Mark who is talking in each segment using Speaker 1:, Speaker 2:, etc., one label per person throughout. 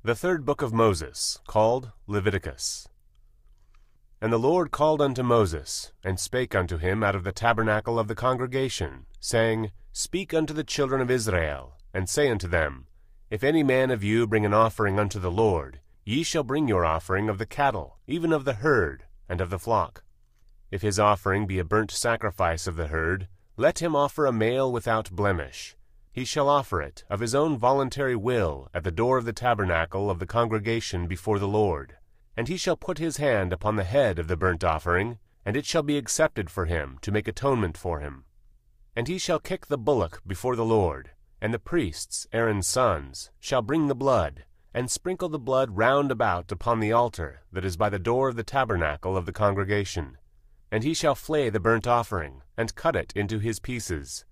Speaker 1: The third book of Moses, called Leviticus. And the Lord called unto Moses, and spake unto him out of the tabernacle of the congregation, saying, Speak unto the children of Israel, and say unto them, If any man of you bring an offering unto the Lord, ye shall bring your offering of the cattle, even of the herd, and of the flock. If his offering be a burnt sacrifice of the herd, let him offer a male without blemish. He shall offer it of his own voluntary will at the door of the tabernacle of the congregation before the Lord. And he shall put his hand upon the head of the burnt offering, and it shall be accepted for him to make atonement for him. And he shall kick the bullock before the Lord, and the priests, Aaron's sons, shall bring the blood, and sprinkle the blood round about upon the altar that is by the door of the tabernacle of the congregation. And he shall flay the burnt offering, and cut it into his pieces.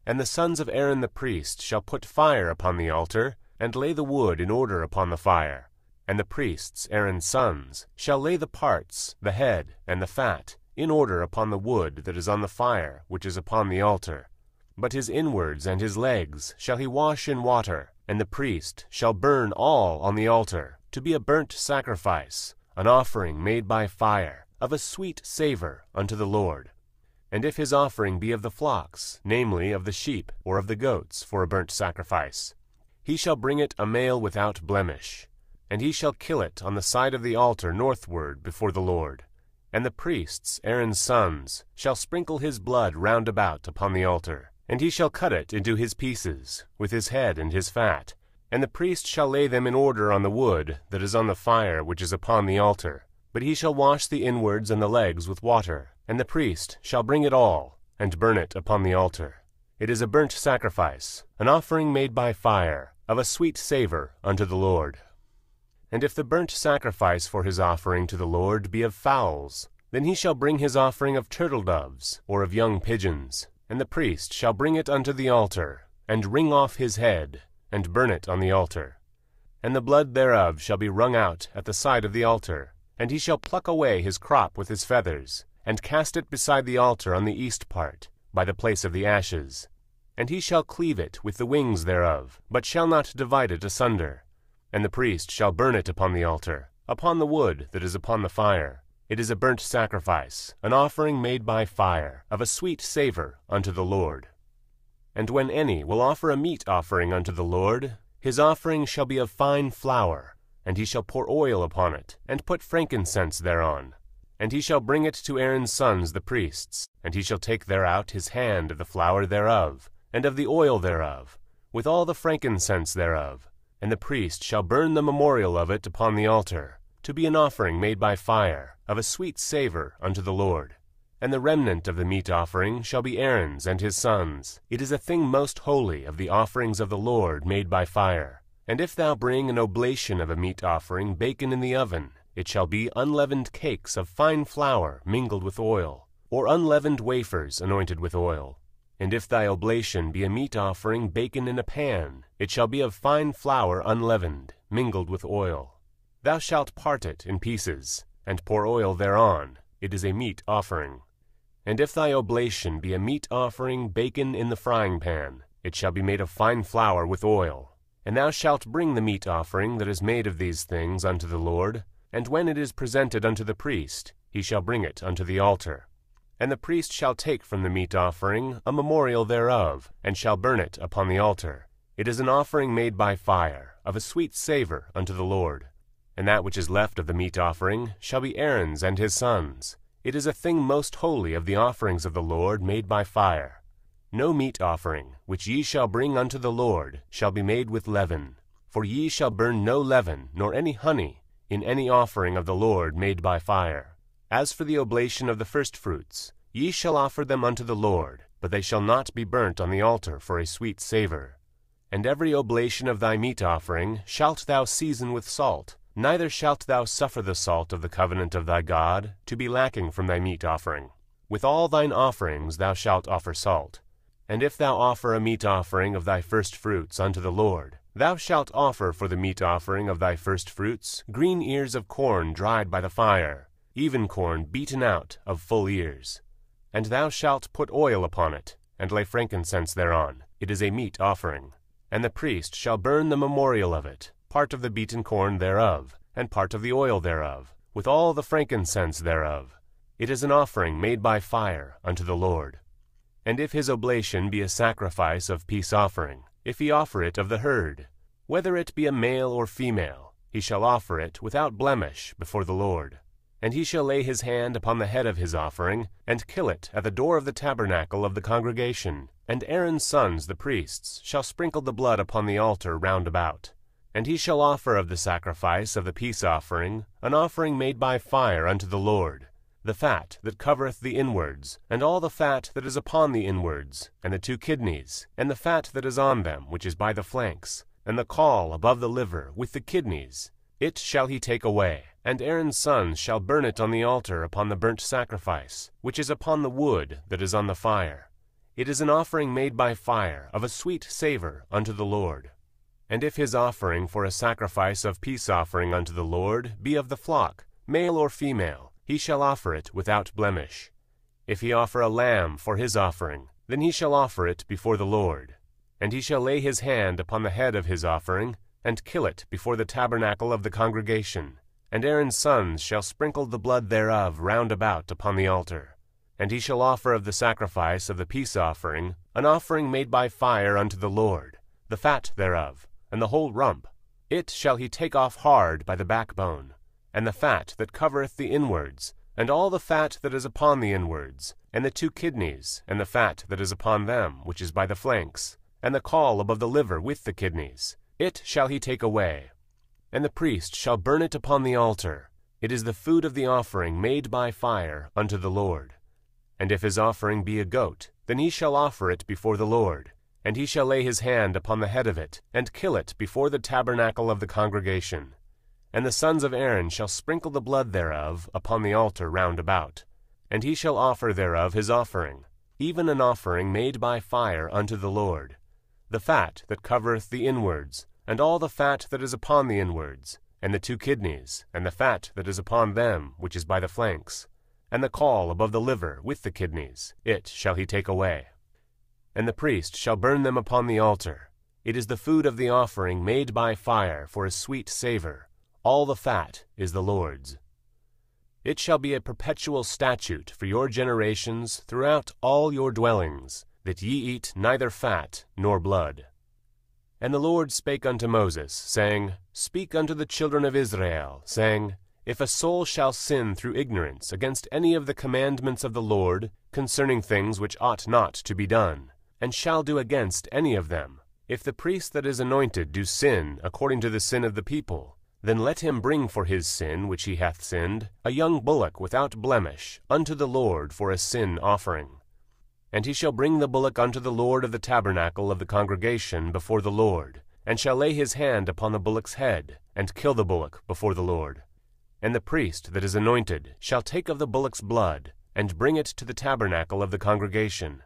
Speaker 1: And the sons of Aaron the priest shall put fire upon the altar, and lay the wood in order upon the fire. And the priests, Aaron's sons, shall lay the parts, the head, and the fat, in order upon the wood that is on the fire which is upon the altar. But his inwards and his legs shall he wash in water, and the priest shall burn all on the altar, to be a burnt sacrifice, an offering made by fire, of a sweet savour unto the Lord. And if his offering be of the flocks, namely of the sheep or of the goats for a burnt sacrifice, he shall bring it a male without blemish. And he shall kill it on the side of the altar northward before the Lord. And the priests, Aaron's sons, shall sprinkle his blood round about upon the altar. And he shall cut it into his pieces, with his head and his fat. And the priest shall lay them in order on the wood that is on the fire which is upon the altar. But he shall wash the inwards and the legs with water, and the priest shall bring it all, and burn it upon the altar. It is a burnt sacrifice, an offering made by fire, of a sweet savour unto the Lord. And if the burnt sacrifice for his offering to the Lord be of fowls, then he shall bring his offering of turtle-doves, or of young pigeons, and the priest shall bring it unto the altar, and wring off his head, and burn it on the altar. And the blood thereof shall be wrung out at the side of the altar, and he shall pluck away his crop with his feathers, and cast it beside the altar on the east part, by the place of the ashes. And he shall cleave it with the wings thereof, but shall not divide it asunder. And the priest shall burn it upon the altar, upon the wood that is upon the fire. It is a burnt sacrifice, an offering made by fire, of a sweet savour unto the Lord. And when any will offer a meat offering unto the Lord, his offering shall be of fine flour, and he shall pour oil upon it, and put frankincense thereon. And he shall bring it to Aaron's sons the priests, and he shall take thereout his hand of the flour thereof, and of the oil thereof, with all the frankincense thereof. And the priest shall burn the memorial of it upon the altar, to be an offering made by fire, of a sweet savour unto the Lord. And the remnant of the meat offering shall be Aaron's and his sons. It is a thing most holy of the offerings of the Lord made by fire. And if thou bring an oblation of a meat offering baken in the oven, it shall be unleavened cakes of fine flour mingled with oil, or unleavened wafers anointed with oil. And if thy oblation be a meat offering baken in a pan, it shall be of fine flour unleavened, mingled with oil. Thou shalt part it in pieces, and pour oil thereon. It is a meat offering. And if thy oblation be a meat offering baken in the frying pan, it shall be made of fine flour with oil. And thou shalt bring the meat offering that is made of these things unto the Lord, and when it is presented unto the priest, he shall bring it unto the altar. And the priest shall take from the meat offering a memorial thereof, and shall burn it upon the altar. It is an offering made by fire, of a sweet savour unto the Lord. And that which is left of the meat offering shall be Aaron's and his sons. It is a thing most holy of the offerings of the Lord made by fire. No meat offering, which ye shall bring unto the Lord, shall be made with leaven. For ye shall burn no leaven, nor any honey, in any offering of the Lord made by fire. As for the oblation of the firstfruits, ye shall offer them unto the Lord, but they shall not be burnt on the altar for a sweet savour. And every oblation of thy meat offering shalt thou season with salt, neither shalt thou suffer the salt of the covenant of thy God to be lacking from thy meat offering. With all thine offerings thou shalt offer salt. And if thou offer a meat offering of thy firstfruits unto the Lord, thou shalt offer for the meat offering of thy firstfruits green ears of corn dried by the fire, even corn beaten out of full ears. And thou shalt put oil upon it, and lay frankincense thereon. It is a meat offering. And the priest shall burn the memorial of it, part of the beaten corn thereof, and part of the oil thereof, with all the frankincense thereof. It is an offering made by fire unto the Lord. And if his oblation be a sacrifice of peace offering, if he offer it of the herd, whether it be a male or female, he shall offer it without blemish before the Lord. And he shall lay his hand upon the head of his offering, and kill it at the door of the tabernacle of the congregation. And Aaron's sons the priests shall sprinkle the blood upon the altar round about. And he shall offer of the sacrifice of the peace offering an offering made by fire unto the Lord, the fat that covereth the inwards, and all the fat that is upon the inwards, and the 2 kidneys, and the fat that is on them which is by the flanks, and the caul above the liver with the kidneys. It shall he take away, and Aaron's sons shall burn it on the altar upon the burnt sacrifice, which is upon the wood that is on the fire. It is an offering made by fire, of a sweet savour unto the Lord. And if his offering for a sacrifice of peace offering unto the Lord be of the flock, male or female, he shall offer it without blemish. If he offer a lamb for his offering, then he shall offer it before the Lord. And he shall lay his hand upon the head of his offering, and kill it before the tabernacle of the congregation. And Aaron's sons shall sprinkle the blood thereof round about upon the altar. And he shall offer of the sacrifice of the peace offering an offering made by fire unto the Lord, the fat thereof, and the whole rump. It shall he take off hard by the backbone, and the fat that covereth the inwards, and all the fat that is upon the inwards, and the 2 kidneys, and the fat that is upon them which is by the flanks, and the caul above the liver with the kidneys. It shall he take away. And the priest shall burn it upon the altar. It is the food of the offering made by fire unto the Lord. And if his offering be a goat, then he shall offer it before the Lord. And he shall lay his hand upon the head of it, and kill it before the tabernacle of the congregation. And the sons of Aaron shall sprinkle the blood thereof upon the altar round about. And he shall offer thereof his offering, even an offering made by fire unto the Lord, the fat that covereth the inwards, and all the fat that is upon the inwards, and the 2 kidneys, and the fat that is upon them which is by the flanks, and the caul above the liver with the kidneys. It shall he take away. And the priest shall burn them upon the altar. It is the food of the offering made by fire for a sweet savour. All the fat is the Lord's. It shall be a perpetual statute for your generations throughout all your dwellings, that ye eat neither fat nor blood. And the Lord spake unto Moses, saying, Speak unto the children of Israel, saying, If a soul shall sin through ignorance against any of the commandments of the Lord concerning things which ought not to be done, and shall do against any of them, if the priest that is anointed do sin according to the sin of the people, then let him bring for his sin which he hath sinned a young bullock without blemish unto the Lord for a sin offering. And he shall bring the bullock unto the Lord of the tabernacle of the congregation before the Lord, and shall lay his hand upon the bullock's head, and kill the bullock before the Lord. And the priest that is anointed shall take of the bullock's blood, and bring it to the tabernacle of the congregation.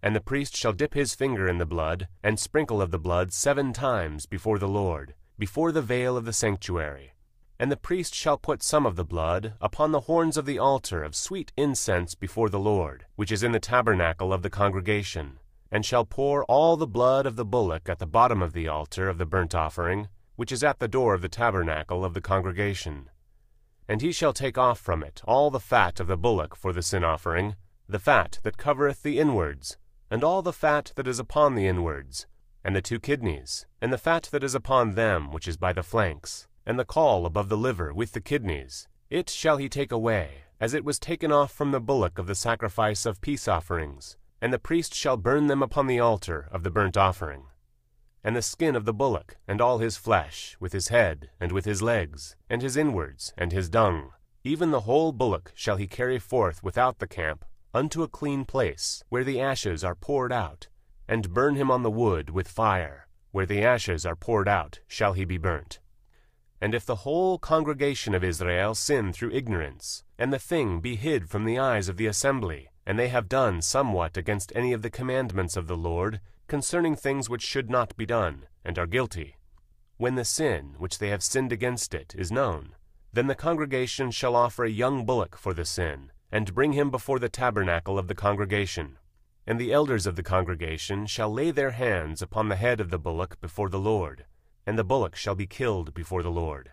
Speaker 1: And the priest shall dip his finger in the blood, and sprinkle of the blood 7 times before the Lord, before the veil of the sanctuary. And the priest shall put some of the blood upon the horns of the altar of sweet incense before the Lord, which is in the tabernacle of the congregation, and shall pour all the blood of the bullock at the bottom of the altar of the burnt offering, which is at the door of the tabernacle of the congregation. And he shall take off from it all the fat of the bullock for the sin offering, the fat that covereth the inwards, and all the fat that is upon the inwards, and the 2 kidneys, and the fat that is upon them which is by the flanks, and the caul above the liver with the kidneys. It shall he take away, as it was taken off from the bullock of the sacrifice of peace offerings, and the priest shall burn them upon the altar of the burnt offering. And the skin of the bullock, and all his flesh, with his head, and with his legs, and his inwards, and his dung, even the whole bullock shall he carry forth without the camp, unto a clean place, where the ashes are poured out, and burn him on the wood with fire. Where the ashes are poured out shall he be burnt. And if the whole congregation of Israel sin through ignorance, and the thing be hid from the eyes of the assembly, and they have done somewhat against any of the commandments of the Lord, concerning things which should not be done, and are guilty, when the sin which they have sinned against it is known, then the congregation shall offer a young bullock for the sin, and bring him before the tabernacle of the congregation. And the elders of the congregation shall lay their hands upon the head of the bullock before the Lord, and the bullock shall be killed before the Lord.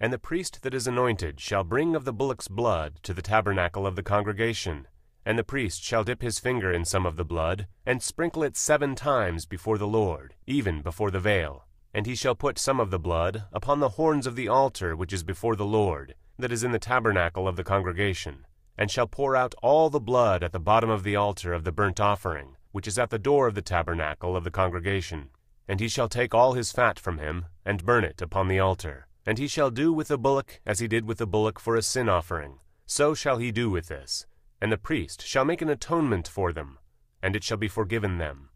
Speaker 1: And the priest that is anointed shall bring of the bullock's blood to the tabernacle of the congregation, and the priest shall dip his finger in some of the blood, and sprinkle it 7 times before the Lord, even before the veil. And he shall put some of the blood upon the horns of the altar which is before the Lord, that is in the tabernacle of the congregation, and shall pour out all the blood at the bottom of the altar of the burnt offering, which is at the door of the tabernacle of the congregation. And he shall take all his fat from him, and burn it upon the altar. And he shall do with the bullock as he did with the bullock for a sin offering. So shall he do with this. And the priest shall make an atonement for them, and it shall be forgiven them.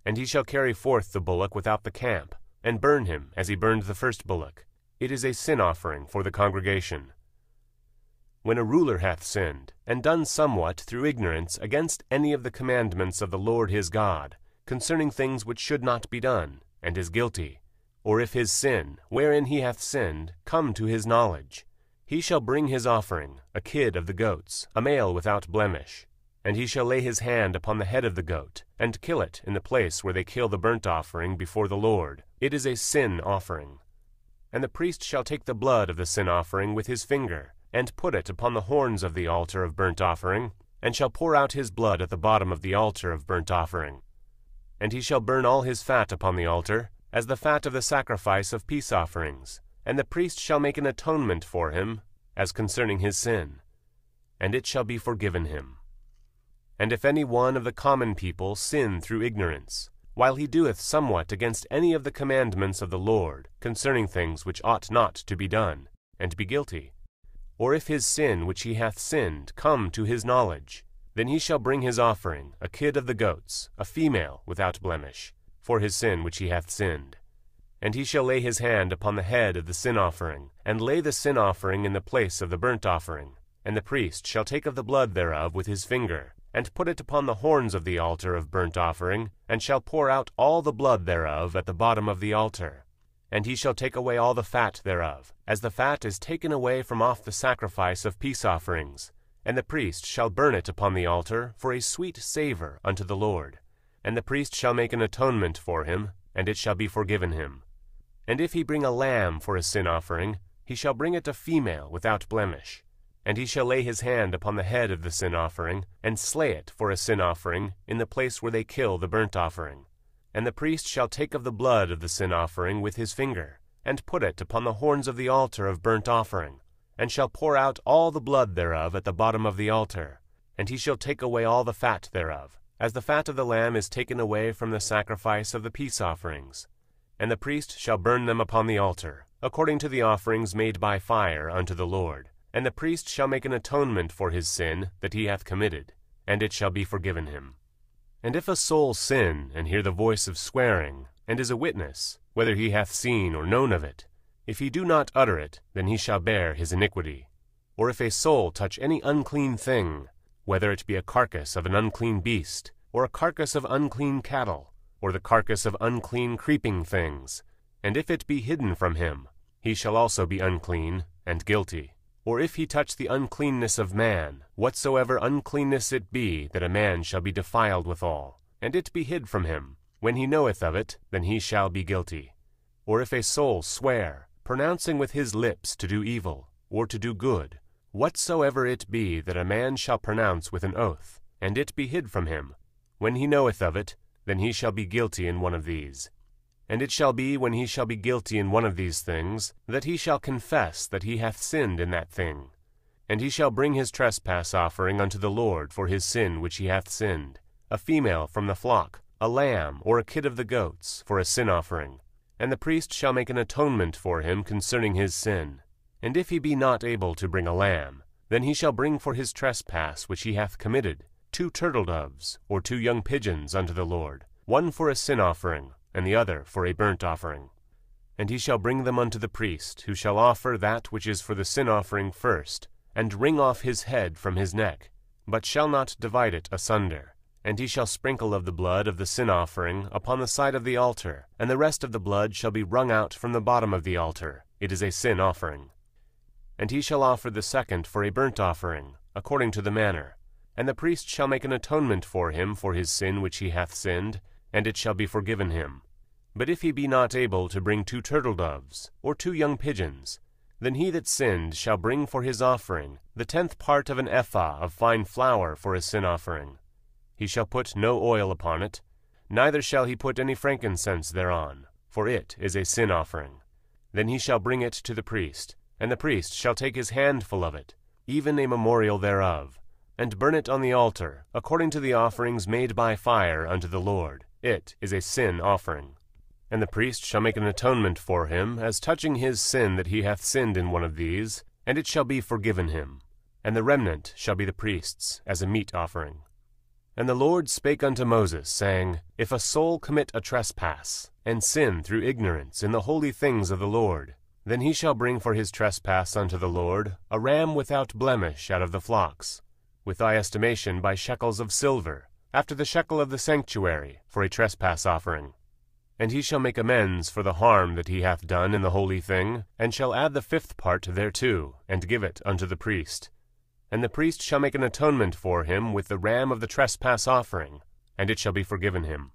Speaker 1: And he shall carry forth the bullock without the camp, and burn him as he burned the first bullock. It is a sin offering for the congregation. When a ruler hath sinned, and done somewhat through ignorance against any of the commandments of the Lord his God, concerning things which should not be done, and is guilty, or if his sin, wherein he hath sinned, come to his knowledge, he shall bring his offering, a kid of the goats, a male without blemish. And he shall lay his hand upon the head of the goat, and kill it in the place where they kill the burnt offering before the Lord. It is a sin offering. And the priest shall take the blood of the sin offering with his finger, and put it upon the horns of the altar of burnt offering, and shall pour out his blood at the bottom of the altar of burnt offering. And he shall burn all his fat upon the altar, as the fat of the sacrifice of peace offerings. And the priest shall make an atonement for him, as concerning his sin, and it shall be forgiven him. And if any one of the common people sin through ignorance, while he doeth somewhat against any of the commandments of the Lord, concerning things which ought not to be done, and be guilty, or if his sin which he hath sinned come to his knowledge, then he shall bring his offering, a kid of the goats, a female without blemish, for his sin which he hath sinned. And he shall lay his hand upon the head of the sin offering, and lay the sin offering in the place of the burnt offering. And the priest shall take of the blood thereof with his finger, and put it upon the horns of the altar of burnt offering, and shall pour out all the blood thereof at the bottom of the altar. And he shall take away all the fat thereof, as the fat is taken away from off the sacrifice of peace offerings. And the priest shall burn it upon the altar for a sweet savour unto the Lord. And the priest shall make an atonement for him, and it shall be forgiven him. And if he bring a lamb for a sin offering, he shall bring it a female without blemish. And he shall lay his hand upon the head of the sin offering, and slay it for a sin offering in the place where they kill the burnt offering. And the priest shall take of the blood of the sin offering with his finger, and put it upon the horns of the altar of burnt offering, and shall pour out all the blood thereof at the bottom of the altar. And he shall take away all the fat thereof, as the fat of the lamb is taken away from the sacrifice of the peace offerings. And the priest shall burn them upon the altar, according to the offerings made by fire unto the Lord. And the priest shall make an atonement for his sin that he hath committed, and it shall be forgiven him. And if a soul sin, and hear the voice of swearing, and is a witness, whether he hath seen or known of it, if he do not utter it, then he shall bear his iniquity. Or if a soul touch any unclean thing, whether it be a carcass of an unclean beast, or a carcass of unclean cattle, or the carcass of unclean creeping things, and if it be hidden from him, he shall also be unclean and guilty. Or if he touch the uncleanness of man, whatsoever uncleanness it be, that a man shall be defiled withal, and it be hid from him, when he knoweth of it, then he shall be guilty. Or if a soul swear, pronouncing with his lips to do evil, or to do good, whatsoever it be that a man shall pronounce with an oath, and it be hid from him, when he knoweth of it, then he shall be guilty in one of these. And it shall be, when he shall be guilty in one of these things, that he shall confess that he hath sinned in that thing. And he shall bring his trespass offering unto the Lord for his sin which he hath sinned, a female from the flock, a lamb or a kid of the goats, for a sin offering. And the priest shall make an atonement for him concerning his sin. And if he be not able to bring a lamb, then he shall bring for his trespass which he hath committed 2 turtle doves, or 2 young pigeons unto the Lord, one for a sin offering, and the other for a burnt offering. And he shall bring them unto the priest, who shall offer that which is for the sin offering first, and wring off his head from his neck, but shall not divide it asunder. And he shall sprinkle of the blood of the sin offering upon the side of the altar, and the rest of the blood shall be wrung out from the bottom of the altar. It is a sin offering. And he shall offer the second for a burnt offering, according to the manner. And the priest shall make an atonement for him for his sin which he hath sinned, and it shall be forgiven him. But if he be not able to bring 2 turtle-doves, or 2 young pigeons, then he that sinned shall bring for his offering the 10th part of an ephah of fine flour for a sin offering. He shall put no oil upon it, neither shall he put any frankincense thereon, for it is a sin offering. Then he shall bring it to the priest, and the priest shall take his handful of it, even a memorial thereof, and burn it on the altar, according to the offerings made by fire unto the Lord. It is a sin offering. And the priest shall make an atonement for him, as touching his sin that he hath sinned in one of these, and it shall be forgiven him. And the remnant shall be the priest's, as a meat offering. And the Lord spake unto Moses, saying, If a soul commit a trespass, and sin through ignorance in the holy things of the Lord, then he shall bring for his trespass unto the Lord a ram without blemish out of the flocks, with thy estimation by shekels of silver, after the shekel of the sanctuary, for a trespass offering. And he shall make amends for the harm that he hath done in the holy thing, and shall add the 5th part thereto, and give it unto the priest. And the priest shall make an atonement for him with the ram of the trespass offering, and it shall be forgiven him.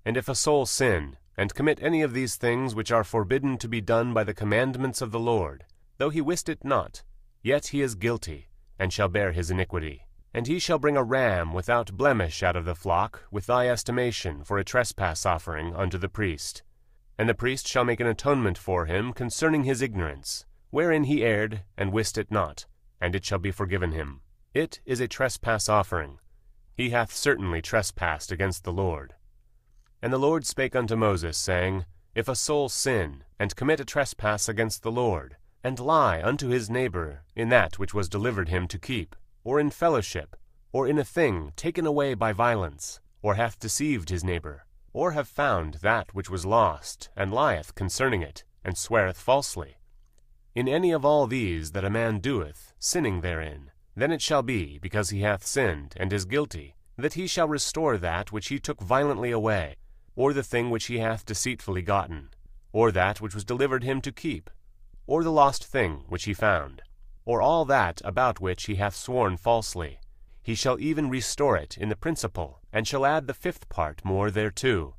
Speaker 1: And if a soul sin, and commit any of these things which are forbidden to be done by the commandments of the Lord, though he wist it not, yet he is guilty, and shall bear his iniquity. And he shall bring a ram without blemish out of the flock, with thy estimation, for a trespass offering unto the priest. And the priest shall make an atonement for him concerning his ignorance, wherein he erred, and wist it not, and it shall be forgiven him. It is a trespass offering. He hath certainly trespassed against the Lord. And the Lord spake unto Moses, saying, If a soul sin, and commit a trespass against the Lord, and lie unto his neighbor in that which was delivered him to keep, or in fellowship, or in a thing taken away by violence, or hath deceived his neighbor, or have found that which was lost, and lieth concerning it, and sweareth falsely, in any of all these that a man doeth, sinning therein, then it shall be, because he hath sinned, and is guilty, that he shall restore that which he took violently away, or the thing which he hath deceitfully gotten, or that which was delivered him to keep, or the lost thing which he found, or all that about which he hath sworn falsely. He shall even restore it in the principal, and shall add the 5th part more thereto,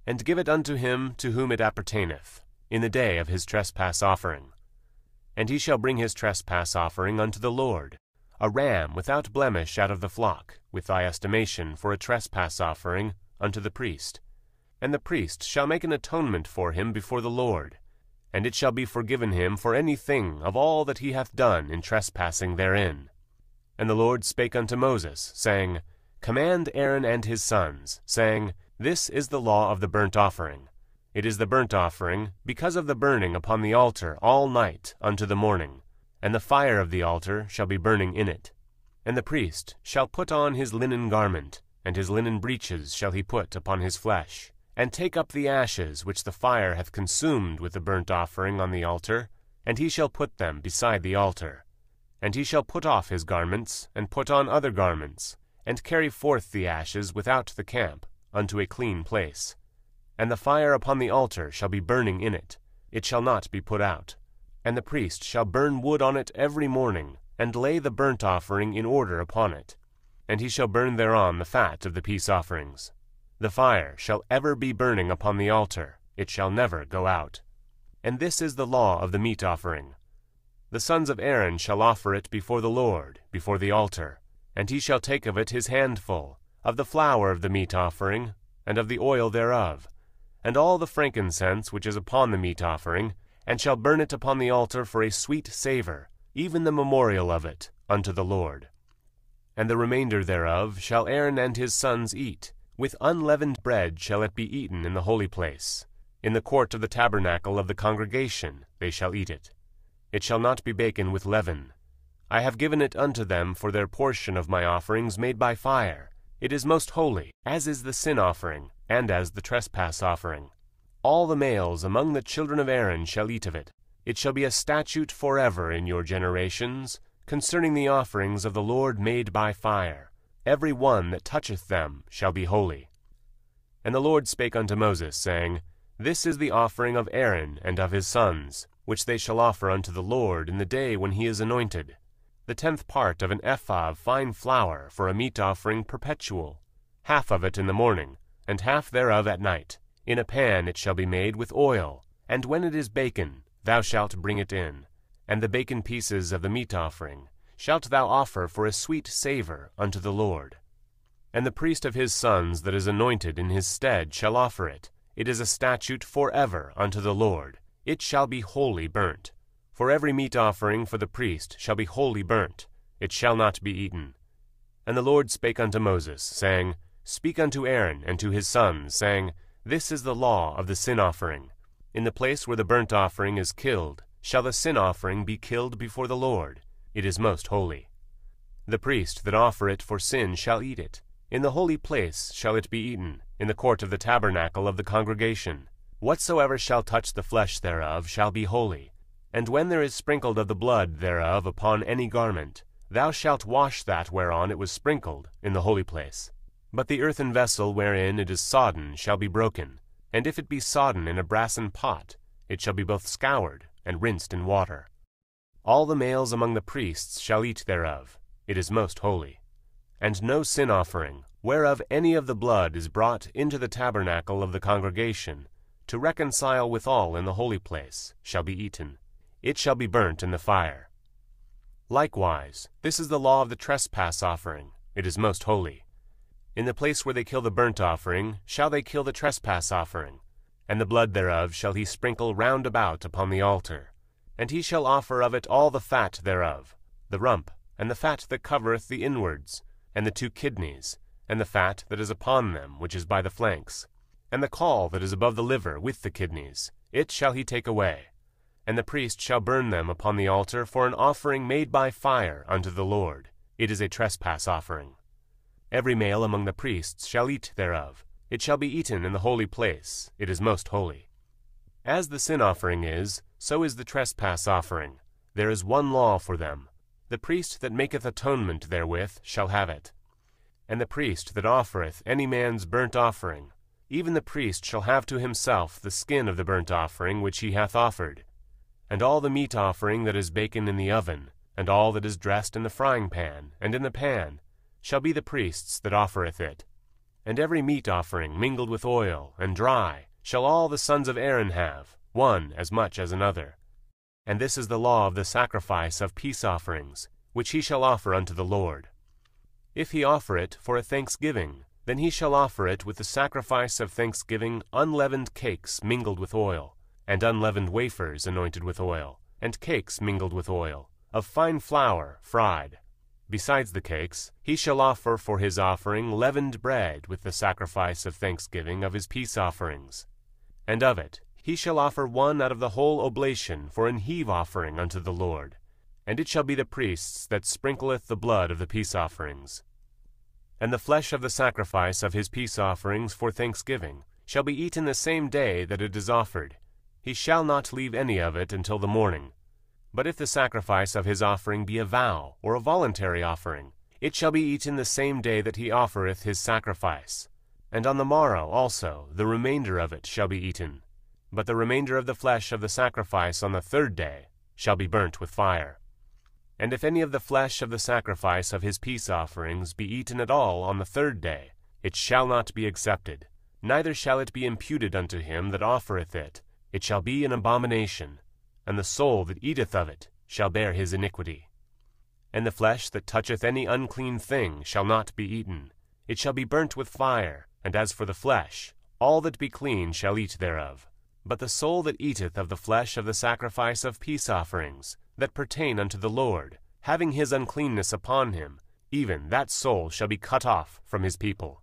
Speaker 1: and give it unto him to whom it appertaineth, in the day of his trespass offering. And he shall bring his trespass offering unto the Lord, a ram without blemish out of the flock, with thy estimation, for a trespass offering unto the priest. And the priest shall make an atonement for him before the Lord, and it shall be forgiven him for any thing of all that he hath done in trespassing therein. And the Lord spake unto Moses, saying, Command Aaron and his sons, saying, This is the law of the burnt offering. It is the burnt offering, because of the burning upon the altar all night unto the morning, and the fire of the altar shall be burning in it. And the priest shall put on his linen garment, and his linen breeches shall he put upon his flesh, and take up the ashes which the fire hath consumed with the burnt offering on the altar, and he shall put them beside the altar. And he shall put off his garments, and put on other garments, and carry forth the ashes without the camp, unto a clean place. And the fire upon the altar shall be burning in it, it shall not be put out. And the priest shall burn wood on it every morning, and lay the burnt offering in order upon it. And he shall burn thereon the fat of the peace offerings. The fire shall ever be burning upon the altar, it shall never go out. And this is the law of the meat offering. The sons of Aaron shall offer it before the Lord, before the altar, and he shall take of it his handful, of the flour of the meat offering, and of the oil thereof, and all the frankincense which is upon the meat offering, and shall burn it upon the altar for a sweet savour, even the memorial of it, unto the Lord. And the remainder thereof shall Aaron and his sons eat. With unleavened bread shall it be eaten in the holy place. In the court of the tabernacle of the congregation they shall eat it. It shall not be baken with leaven. I have given it unto them for their portion of my offerings made by fire. It is most holy, as is the sin offering, and as the trespass offering. All the males among the children of Aaron shall eat of it. It shall be a statute forever in your generations, concerning the offerings of the Lord made by fire. Every one that toucheth them shall be holy. And the Lord spake unto Moses, saying, This is the offering of Aaron and of his sons, which they shall offer unto the Lord in the day when he is anointed, the 10th part of an ephah of fine flour for a meat offering perpetual, half of it in the morning, and half thereof at night. In a pan it shall be made with oil, and when it is baken, thou shalt bring it in. And the baken pieces of the meat offering shalt thou offer for a sweet savor unto the Lord. And the priest of his sons that is anointed in his stead shall offer it. It is a statute forever unto the Lord. It shall be wholly burnt. For every meat offering for the priest shall be wholly burnt. It shall not be eaten. And the Lord spake unto Moses, saying, Speak unto Aaron and to his sons, saying, This is the law of the sin offering. In the place where the burnt offering is killed, shall the sin offering be killed before the Lord. It is most holy. The priest that offer it for sin shall eat it. In the holy place shall it be eaten, in the court of the tabernacle of the congregation. Whatsoever shall touch the flesh thereof shall be holy. And when there is sprinkled of the blood thereof upon any garment, thou shalt wash that whereon it was sprinkled in the holy place. But the earthen vessel wherein it is sodden shall be broken, and if it be sodden in a brassen pot, it shall be both scoured and rinsed in water. All the males among the priests shall eat thereof. It is most holy. And no sin offering, whereof any of the blood is brought into the tabernacle of the congregation, to reconcile withal in the holy place, shall be eaten. It shall be burnt in the fire. Likewise, this is the law of the trespass offering. It is most holy. In the place where they kill the burnt offering shall they kill the trespass offering, and the blood thereof shall he sprinkle round about upon the altar. And he shall offer of it all the fat thereof, the rump, and the fat that covereth the inwards, and the 2 kidneys, and the fat that is upon them, which is by the flanks, and the caul that is above the liver with the kidneys, it shall he take away. And the priest shall burn them upon the altar for an offering made by fire unto the Lord. It is a trespass offering. Every male among the priests shall eat thereof. It shall be eaten in the holy place. It is most holy. As the sin offering is, so is the trespass offering. There is one law for them. The priest that maketh atonement therewith shall have it. And the priest that offereth any man's burnt offering, even the priest shall have to himself the skin of the burnt offering which he hath offered, and all the meat offering that is baken in the oven, and all that is dressed in the frying pan, and in the pan, shall be the priest's that offereth it. And every meat offering mingled with oil, and dry, shall all the sons of Aaron have, one as much as another. And this is the law of the sacrifice of peace offerings, which he shall offer unto the Lord. If he offer it for a thanksgiving, then he shall offer it with the sacrifice of thanksgiving unleavened cakes mingled with oil, and unleavened wafers anointed with oil, and cakes mingled with oil, of fine flour fried. Besides the cakes, he shall offer for his offering leavened bread with the sacrifice of thanksgiving of his peace offerings. And of it he shall offer one out of the whole oblation for an heave offering unto the Lord, and it shall be the priest's that sprinkleth the blood of the peace offerings. And the flesh of the sacrifice of his peace offerings for thanksgiving shall be eaten the same day that it is offered. He shall not leave any of it until the morning. But if the sacrifice of his offering be a vow or a voluntary offering, it shall be eaten the same day that he offereth his sacrifice. And on the morrow also the remainder of it shall be eaten. But the remainder of the flesh of the sacrifice on the 3rd day shall be burnt with fire. And if any of the flesh of the sacrifice of his peace offerings be eaten at all on the 3rd day, it shall not be accepted, neither shall it be imputed unto him that offereth it. It shall be an abomination, and the soul that eateth of it shall bear his iniquity. And the flesh that toucheth any unclean thing shall not be eaten. It shall be burnt with fire, and as for the flesh, all that be clean shall eat thereof. But the soul that eateth of the flesh of the sacrifice of peace offerings, that pertain unto the Lord, having his uncleanness upon him, even that soul shall be cut off from his people.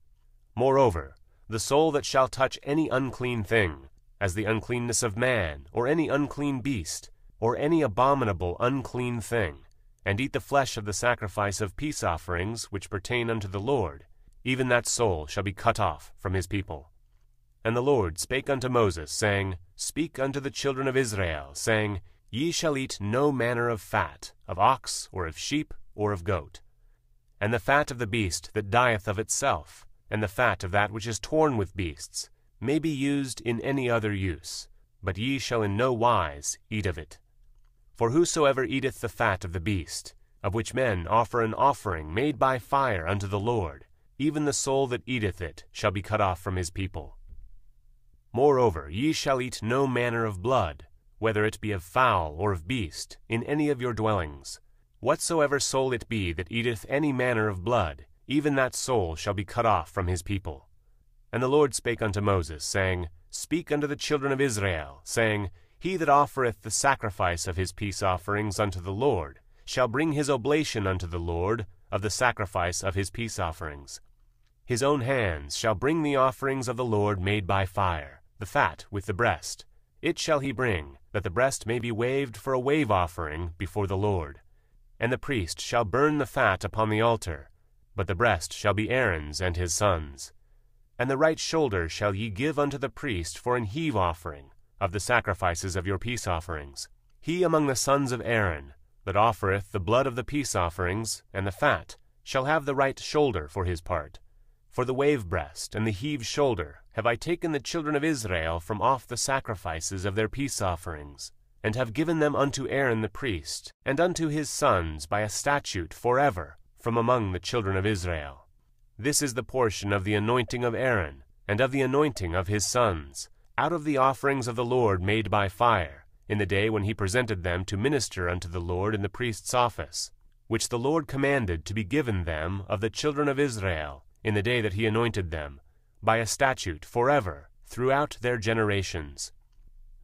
Speaker 1: Moreover, the soul that shall touch any unclean thing, as the uncleanness of man, or any unclean beast, or any abominable unclean thing, and eat the flesh of the sacrifice of peace offerings which pertain unto the Lord, even that soul shall be cut off from his people. And the Lord spake unto Moses, saying, Speak unto the children of Israel, saying, Ye shall eat no manner of fat, of ox, or of sheep, or of goat. And the fat of the beast that dieth of itself, and the fat of that which is torn with beasts, may be used in any other use, but ye shall in no wise eat of it. For whosoever eateth the fat of the beast, of which men offer an offering made by fire unto the Lord, even the soul that eateth it shall be cut off from his people. Moreover, ye shall eat no manner of blood, whether it be of fowl or of beast, in any of your dwellings. Whatsoever soul it be that eateth any manner of blood, even that soul shall be cut off from his people. And the Lord spake unto Moses, saying, Speak unto the children of Israel, saying, He that offereth the sacrifice of his peace offerings unto the Lord shall bring his oblation unto the Lord of the sacrifice of his peace offerings. His own hands shall bring the offerings of the Lord made by fire, the fat with the breast. It shall he bring, that the breast may be waved for a wave offering before the Lord. And the priest shall burn the fat upon the altar, but the breast shall be Aaron's and his sons'. And the right shoulder shall ye give unto the priest for an heave offering of the sacrifices of your peace offerings. He among the sons of Aaron, that offereth the blood of the peace offerings and the fat, shall have the right shoulder for his part. For the wave breast and the heave shoulder have I taken the children of Israel from off the sacrifices of their peace offerings, and have given them unto Aaron the priest, and unto his sons by a statute forever from among the children of Israel. This is the portion of the anointing of Aaron, and of the anointing of his sons, out of the offerings of the Lord made by fire, in the day when he presented them to minister unto the Lord in the priest's office, which the Lord commanded to be given them of the children of Israel, in the day that he anointed them, by a statute forever, throughout their generations.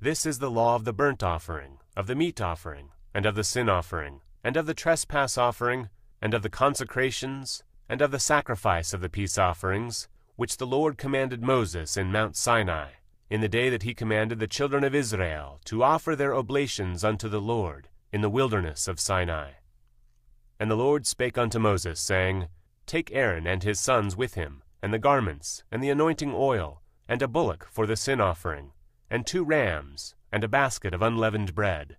Speaker 1: This is the law of the burnt offering, of the meat offering, and of the sin offering, and of the trespass offering, and of the consecrations, and of the sacrifice of the peace offerings, which the Lord commanded Moses in Mount Sinai, in the day that he commanded the children of Israel to offer their oblations unto the Lord in the wilderness of Sinai. And the Lord spake unto Moses, saying, Take Aaron and his sons with him, and the garments, and the anointing oil, and a bullock for the sin offering, and 2 rams, and a basket of unleavened bread.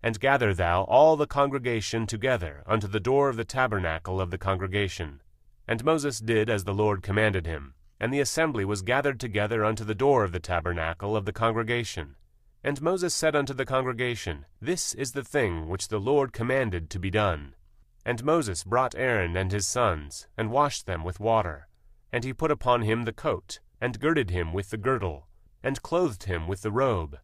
Speaker 1: And gather thou all the congregation together unto the door of the tabernacle of the congregation. And Moses did as the Lord commanded him, and the assembly was gathered together unto the door of the tabernacle of the congregation. And Moses said unto the congregation, This is the thing which the Lord commanded to be done. And Moses brought Aaron and his sons, and washed them with water. And he put upon him the coat, and girded him with the girdle, and clothed him with the robe,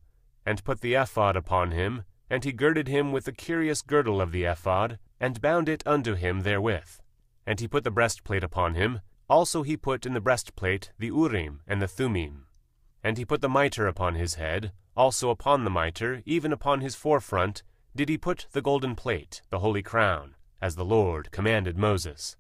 Speaker 1: and put the ephod upon him, and he girded him with the curious girdle of the ephod, and bound it unto him therewith. And he put the breastplate upon him, also he put in the breastplate the Urim and the Thummim. And he put the mitre upon his head, also upon the mitre, even upon his forefront, did he put the golden plate, the holy crown, as the Lord commanded Moses.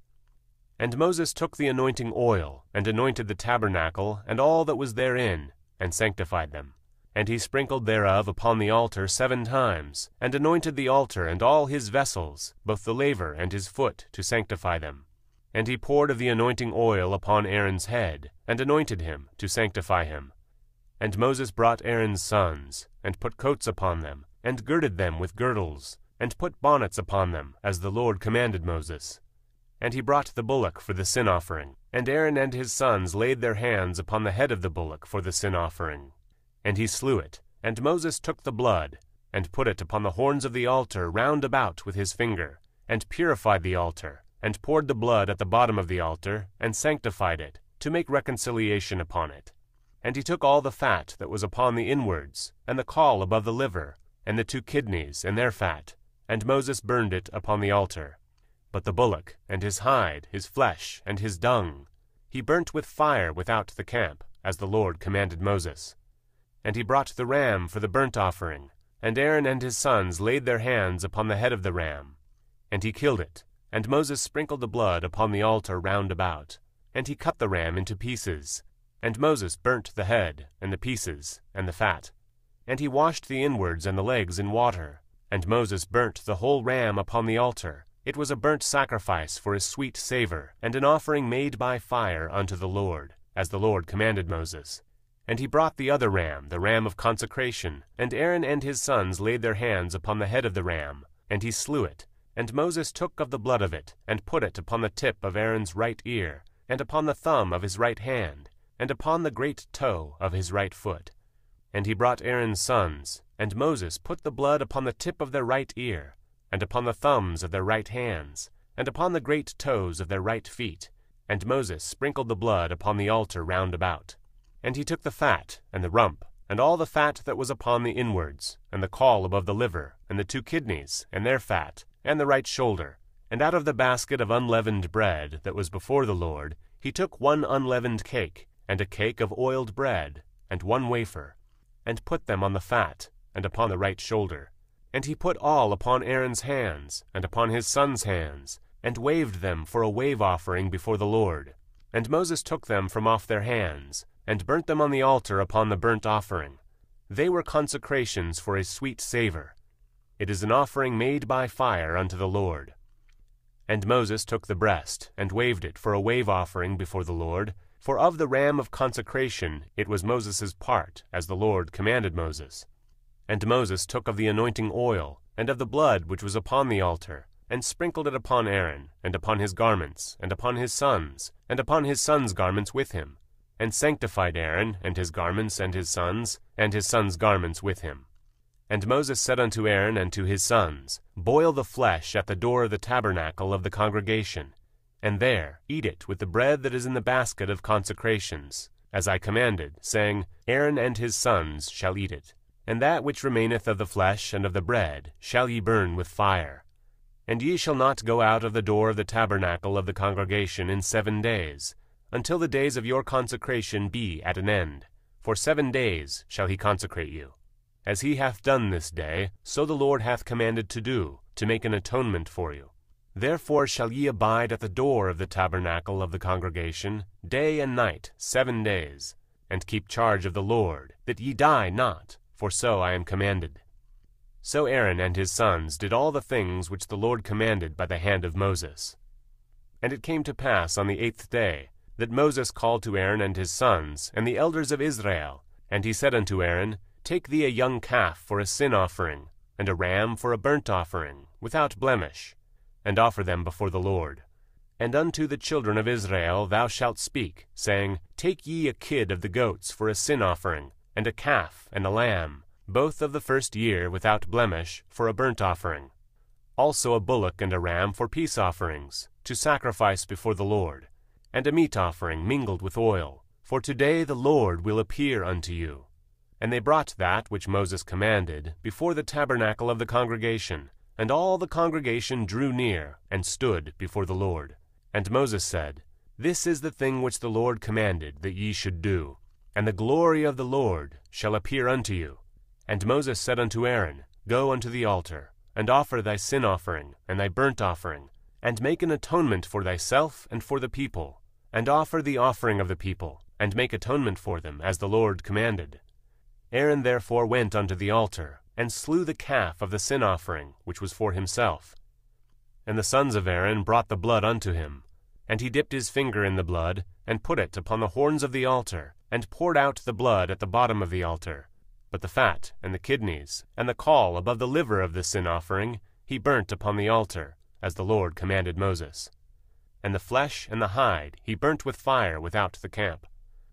Speaker 1: And Moses took the anointing oil, and anointed the tabernacle, and all that was therein, and sanctified them. And he sprinkled thereof upon the altar 7 times, and anointed the altar and all his vessels, both the laver and his foot, to sanctify them. And he poured of the anointing oil upon Aaron's head, and anointed him, to sanctify him. And Moses brought Aaron's sons, and put coats upon them, and girded them with girdles, and put bonnets upon them, as the Lord commanded Moses. And he brought the bullock for the sin offering, and Aaron and his sons laid their hands upon the head of the bullock for the sin offering. And he slew it, and Moses took the blood, and put it upon the horns of the altar round about with his finger, and purified the altar, and poured the blood at the bottom of the altar, and sanctified it, to make reconciliation upon it. And he took all the fat that was upon the inwards, and the caul above the liver, and the 2 kidneys and their fat, and Moses burned it upon the altar. But the bullock, and his hide, his flesh, and his dung, he burnt with fire without the camp, as the Lord commanded Moses. And he brought the ram for the burnt offering, and Aaron and his sons laid their hands upon the head of the ram. And he killed it, and Moses sprinkled the blood upon the altar round about. And he cut the ram into pieces, and Moses burnt the head, and the pieces, and the fat. And he washed the inwards and the legs in water, and Moses burnt the whole ram upon the altar. It was a burnt sacrifice for a sweet savour, and an offering made by fire unto the Lord, as the Lord commanded Moses. And he brought the other ram, the ram of consecration, and Aaron and his sons laid their hands upon the head of the ram, and he slew it. And Moses took of the blood of it, and put it upon the tip of Aaron's right ear, and upon the thumb of his right hand, and upon the great toe of his right foot. And he brought Aaron's sons, and Moses put the blood upon the tip of their right ear, and upon the thumbs of their right hands, and upon the great toes of their right feet, and Moses sprinkled the blood upon the altar round about. And he took the fat, and the rump, and all the fat that was upon the inwards, and the caul above the liver, and the 2 kidneys, and their fat, and the right shoulder. And out of the basket of unleavened bread that was before the Lord, he took 1 unleavened cake, and a cake of oiled bread, and 1 wafer, and put them on the fat, and upon the right shoulder. And he put all upon Aaron's hands, and upon his sons' hands, and waved them for a wave offering before the Lord. And Moses took them from off their hands, and burnt them on the altar upon the burnt offering. They were consecrations for a sweet savor. It is an offering made by fire unto the Lord. And Moses took the breast, and waved it for a wave offering before the Lord, for of the ram of consecration it was Moses' part, as the Lord commanded Moses. And Moses took of the anointing oil, and of the blood which was upon the altar, and sprinkled it upon Aaron, and upon his garments, and upon his sons garments with him, and sanctified Aaron, and his sons' garments with him. And Moses said unto Aaron and to his sons, Boil the flesh at the door of the tabernacle of the congregation, and there eat it with the bread that is in the basket of consecrations, as I commanded, saying, Aaron and his sons shall eat it. And that which remaineth of the flesh and of the bread shall ye burn with fire. And ye shall not go out of the door of the tabernacle of the congregation in 7 days, until the days of your consecration be at an end. For 7 days shall he consecrate you. As he hath done this day, so the Lord hath commanded to do, to make an atonement for you. Therefore shall ye abide at the door of the tabernacle of the congregation, day and night 7 days, and keep charge of the Lord, that ye die not, for so I am commanded. So Aaron and his sons did all the things which the Lord commanded by the hand of Moses. And it came to pass on the 8th day, that Moses called to Aaron and his sons, and the elders of Israel, and he said unto Aaron, Take thee a young calf for a sin offering, and a ram for a burnt offering, without blemish, and offer them before the Lord. And unto the children of Israel thou shalt speak, saying, Take ye a kid of the goats for a sin offering, and a calf and a lamb, both of the first year without blemish, for a burnt offering. Also a bullock and a ram for peace offerings, to sacrifice before the Lord, and a meat offering mingled with oil, for today the Lord will appear unto you. And they brought that which Moses commanded before the tabernacle of the congregation, and all the congregation drew near, and stood before the Lord. And Moses said, This is the thing which the Lord commanded that ye should do, and the glory of the Lord shall appear unto you. And Moses said unto Aaron, Go unto the altar, and offer thy sin offering, and thy burnt offering, and make an atonement for thyself and for the people, and offer the offering of the people, and make atonement for them, as the Lord commanded. Aaron therefore went unto the altar, and slew the calf of the sin offering, which was for himself. And the sons of Aaron brought the blood unto him, and he dipped his finger in the blood, and put it upon the horns of the altar, and poured out the blood at the bottom of the altar. But the fat, and the kidneys, and the caul above the liver of the sin offering, he burnt upon the altar, as the Lord commanded Moses. And the flesh and the hide he burnt with fire without the camp.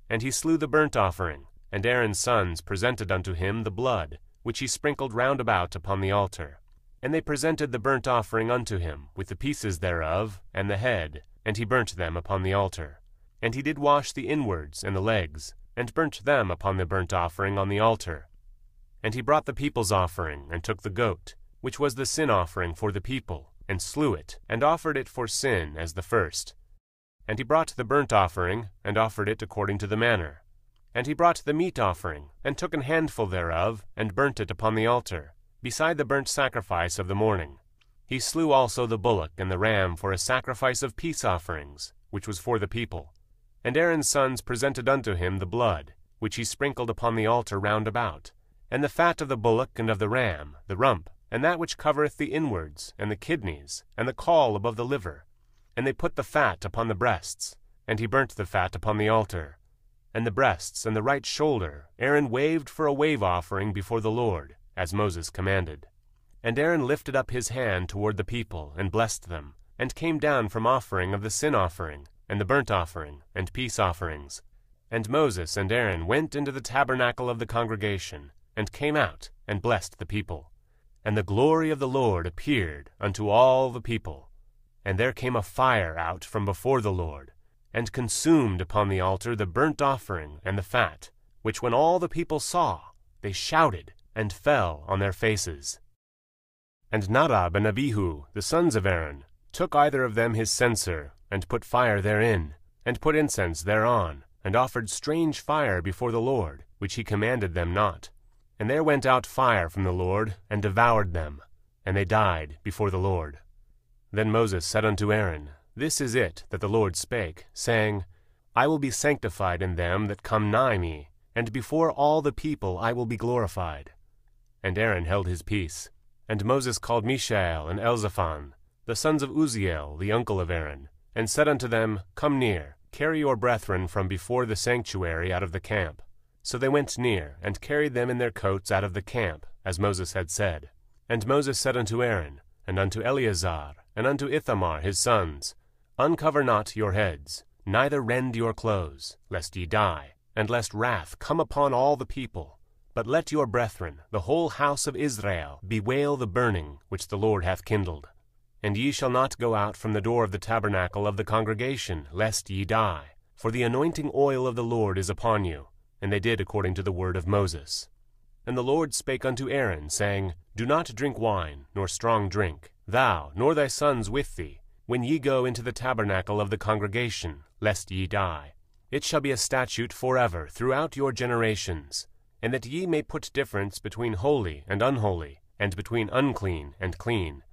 Speaker 1: And he slew the burnt offering, and Aaron's sons presented unto him the blood, which he sprinkled round about upon the altar. And they presented the burnt offering unto him, with the pieces thereof, and the head, and he burnt them upon the altar. And he did wash the inwards and the legs, and burnt them upon the burnt offering on the altar. And he brought the people's offering, and took the goat, which was the sin offering for the people, and slew it, and offered it for sin as the first. And he brought the burnt offering, and offered it according to the manner. And he brought the meat offering, and took an handful thereof, and burnt it upon the altar, beside the burnt sacrifice of the morning. He slew also the bullock and the ram for a sacrifice of peace offerings, which was for the people. And Aaron's sons presented unto him the blood, which he sprinkled upon the altar round about, and the fat of the bullock and of the ram, the rump, and that which covereth the inwards, and the kidneys, and the caul above the liver. And they put the fat upon the breasts, and he burnt the fat upon the altar. And the breasts and the right shoulder Aaron waved for a wave offering before the Lord, as Moses commanded. And Aaron lifted up his hand toward the people, and blessed them, and came down from offering of the sin offering, and the burnt offering, and peace offerings. And Moses and Aaron went into the tabernacle of the congregation, and came out, and blessed the people. And the glory of the Lord appeared unto all the people. And there came a fire out from before the Lord, and consumed upon the altar the burnt offering and the fat, which when all the people saw, they shouted and fell on their faces. And Nadab and Abihu, the sons of Aaron, took either of them his censer, and put fire therein, and put incense thereon, and offered strange fire before the Lord, which he commanded them not. And there went out fire from the Lord, and devoured them, and they died before the Lord. Then Moses said unto Aaron, This is it that the Lord spake, saying, I will be sanctified in them that come nigh me, and before all the people I will be glorified. And Aaron held his peace. And Moses called Mishael and Elzaphan, the sons of Uzziel, the uncle of Aaron, and said unto them, Come near, carry your brethren from before the sanctuary out of the camp. So they went near, and carried them in their coats out of the camp, as Moses had said. And Moses said unto Aaron, and unto Eleazar, and unto Ithamar his sons, Uncover not your heads, neither rend your clothes, lest ye die, and lest wrath come upon all the people. But let your brethren, the whole house of Israel, bewail the burning which the Lord hath kindled. And ye shall not go out from the door of the tabernacle of the congregation, lest ye die. For the anointing oil of the Lord is upon you. And they did according to the word of Moses. And the Lord spake unto Aaron, saying, Do not drink wine, nor strong drink, thou, nor thy sons with thee, when ye go into the tabernacle of the congregation, lest ye die. It shall be a statute forever throughout your generations, and that ye may put difference between holy and unholy, and between unclean and clean,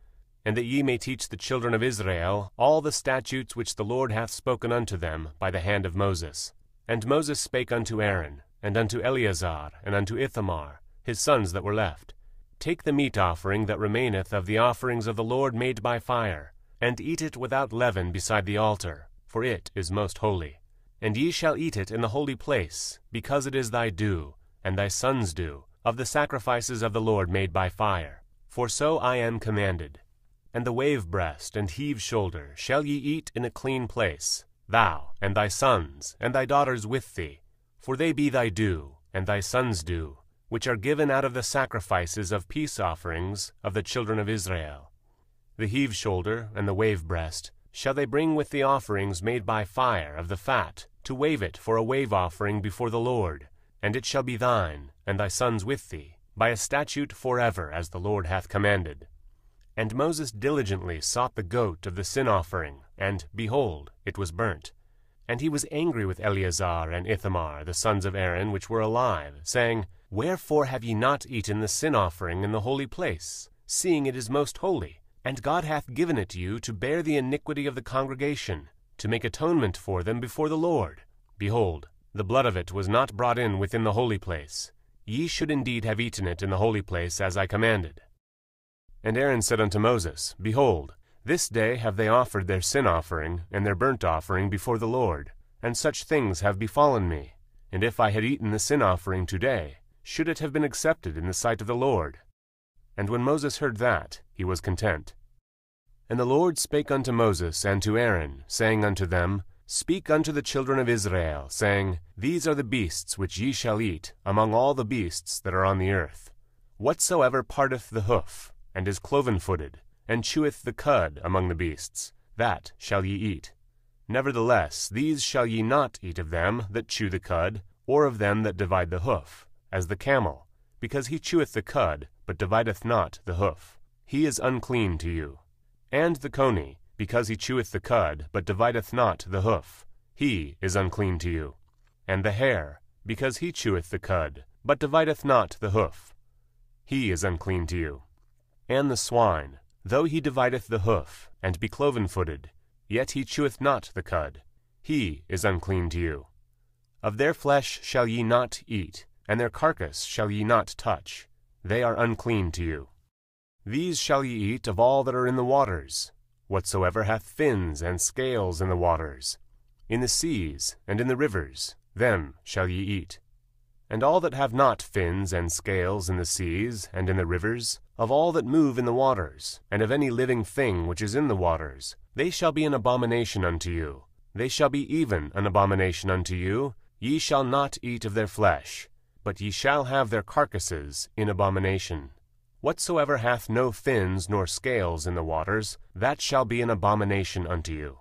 Speaker 1: and that ye may teach the children of Israel all the statutes which the Lord hath spoken unto them by the hand of Moses. And Moses spake unto Aaron, and unto Eleazar, and unto Ithamar, his sons that were left, Take the meat offering that remaineth of the offerings of the Lord made by fire, and eat it without leaven beside the altar, for it is most holy. And ye shall eat it in the holy place, because it is thy due, and thy sons' due, of the sacrifices of the Lord made by fire. For so I am commanded. And the wave breast and heave shoulder shall ye eat in a clean place, thou, and thy sons, and thy daughters with thee, for they be thy due, and thy sons' due, which are given out of the sacrifices of peace offerings of the children of Israel. The heave shoulder and the wave breast shall they bring with the offerings made by fire of the fat, to wave it for a wave offering before the Lord, and it shall be thine, and thy sons with thee, by a statute forever, as the Lord hath commanded. And Moses diligently sought the goat of the sin offering, and, behold, it was burnt. And he was angry with Eleazar and Ithamar, the sons of Aaron, which were alive, saying, Wherefore have ye not eaten the sin offering in the holy place, seeing it is most holy? And God hath given it you to bear the iniquity of the congregation, to make atonement for them before the Lord. Behold, the blood of it was not brought in within the holy place. Ye should indeed have eaten it in the holy place, as I commanded. And Aaron said unto Moses, Behold, this day have they offered their sin offering and their burnt offering before the Lord, and such things have befallen me. And if I had eaten the sin offering today, should it have been accepted in the sight of the Lord? And when Moses heard that, he was content. And the Lord spake unto Moses and to Aaron, saying unto them, Speak unto the children of Israel, saying, These are the beasts which ye shall eat among all the beasts that are on the earth. Whatsoever parteth the hoof, and is cloven-footed, and cheweth the cud among the beasts, that shall ye eat. Nevertheless, these shall ye not eat of them that chew the cud, or of them that divide the hoof, as the camel, because he cheweth the cud, but divideth not the hoof. He is unclean to you. And the coney, because he cheweth the cud, but divideth not the hoof. He is unclean to you. And the hare, because he cheweth the cud, but divideth not the hoof. He is unclean to you. And the swine, though he divideth the hoof, and be cloven-footed, yet he cheweth not the cud. He is unclean to you. Of their flesh shall ye not eat, and their carcass shall ye not touch. They are unclean to you. These shall ye eat of all that are in the waters, whatsoever hath fins and scales in the waters. In the seas and in the rivers, them shall ye eat. And all that have not fins and scales in the seas and in the rivers, of all that move in the waters, and of any living thing which is in the waters, they shall be an abomination unto you. They shall be even an abomination unto you. Ye shall not eat of their flesh, but ye shall have their carcasses in abomination. Whatsoever hath no fins nor scales in the waters, that shall be an abomination unto you.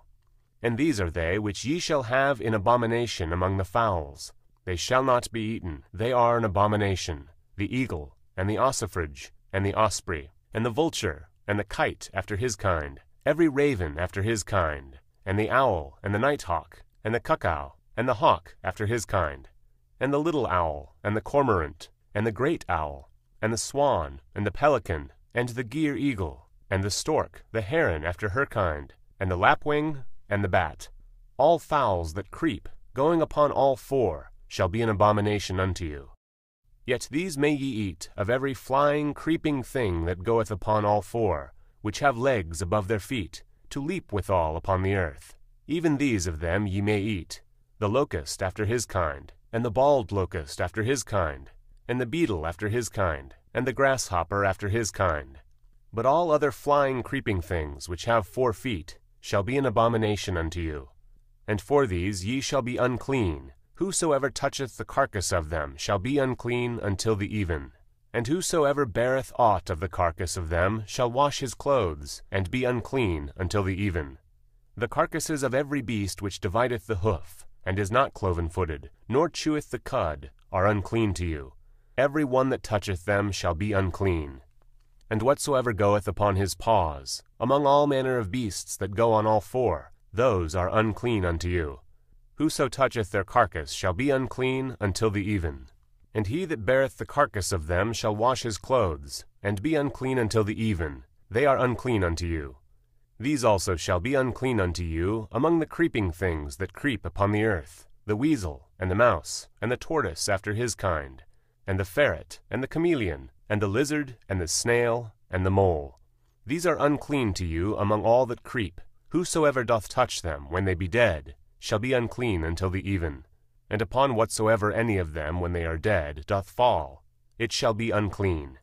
Speaker 1: And these are they which ye shall have in abomination among the fowls. They shall not be eaten, they are an abomination: the eagle, and the ossifrage, and the osprey, and the vulture, and the kite after his kind, every raven after his kind, and the owl, and the nighthawk, and the cuckow, and the hawk after his kind, and the little owl, and the cormorant, and the great owl, and the swan, and the pelican, and the gier eagle, and the stork, the heron after her kind, and the lapwing, and the bat. All fowls that creep, going upon all four, shall be an abomination unto you. Yet these may ye eat of every flying, creeping thing that goeth upon all four, which have legs above their feet, to leap withal upon the earth. Even these of them ye may eat: the locust after his kind, and the bald locust after his kind, and the beetle after his kind, and the grasshopper after his kind. But all other flying, creeping things which have 4 feet shall be an abomination unto you. And for these ye shall be unclean. Whosoever toucheth the carcass of them shall be unclean until the even. And whosoever beareth aught of the carcass of them shall wash his clothes, and be unclean until the even. The carcasses of every beast which divideth the hoof, and is not cloven-footed, nor cheweth the cud, are unclean to you. Every one that toucheth them shall be unclean. And whatsoever goeth upon his paws, among all manner of beasts that go on all 4, those are unclean unto you. Whoso toucheth their carcass shall be unclean until the even. And he that beareth the carcass of them shall wash his clothes, and be unclean until the even. They are unclean unto you. These also shall be unclean unto you among the creeping things that creep upon the earth: the weasel, and the mouse, and the tortoise after his kind, and the ferret, and the chameleon, and the lizard, and the snail, and the mole. These are unclean to you among all that creep. Whosoever doth touch them, when they be dead, shall be unclean until the even. And upon whatsoever any of them, when they are dead, doth fall, it shall be unclean.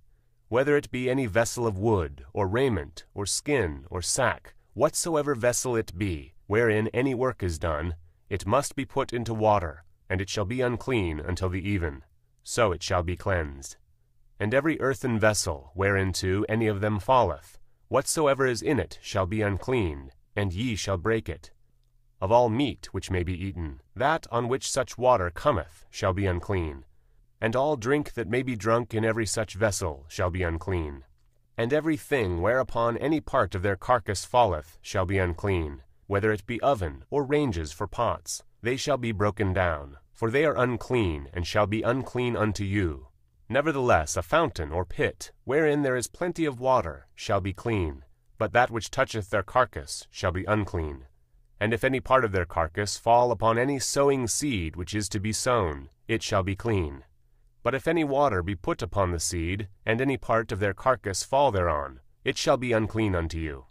Speaker 1: Whether it be any vessel of wood, or raiment, or skin, or sack, whatsoever vessel it be, wherein any work is done, it must be put into water, and it shall be unclean until the even. So it shall be cleansed. And every earthen vessel, whereinto any of them falleth, whatsoever is in it shall be unclean, and ye shall break it. Of all meat which may be eaten, that on which such water cometh shall be unclean. And all drink that may be drunk in every such vessel shall be unclean. And every thing whereupon any part of their carcass falleth shall be unclean, whether it be oven or ranges for pots. They shall be broken down, for they are unclean, and shall be unclean unto you. Nevertheless a fountain or pit, wherein there is plenty of water, shall be clean, but that which toucheth their carcass shall be unclean. And if any part of their carcass fall upon any sowing seed which is to be sown, it shall be clean. But if any water be put upon the seed, and any part of their carcass fall thereon, it shall be unclean unto you.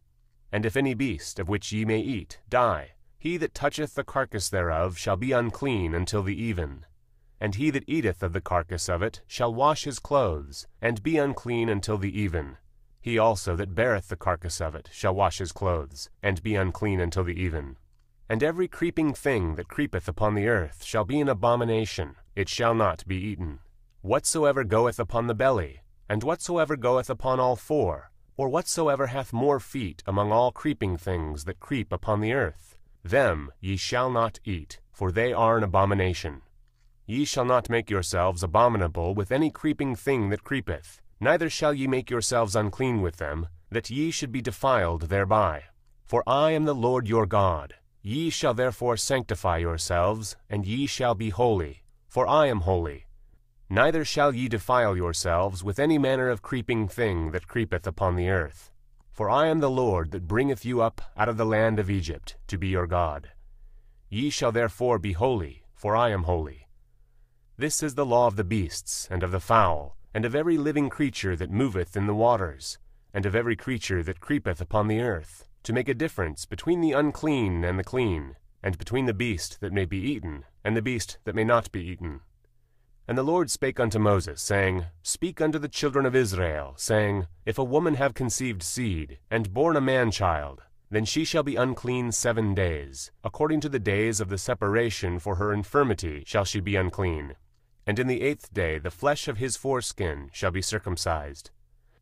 Speaker 1: And if any beast, of which ye may eat, die, he that toucheth the carcass thereof shall be unclean until the even. And he that eateth of the carcass of it shall wash his clothes, and be unclean until the even. He also that beareth the carcass of it shall wash his clothes, and be unclean until the even. And every creeping thing that creepeth upon the earth shall be an abomination, it shall not be eaten. Whatsoever goeth upon the belly, and whatsoever goeth upon all 4, or whatsoever hath more feet among all creeping things that creep upon the earth, them ye shall not eat, for they are an abomination. Ye shall not make yourselves abominable with any creeping thing that creepeth, neither shall ye make yourselves unclean with them, that ye should be defiled thereby. For I am the Lord your God. Ye shall therefore sanctify yourselves, and ye shall be holy, for I am holy. Neither shall ye defile yourselves with any manner of creeping thing that creepeth upon the earth. For I am the Lord that bringeth you up out of the land of Egypt, to be your God. Ye shall therefore be holy, for I am holy. This is the law of the beasts, and of the fowl, and of every living creature that moveth in the waters, and of every creature that creepeth upon the earth, to make a difference between the unclean and the clean, and between the beast that may be eaten, and the beast that may not be eaten. And the Lord spake unto Moses, saying, Speak unto the children of Israel, saying, If a woman have conceived seed, and born a man-child, then she shall be unclean 7 days. According to the days of the separation for her infirmity shall she be unclean. And in the 8th day the flesh of his foreskin shall be circumcised.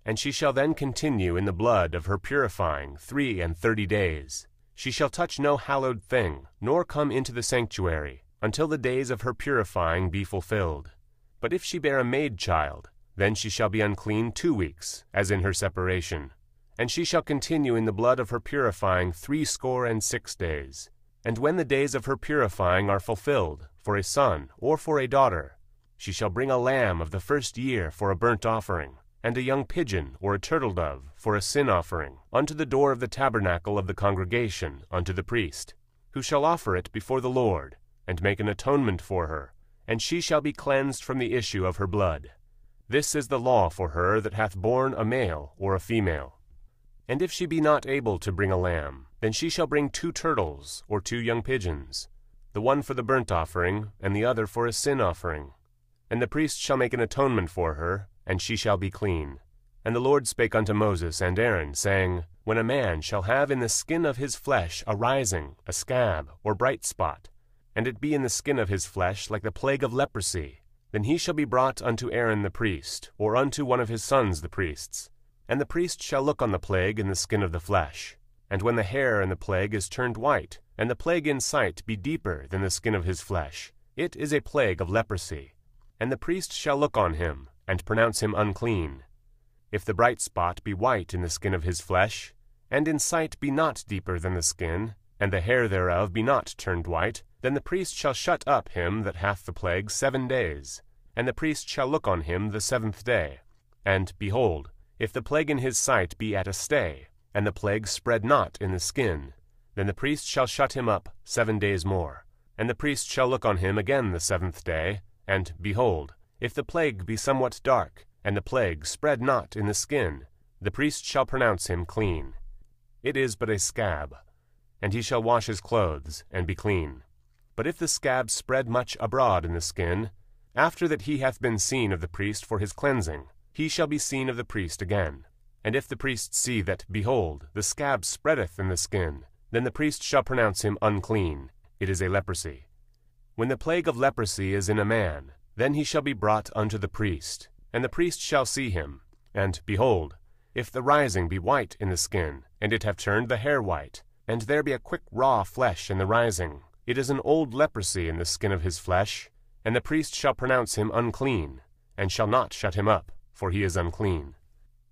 Speaker 1: And she shall then continue in the blood of her purifying 33 days. She shall touch no hallowed thing, nor come into the sanctuary, until the days of her purifying be fulfilled. But if she bear a maid child, then she shall be unclean 2 weeks, as in her separation. And she shall continue in the blood of her purifying 66 days. And when the days of her purifying are fulfilled, for a son or for a daughter, she shall bring a lamb of the first year for a burnt offering, and a young pigeon or a turtle-dove for a sin offering, unto the door of the tabernacle of the congregation, unto the priest, who shall offer it before the Lord, and make an atonement for her, and she shall be cleansed from the issue of her blood. This is the law for her that hath borne a male or a female. And if she be not able to bring a lamb, then she shall bring 2 turtles or 2 young pigeons, the one for the burnt offering, and the other for a sin offering. And the priest shall make an atonement for her, and she shall be clean. And the Lord spake unto Moses and Aaron, saying, When a man shall have in the skin of his flesh a rising, a scab, or bright spot, and it be in the skin of his flesh like the plague of leprosy, then he shall be brought unto Aaron the priest, or unto one of his sons the priests. And the priest shall look on the plague in the skin of the flesh. And when the hair in the plague is turned white, and the plague in sight be deeper than the skin of his flesh, it is a plague of leprosy. And the priest shall look on him, and pronounce him unclean. If the bright spot be white in the skin of his flesh, and in sight be not deeper than the skin, and the hair thereof be not turned white, then the priest shall shut up him that hath the plague 7 days. And the priest shall look on him the 7th day. And, behold, if the plague in his sight be at a stay, and the plague spread not in the skin, then the priest shall shut him up 7 days more. And the priest shall look on him again the 7th day, and, behold, if the plague be somewhat dark, and the plague spread not in the skin, the priest shall pronounce him clean. It is but a scab, and he shall wash his clothes, and be clean. But if the scab spread much abroad in the skin, after that he hath been seen of the priest for his cleansing, he shall be seen of the priest again. And if the priest see that, behold, the scab spreadeth in the skin, then the priest shall pronounce him unclean. It is a leprosy. When the plague of leprosy is in a man, then he shall be brought unto the priest, and the priest shall see him. And, behold, if the rising be white in the skin, and it have turned the hair white, and there be a quick raw flesh in the rising, it is an old leprosy in the skin of his flesh, and the priest shall pronounce him unclean, and shall not shut him up, for he is unclean.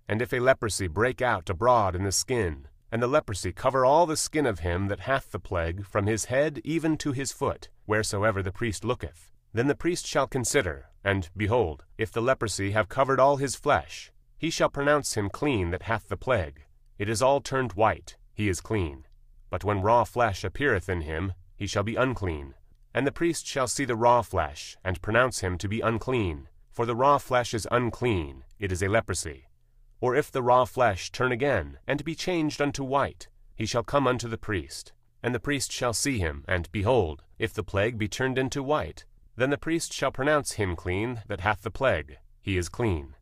Speaker 1: And if a leprosy break out abroad in the skin, and the leprosy cover all the skin of him that hath the plague, from his head even to his foot, wheresoever the priest looketh, then the priest shall consider, and, behold, if the leprosy have covered all his flesh, he shall pronounce him clean that hath the plague. It is all turned white, he is clean. But when raw flesh appeareth in him, he shall be unclean. And the priest shall see the raw flesh, and pronounce him to be unclean. For the raw flesh is unclean, it is a leprosy. Or if the raw flesh turn again, and be changed unto white, he shall come unto the priest. And the priest shall see him, and, behold, if the plague be turned into white, then the priest shall pronounce him clean that hath the plague. He is clean.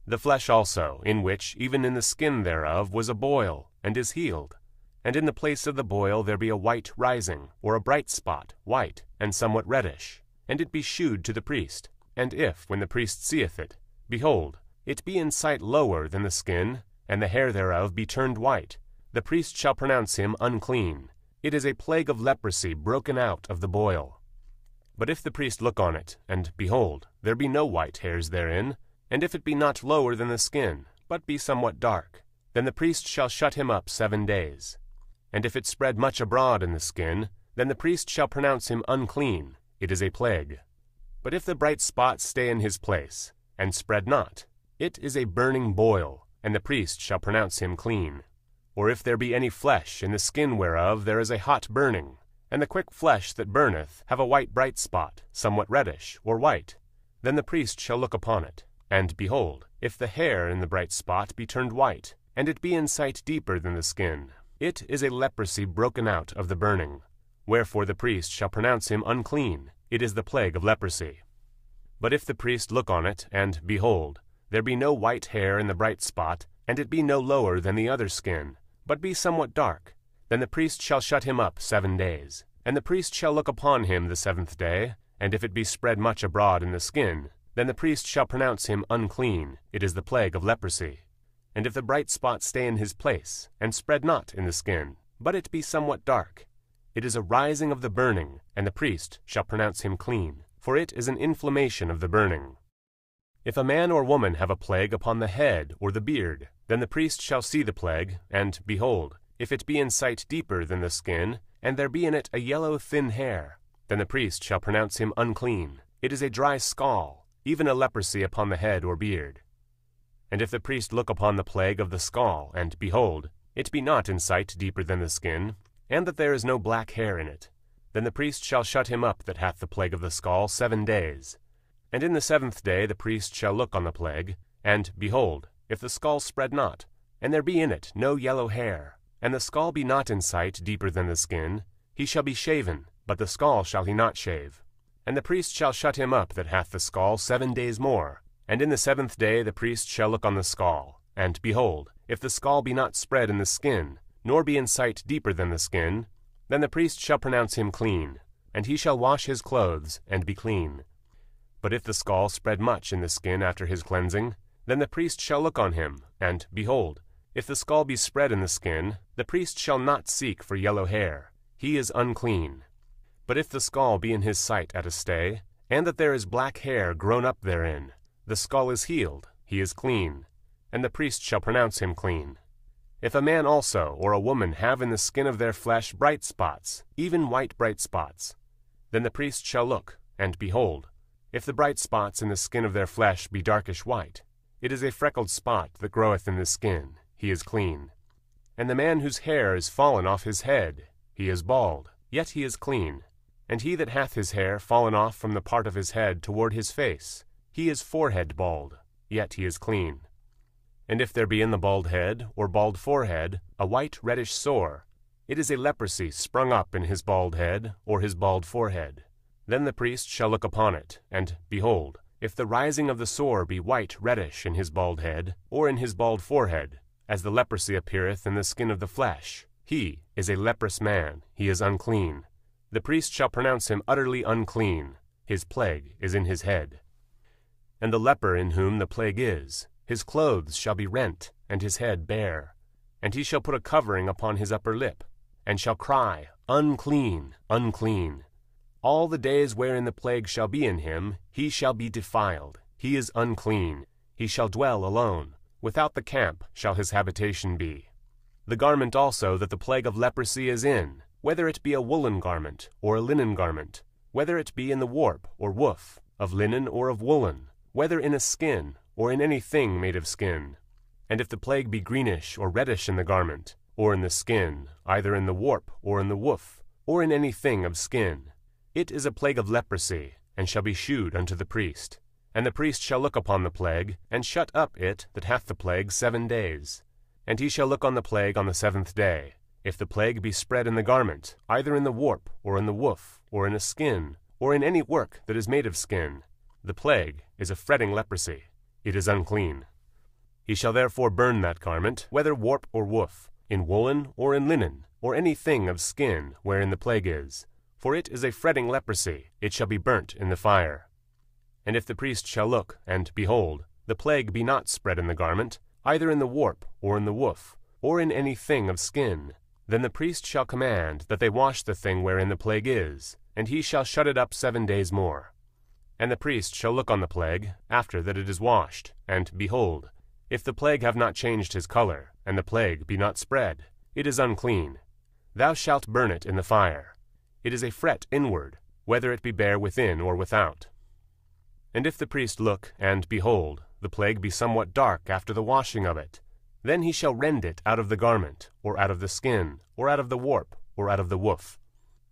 Speaker 1: The flesh also, in which, even in the skin thereof, was a boil, and is healed. And in the place of the boil there be a white rising, or a bright spot, white, and somewhat reddish, and it be shewed to the priest. And if, when the priest seeth it, behold, it be in sight lower than the skin, and the hair thereof be turned white, the priest shall pronounce him unclean. It is a plague of leprosy broken out of the boil. But if the priest look on it, and, behold, there be no white hairs therein, and if it be not lower than the skin, but be somewhat dark, then the priest shall shut him up 7 days. And if it spread much abroad in the skin, then the priest shall pronounce him unclean. It is a plague. But if the bright spot stay in his place, and spread not, it is a burning boil, and the priest shall pronounce him clean. Or if there be any flesh in the skin whereof there is a hot burning, and the quick flesh that burneth have a white bright spot, somewhat reddish, or white, then the priest shall look upon it. And, behold, if the hair in the bright spot be turned white, and it be in sight deeper than the skin, it is a leprosy broken out of the burning. Wherefore the priest shall pronounce him unclean. It is the plague of leprosy. But if the priest look on it, and, behold, there be no white hair in the bright spot, and it be no lower than the other skin, but be somewhat dark, then the priest shall shut him up 7 days. And the priest shall look upon him the 7th day, and if it be spread much abroad in the skin, then the priest shall pronounce him unclean. It is the plague of leprosy. And if the bright spot stay in his place, and spread not in the skin, but it be somewhat dark. It is a rising of the burning, and the priest shall pronounce him clean, for it is an inflammation of the burning. If a man or woman have a plague upon the head or the beard, then the priest shall see the plague, and, behold, if it be in sight deeper than the skin, and there be in it a yellow thin hair, then the priest shall pronounce him unclean. It is a dry scall, even a leprosy upon the head or beard. And if the priest look upon the plague of the scall, and, behold, it be not in sight deeper than the skin, and that there is no black hair in it, then the priest shall shut him up that hath the plague of the scall 7 days. And in the 7th day the priest shall look on the plague, and, behold, if the scall spread not, and there be in it no yellow hair, and the scall be not in sight deeper than the skin, he shall be shaven, but the scall shall he not shave. And the priest shall shut him up that hath the scall 7 days more. And in the 7th day the priest shall look on the scall, and, behold, if the scall be not spread in the skin, nor be in sight deeper than the skin, then the priest shall pronounce him clean, and he shall wash his clothes, and be clean. But if the scall spread much in the skin after his cleansing, then the priest shall look on him, and, behold, if the scall be spread in the skin, the priest shall not seek for yellow hair. He is unclean. But if the scall be in his sight at a stay, and that there is black hair grown up therein, the scall is healed, he is clean, and the priest shall pronounce him clean. If a man also or a woman have in the skin of their flesh bright spots, even white bright spots, then the priest shall look, and, behold, if the bright spots in the skin of their flesh be darkish white, it is a freckled spot that groweth in the skin, he is clean. And the man whose hair is fallen off his head, he is bald, yet he is clean. And he that hath his hair fallen off from the part of his head toward his face, he is forehead bald, yet he is clean. And if there be in the bald head, or bald forehead, a white reddish sore, it is a leprosy sprung up in his bald head, or his bald forehead. Then the priest shall look upon it, and, behold, if the rising of the sore be white reddish in his bald head, or in his bald forehead, as the leprosy appeareth in the skin of the flesh, he is a leprous man, he is unclean. The priest shall pronounce him utterly unclean, his plague is in his head. And the leper in whom the plague is, his clothes shall be rent, and his head bare. And he shall put a covering upon his upper lip, and shall cry, Unclean, unclean. All the days wherein the plague shall be in him, he shall be defiled, he is unclean, he shall dwell alone, without the camp shall his habitation be. The garment also that the plague of leprosy is in, whether it be a woolen garment, or a linen garment, whether it be in the warp or woof, of linen or of woolen, whether in a skin, or in any thing made of skin. And if the plague be greenish or reddish in the garment, or in the skin, either in the warp or in the woof, or in any thing of skin, it is a plague of leprosy, and shall be shewed unto the priest. And the priest shall look upon the plague, and shut up it that hath the plague 7 days. And he shall look on the plague on the 7th day. If the plague be spread in the garment, either in the warp, or in the woof, or in a skin, or in any work that is made of skin, the plague is a fretting leprosy, it is unclean. He shall therefore burn that garment, whether warp or woof, in woolen or in linen, or any thing of skin wherein the plague is. For it is a fretting leprosy, it shall be burnt in the fire. And if the priest shall look, and, behold, the plague be not spread in the garment, either in the warp, or in the woof, or in any thing of skin, then the priest shall command that they wash the thing wherein the plague is, and he shall shut it up 7 days more. And the priest shall look on the plague, after that it is washed, and, behold, if the plague have not changed his color, and the plague be not spread, it is unclean. Thou shalt burn it in the fire. It is a fret inward, whether it be bare within or without. And if the priest look, and, behold, the plague be somewhat dark after the washing of it, then he shall rend it out of the garment, or out of the skin, or out of the warp, or out of the woof.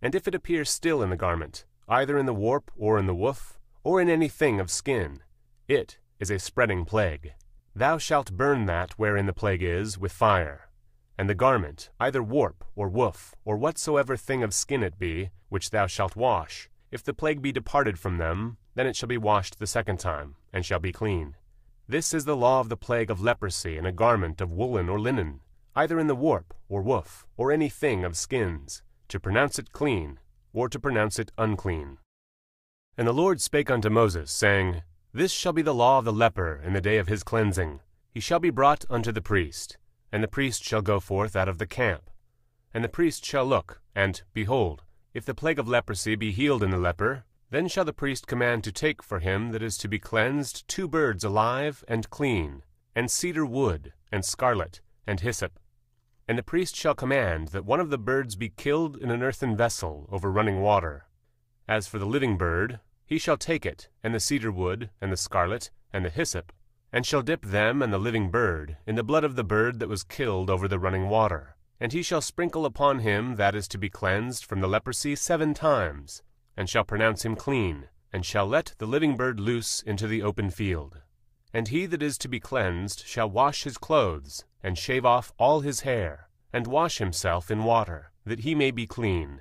Speaker 1: And if it appear still in the garment, either in the warp, or in the woof, or in any thing of skin, it is a spreading plague. Thou shalt burn that wherein the plague is with fire. And the garment, either warp, or woof, or whatsoever thing of skin it be, which thou shalt wash, if the plague be departed from them, then it shall be washed the 2nd time, and shall be clean. This is the law of the plague of leprosy in a garment of woolen or linen, either in the warp, or woof, or any thing of skins, to pronounce it clean, or to pronounce it unclean. And the Lord spake unto Moses, saying, This shall be the law of the leper in the day of his cleansing. He shall be brought unto the priest, and the priest shall go forth out of the camp. And the priest shall look, and, behold, if the plague of leprosy be healed in the leper, then shall the priest command to take for him that is to be cleansed 2 birds alive and clean, and cedar wood, and scarlet, and hyssop. And the priest shall command that one of the birds be killed in an earthen vessel over running water. As for the living bird, he shall take it, and the cedar wood, and the scarlet, and the hyssop, and shall dip them and the living bird in the blood of the bird that was killed over the running water. And he shall sprinkle upon him that is to be cleansed from the leprosy 7 times, and shall pronounce him clean, and shall let the living bird loose into the open field. And he that is to be cleansed shall wash his clothes, and shave off all his hair, and wash himself in water, that he may be clean.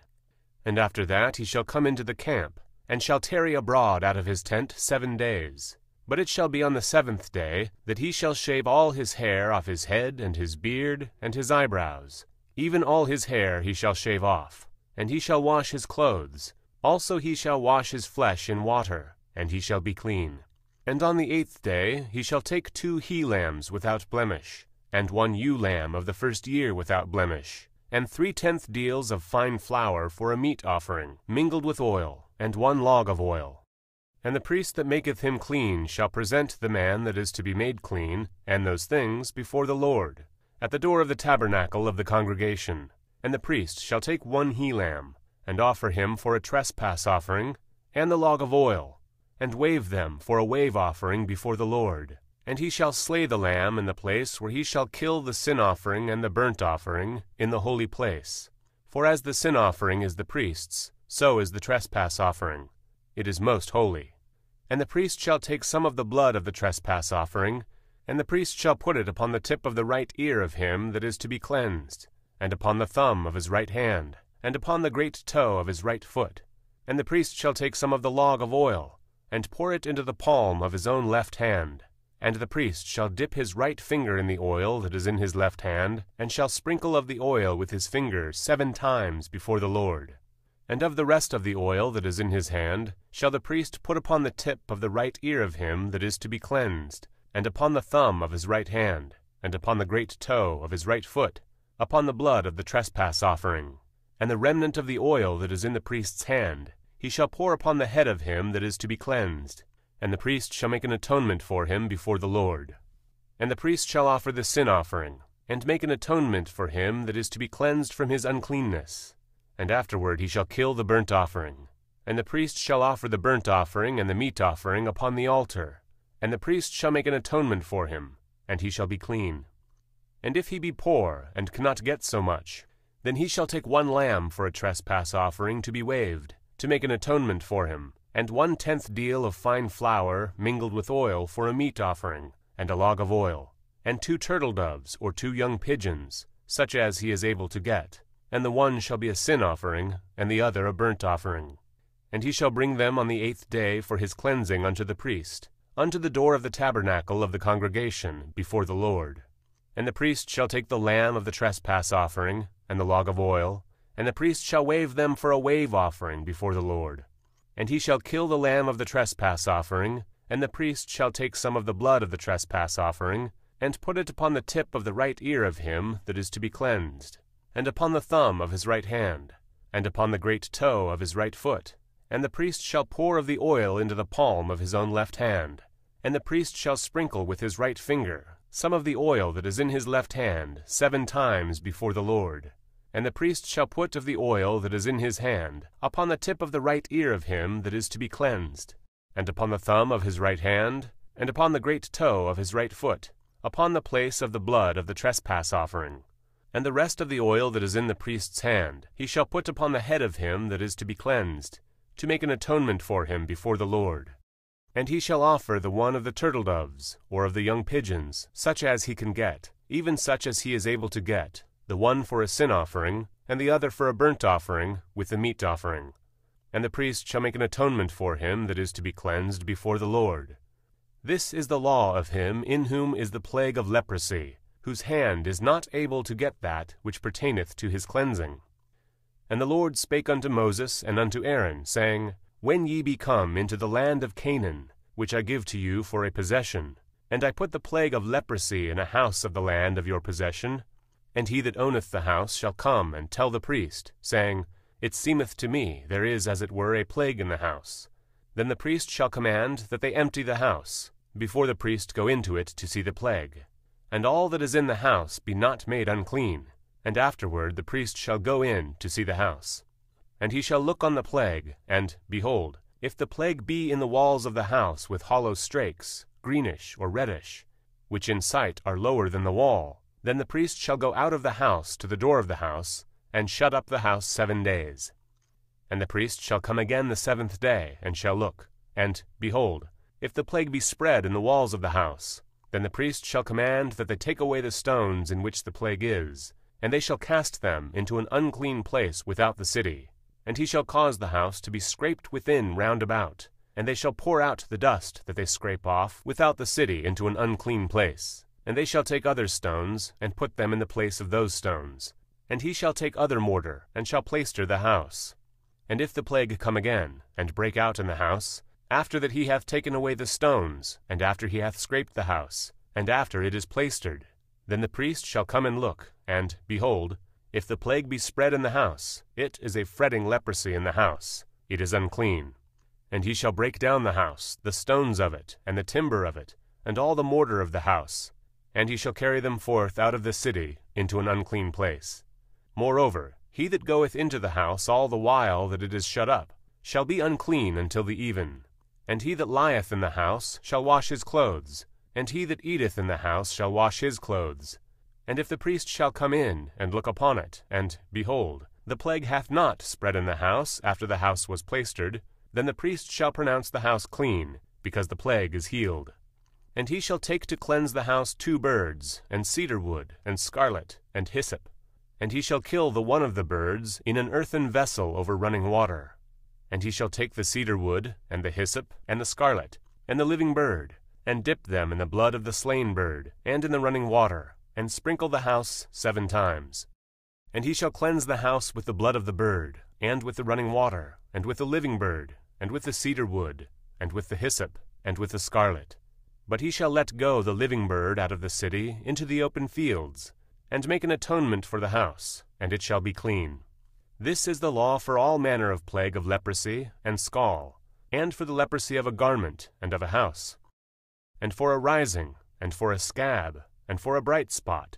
Speaker 1: And after that he shall come into the camp, and shall tarry abroad out of his tent 7 days. But it shall be on the 7th day that he shall shave all his hair off his head, and his beard, and his eyebrows. Even all his hair he shall shave off. And he shall wash his clothes. Also he shall wash his flesh in water, and he shall be clean. And on the 8th day he shall take 2 he-lambs without blemish, and 1 ewe-lamb of the first year without blemish, and 3/10 deals of fine flour for a meat offering, mingled with oil, and 1 log of oil. And the priest that maketh him clean shall present the man that is to be made clean, and those things, before the Lord, at the door of the tabernacle of the congregation. And the priest shall take 1 he-lamb, and offer him for a trespass offering, and the log of oil, and wave them for a wave offering before the Lord. And he shall slay the lamb in the place where he shall kill the sin offering and the burnt offering in the holy place. For as the sin offering is the priest's, so is the trespass offering. It is most holy. And the priest shall take some of the blood of the trespass offering, and the priest shall put it upon the tip of the right ear of him that is to be cleansed, and upon the thumb of his right hand, and upon the great toe of his right foot. And the priest shall take some of the log of oil, and pour it into the palm of his own left hand. And the priest shall dip his right finger in the oil that is in his left hand, and shall sprinkle of the oil with his finger 7 times before the Lord. And of the rest of the oil that is in his hand shall the priest put upon the tip of the right ear of him that is to be cleansed, and upon the thumb of his right hand, and upon the great toe of his right foot, upon the blood of the trespass offering. And the remnant of the oil that is in the priest's hand he shall pour upon the head of him that is to be cleansed, and the priest shall make an atonement for him before the Lord. And the priest shall offer the sin offering, and make an atonement for him that is to be cleansed from his uncleanness. And afterward he shall kill the burnt offering. And the priest shall offer the burnt offering and the meat offering upon the altar. And the priest shall make an atonement for him, and he shall be clean. And if he be poor, and cannot get so much, then he shall take 1 lamb for a trespass offering to be waved, to make an atonement for him, and 1/10 deal of fine flour mingled with oil for a meat offering, and a log of oil, and 2 turtle doves or 2 young pigeons, such as he is able to get. And the one shall be a sin offering, and the other a burnt offering. And he shall bring them on the 8th day for his cleansing unto the priest, unto the door of the tabernacle of the congregation, before the Lord. And the priest shall take the lamb of the trespass offering, and the log of oil, and the priest shall wave them for a wave offering before the Lord. And he shall kill the lamb of the trespass offering, and the priest shall take some of the blood of the trespass offering, and put it upon the tip of the right ear of him that is to be cleansed, and upon the thumb of his right hand, and upon the great toe of his right foot. And the priest shall pour of the oil into the palm of his own left hand. And the priest shall sprinkle with his right finger some of the oil that is in his left hand 7 times before the Lord. And the priest shall put of the oil that is in his hand upon the tip of the right ear of him that is to be cleansed, and upon the thumb of his right hand, and upon the great toe of his right foot, upon the place of the blood of the trespass offering. And the rest of the oil that is in the priest's hand he shall put upon the head of him that is to be cleansed, to make an atonement for him before the Lord. And he shall offer the one of the turtle doves, or of the young pigeons, such as he can get, even such as he is able to get, the one for a sin offering, and the other for a burnt offering, with the meat offering. And the priest shall make an atonement for him that is to be cleansed before the Lord. This is the law of him in whom is the plague of leprosy, whose hand is not able to get that which pertaineth to his cleansing. And the Lord spake unto Moses and unto Aaron, saying, When ye be come into the land of Canaan, which I give to you for a possession, and I put the plague of leprosy in a house of the land of your possession, And he that owneth the house shall come and tell the priest, saying, It seemeth to me there is as it were a plague in the house. Then the priest shall command that they empty the house, before the priest go into it to see the plague. And all that is in the house be not made unclean, and afterward the priest shall go in to see the house. And he shall look on the plague, and, behold, if the plague be in the walls of the house with hollow strakes, greenish or reddish, which in sight are lower than the wall, then the priest shall go out of the house to the door of the house, and shut up the house 7 days. And the priest shall come again the 7th day, and shall look. And, behold, if the plague be spread in the walls of the house, then the priest shall command that they take away the stones in which the plague is, and they shall cast them into an unclean place without the city. And he shall cause the house to be scraped within round about, and they shall pour out the dust that they scrape off without the city into an unclean place. And they shall take other stones, and put them in the place of those stones. And he shall take other mortar, and shall plaister the house. And if the plague come again, and break out in the house, after that he hath taken away the stones, and after he hath scraped the house, and after it is plaistered, then the priest shall come and look, and, behold, if the plague be spread in the house, it is a fretting leprosy in the house, it is unclean. And he shall break down the house, the stones of it, and the timber of it, and all the mortar of the house, and he shall carry them forth out of the city into an unclean place. Moreover, he that goeth into the house all the while that it is shut up shall be unclean until the even. And he that lieth in the house shall wash his clothes, and he that eateth in the house shall wash his clothes. And if the priest shall come in and look upon it, and, behold, the plague hath not spread in the house after the house was plaistered, then the priest shall pronounce the house clean, because the plague is healed. And he shall take to cleanse the house 2 birds, and cedar wood, and scarlet, and hyssop. And he shall kill the one of the birds in an earthen vessel over running water. And he shall take the cedar wood, and the hyssop, and the scarlet, and the living bird, and dip them in the blood of the slain bird, and in the running water, and sprinkle the house 7 times. And he shall cleanse the house with the blood of the bird, and with the running water, and with the living bird, and with the cedar wood, and with the hyssop, and with the scarlet. But he shall let go the living bird out of the city into the open fields, and make an atonement for the house, and it shall be clean. This is the law for all manner of plague of leprosy and scall, and for the leprosy of a garment and of a house, and for a rising, and for a scab, and for a bright spot,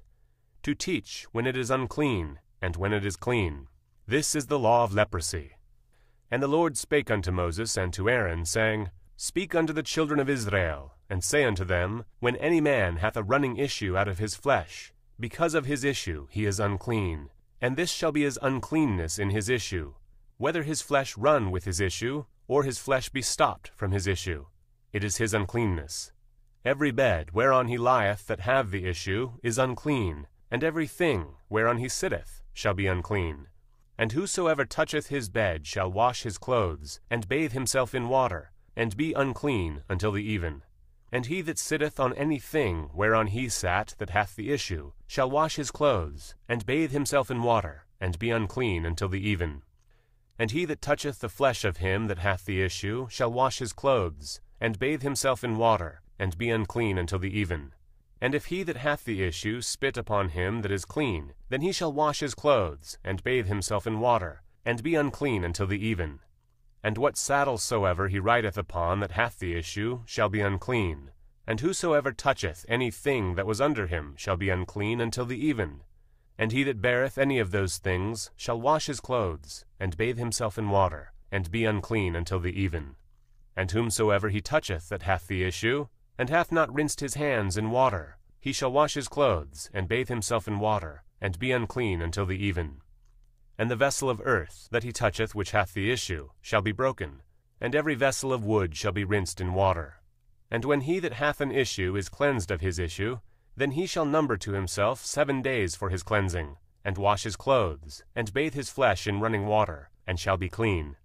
Speaker 1: to teach when it is unclean, and when it is clean. This is the law of leprosy. And the Lord spake unto Moses and to Aaron, saying, Speak unto the children of Israel, and say unto them, When any man hath a running issue out of his flesh, because of his issue he is unclean, and this shall be his uncleanness in his issue, whether his flesh run with his issue, or his flesh be stopped from his issue, it is his uncleanness. Every bed whereon he lieth that have the issue is unclean, and every thing whereon he sitteth shall be unclean. And whosoever toucheth his bed shall wash his clothes, and bathe himself in water, and be unclean until the even. And he that sitteth on any thing whereon he sat that hath the issue shall wash his clothes, and bathe himself in water, and be unclean until the even. And he that toucheth the flesh of him that hath the issue shall wash his clothes, and bathe himself in water, and be unclean until the even. And if he that hath the issue spit upon him that is clean, then he shall wash his clothes, and bathe himself in water, and be unclean until the even. And what saddle soever he rideth upon that hath the issue shall be unclean. And whosoever toucheth any thing that was under him shall be unclean until the even. And he that beareth any of those things shall wash his clothes, and bathe himself in water, and be unclean until the even. And whomsoever he toucheth that hath the issue, and hath not rinsed his hands in water, he shall wash his clothes, and bathe himself in water, and be unclean until the even. And the vessel of earth that he toucheth which hath the issue shall be broken, and every vessel of wood shall be rinsed in water. And when he that hath an issue is cleansed of his issue, then he shall number to himself 7 days for his cleansing, and wash his clothes, and bathe his flesh in running water, and shall be clean.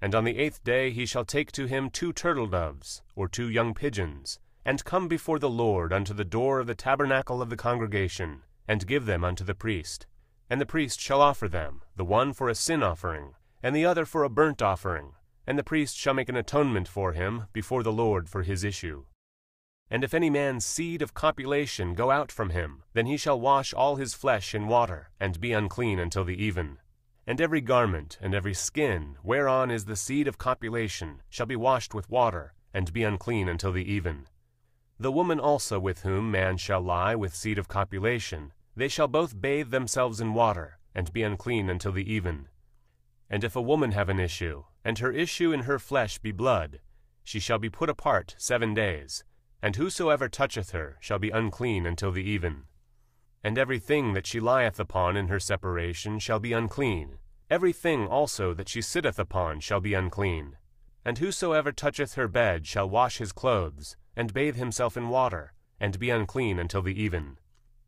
Speaker 1: And on the 8th day he shall take to him 2 turtle doves, or 2 young pigeons, and come before the Lord unto the door of the tabernacle of the congregation, and give them unto the priest. And the priest shall offer them, the one for a sin offering, and the other for a burnt offering, and the priest shall make an atonement for him before the Lord for his issue. And if any man's seed of copulation go out from him, then he shall wash all his flesh in water, and be unclean until the even. And every garment and every skin, whereon is the seed of copulation, shall be washed with water, and be unclean until the even. The woman also with whom man shall lie with seed of copulation, they shall both bathe themselves in water, and be unclean until the even. And if a woman have an issue, and her issue in her flesh be blood, she shall be put apart 7 days, and whosoever toucheth her shall be unclean until the even. And every thing that she lieth upon in her separation shall be unclean. Every thing also that she sitteth upon shall be unclean. And whosoever toucheth her bed shall wash his clothes, and bathe himself in water, and be unclean until the even.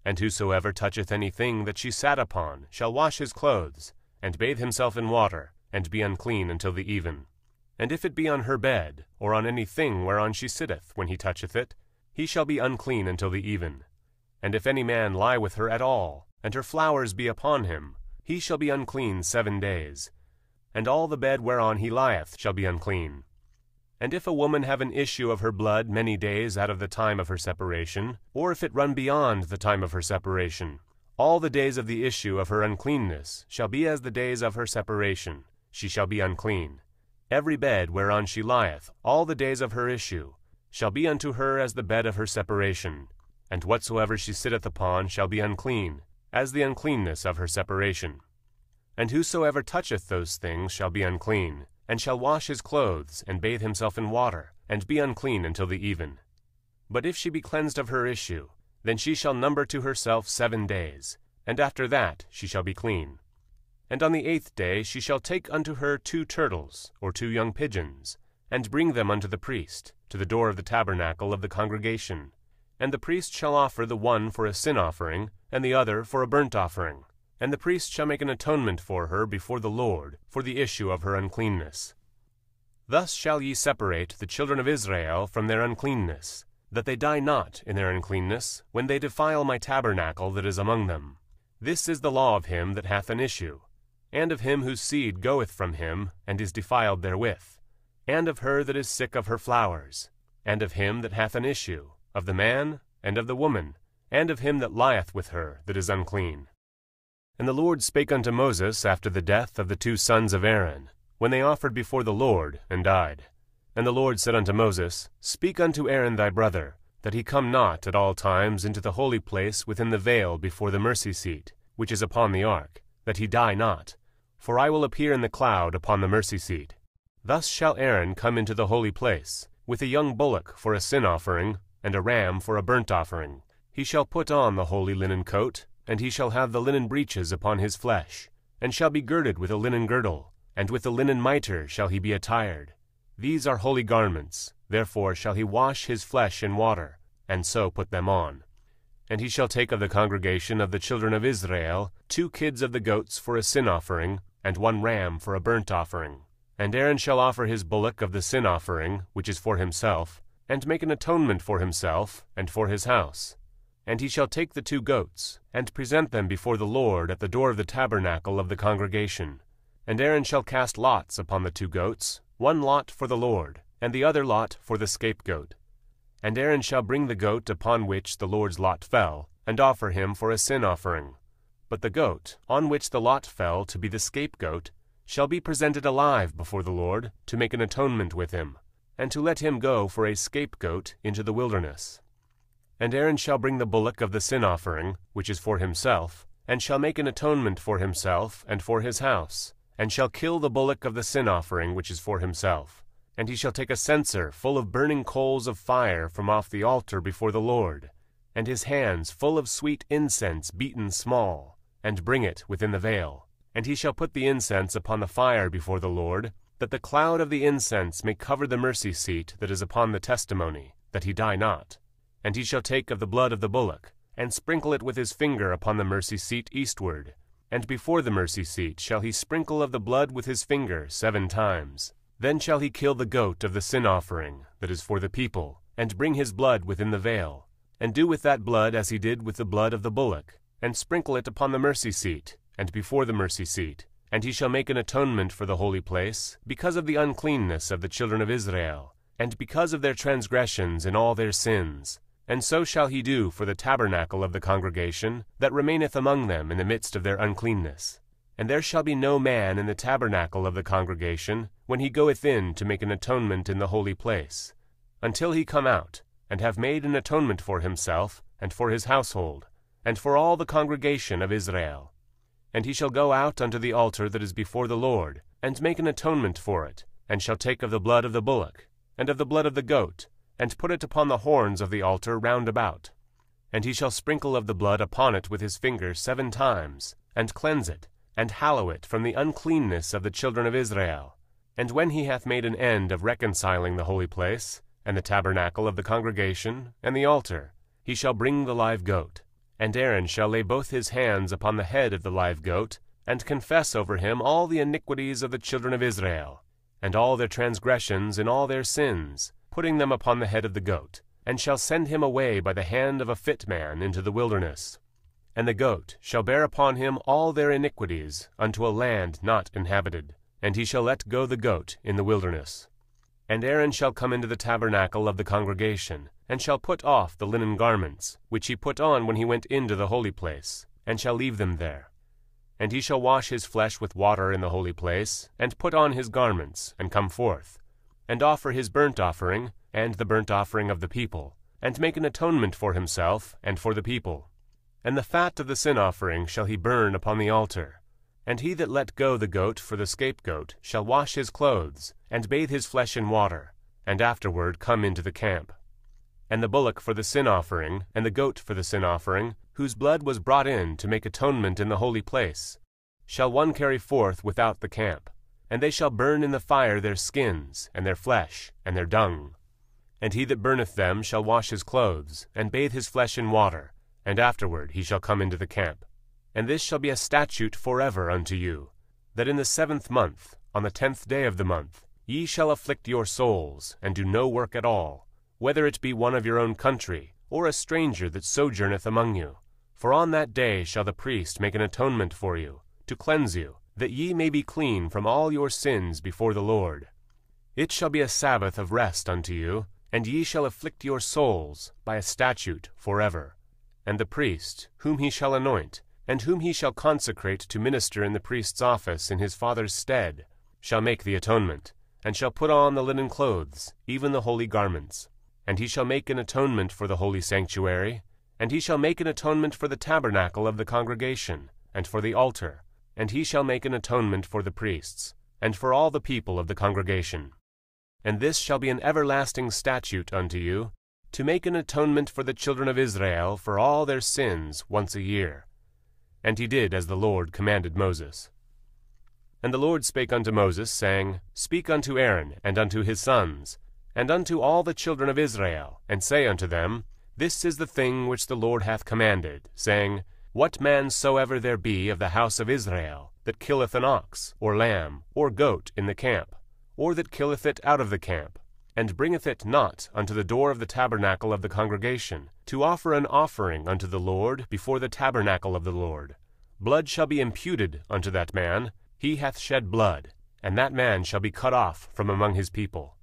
Speaker 1: And whosoever toucheth any thing that she sat upon shall wash his clothes, and bathe himself in water, and be unclean until the even. And if it be on her bed, or on any thing whereon she sitteth, when he toucheth it, he shall be unclean until the even. And if any man lie with her at all, and her flowers be upon him, he shall be unclean 7 days. And all the bed whereon he lieth shall be unclean. And if a woman have an issue of her blood many days out of the time of her separation, or if it run beyond the time of her separation, all the days of the issue of her uncleanness shall be as the days of her separation, she shall be unclean. Every bed whereon she lieth, all the days of her issue, shall be unto her as the bed of her separation, and whatsoever she sitteth upon shall be unclean, as the uncleanness of her separation. And whosoever toucheth those things shall be unclean, and shall wash his clothes, and bathe himself in water, and be unclean until the even. But if she be cleansed of her issue, then she shall number to herself 7 days, and after that she shall be clean. And on the 8th day she shall take unto her 2 turtles, or 2 young pigeons, and bring them unto the priest, to the door of the tabernacle of the congregation. And the priest shall offer the one for a sin offering, and the other for a burnt offering. And the priest shall make an atonement for her before the Lord, for the issue of her uncleanness. Thus shall ye separate the children of Israel from their uncleanness, that they die not in their uncleanness, when they defile my tabernacle that is among them. This is the law of him that hath an issue, and of him whose seed goeth from him, and is defiled therewith, and of her that is sick of her flowers, and of him that hath an issue, of the man, and of the woman, and of him that lieth with her that is unclean. And the Lord spake unto Moses after the death of the 2 sons of Aaron, when they offered before the Lord, and died. And the Lord said unto Moses, Speak unto Aaron thy brother, that he come not at all times into the holy place within the veil before the mercy seat, which is upon the ark, that he die not. For I will appear in the cloud upon the mercy seat. Thus shall Aaron come into the holy place, with a young bullock for a sin offering, and a ram for a burnt offering. He shall put on the holy linen coat, and he shall have the linen breeches upon his flesh, and shall be girded with a linen girdle, and with the linen mitre shall he be attired. These are holy garments, therefore shall he wash his flesh in water, and so put them on. And he shall take of the congregation of the children of Israel 2 kids of the goats for a sin offering, and 1 ram for a burnt offering. And Aaron shall offer his bullock of the sin offering, which is for himself, and make an atonement for himself, and for his house. And he shall take the 2 goats, and present them before the Lord at the door of the tabernacle of the congregation. And Aaron shall cast lots upon the 2 goats, 1 lot for the Lord, and the other lot for the scapegoat. And Aaron shall bring the goat upon which the Lord's lot fell, and offer him for a sin offering. But the goat, on which the lot fell to be the scapegoat, shall be presented alive before the Lord, to make an atonement with him, and to let him go for a scapegoat into the wilderness. And Aaron shall bring the bullock of the sin offering, which is for himself, and shall make an atonement for himself and for his house, and shall kill the bullock of the sin offering which is for himself. And he shall take a censer full of burning coals of fire from off the altar before the Lord, and his hands full of sweet incense beaten small, and bring it within the veil. And he shall put the incense upon the fire before the Lord, that the cloud of the incense may cover the mercy seat that is upon the testimony, that he die not. And he shall take of the blood of the bullock, and sprinkle it with his finger upon the mercy seat eastward. And before the mercy seat shall he sprinkle of the blood with his finger 7 times. Then shall he kill the goat of the sin offering, that is for the people, and bring his blood within the veil, and do with that blood as he did with the blood of the bullock, and sprinkle it upon the mercy seat, and before the mercy seat. And he shall make an atonement for the holy place, because of the uncleanness of the children of Israel, and because of their transgressions in all their sins. And so shall he do for the tabernacle of the congregation that remaineth among them in the midst of their uncleanness. And there shall be no man in the tabernacle of the congregation when he goeth in to make an atonement in the holy place, until he come out, and have made an atonement for himself, and for his household, and for all the congregation of Israel. And he shall go out unto the altar that is before the Lord, and make an atonement for it, and shall take of the blood of the bullock, and of the blood of the goat, and put it upon the horns of the altar round about. And he shall sprinkle of the blood upon it with his finger 7 times, and cleanse it, and hallow it from the uncleanness of the children of Israel. And when he hath made an end of reconciling the holy place, and the tabernacle of the congregation, and the altar, he shall bring the live goat. And Aaron shall lay both his hands upon the head of the live goat, and confess over him all the iniquities of the children of Israel, and all their transgressions in all their sins, putting them upon the head of the goat, and shall send him away by the hand of a fit man into the wilderness. And the goat shall bear upon him all their iniquities unto a land not inhabited, and he shall let go the goat in the wilderness. And Aaron shall come into the tabernacle of the congregation, and shall put off the linen garments, which he put on when he went into the holy place, and shall leave them there. And he shall wash his flesh with water in the holy place, and put on his garments, and come forth, and offer his burnt offering, and the burnt offering of the people, and make an atonement for himself and for the people. And the fat of the sin offering shall he burn upon the altar. And he that let go the goat for the scapegoat shall wash his clothes, and bathe his flesh in water, and afterward come into the camp. And the bullock for the sin offering, and the goat for the sin offering, whose blood was brought in to make atonement in the holy place, shall one carry forth without the camp. And they shall burn in the fire their skins, and their flesh, and their dung. And he that burneth them shall wash his clothes, and bathe his flesh in water, and afterward he shall come into the camp. And this shall be a statute forever unto you, that in the 7th month, on the 10th day of the month, ye shall afflict your souls, and do no work at all, whether it be one of your own country, or a stranger that sojourneth among you. For on that day shall the priest make an atonement for you, to cleanse you, that ye may be clean from all your sins before the Lord. It shall be a Sabbath of rest unto you, and ye shall afflict your souls by a statute forever. And the priest, whom he shall anoint, and whom he shall consecrate to minister in the priest's office in his father's stead, shall make the atonement, and shall put on the linen clothes, even the holy garments. And he shall make an atonement for the holy sanctuary, and he shall make an atonement for the tabernacle of the congregation, and for the altar, and he shall make an atonement for the priests, and for all the people of the congregation. And this shall be an everlasting statute unto you, to make an atonement for the children of Israel for all their sins once a year. And he did as the Lord commanded Moses. And the Lord spake unto Moses, saying, Speak unto Aaron and unto his sons, and unto all the children of Israel, and say unto them, This is the thing which the Lord hath commanded, saying, What man soever there be of the house of Israel, that killeth an ox, or lamb, or goat in the camp, or that killeth it out of the camp, and bringeth it not unto the door of the tabernacle of the congregation, to offer an offering unto the Lord before the tabernacle of the Lord, blood shall be imputed unto that man. He hath shed blood, and that man shall be cut off from among his people,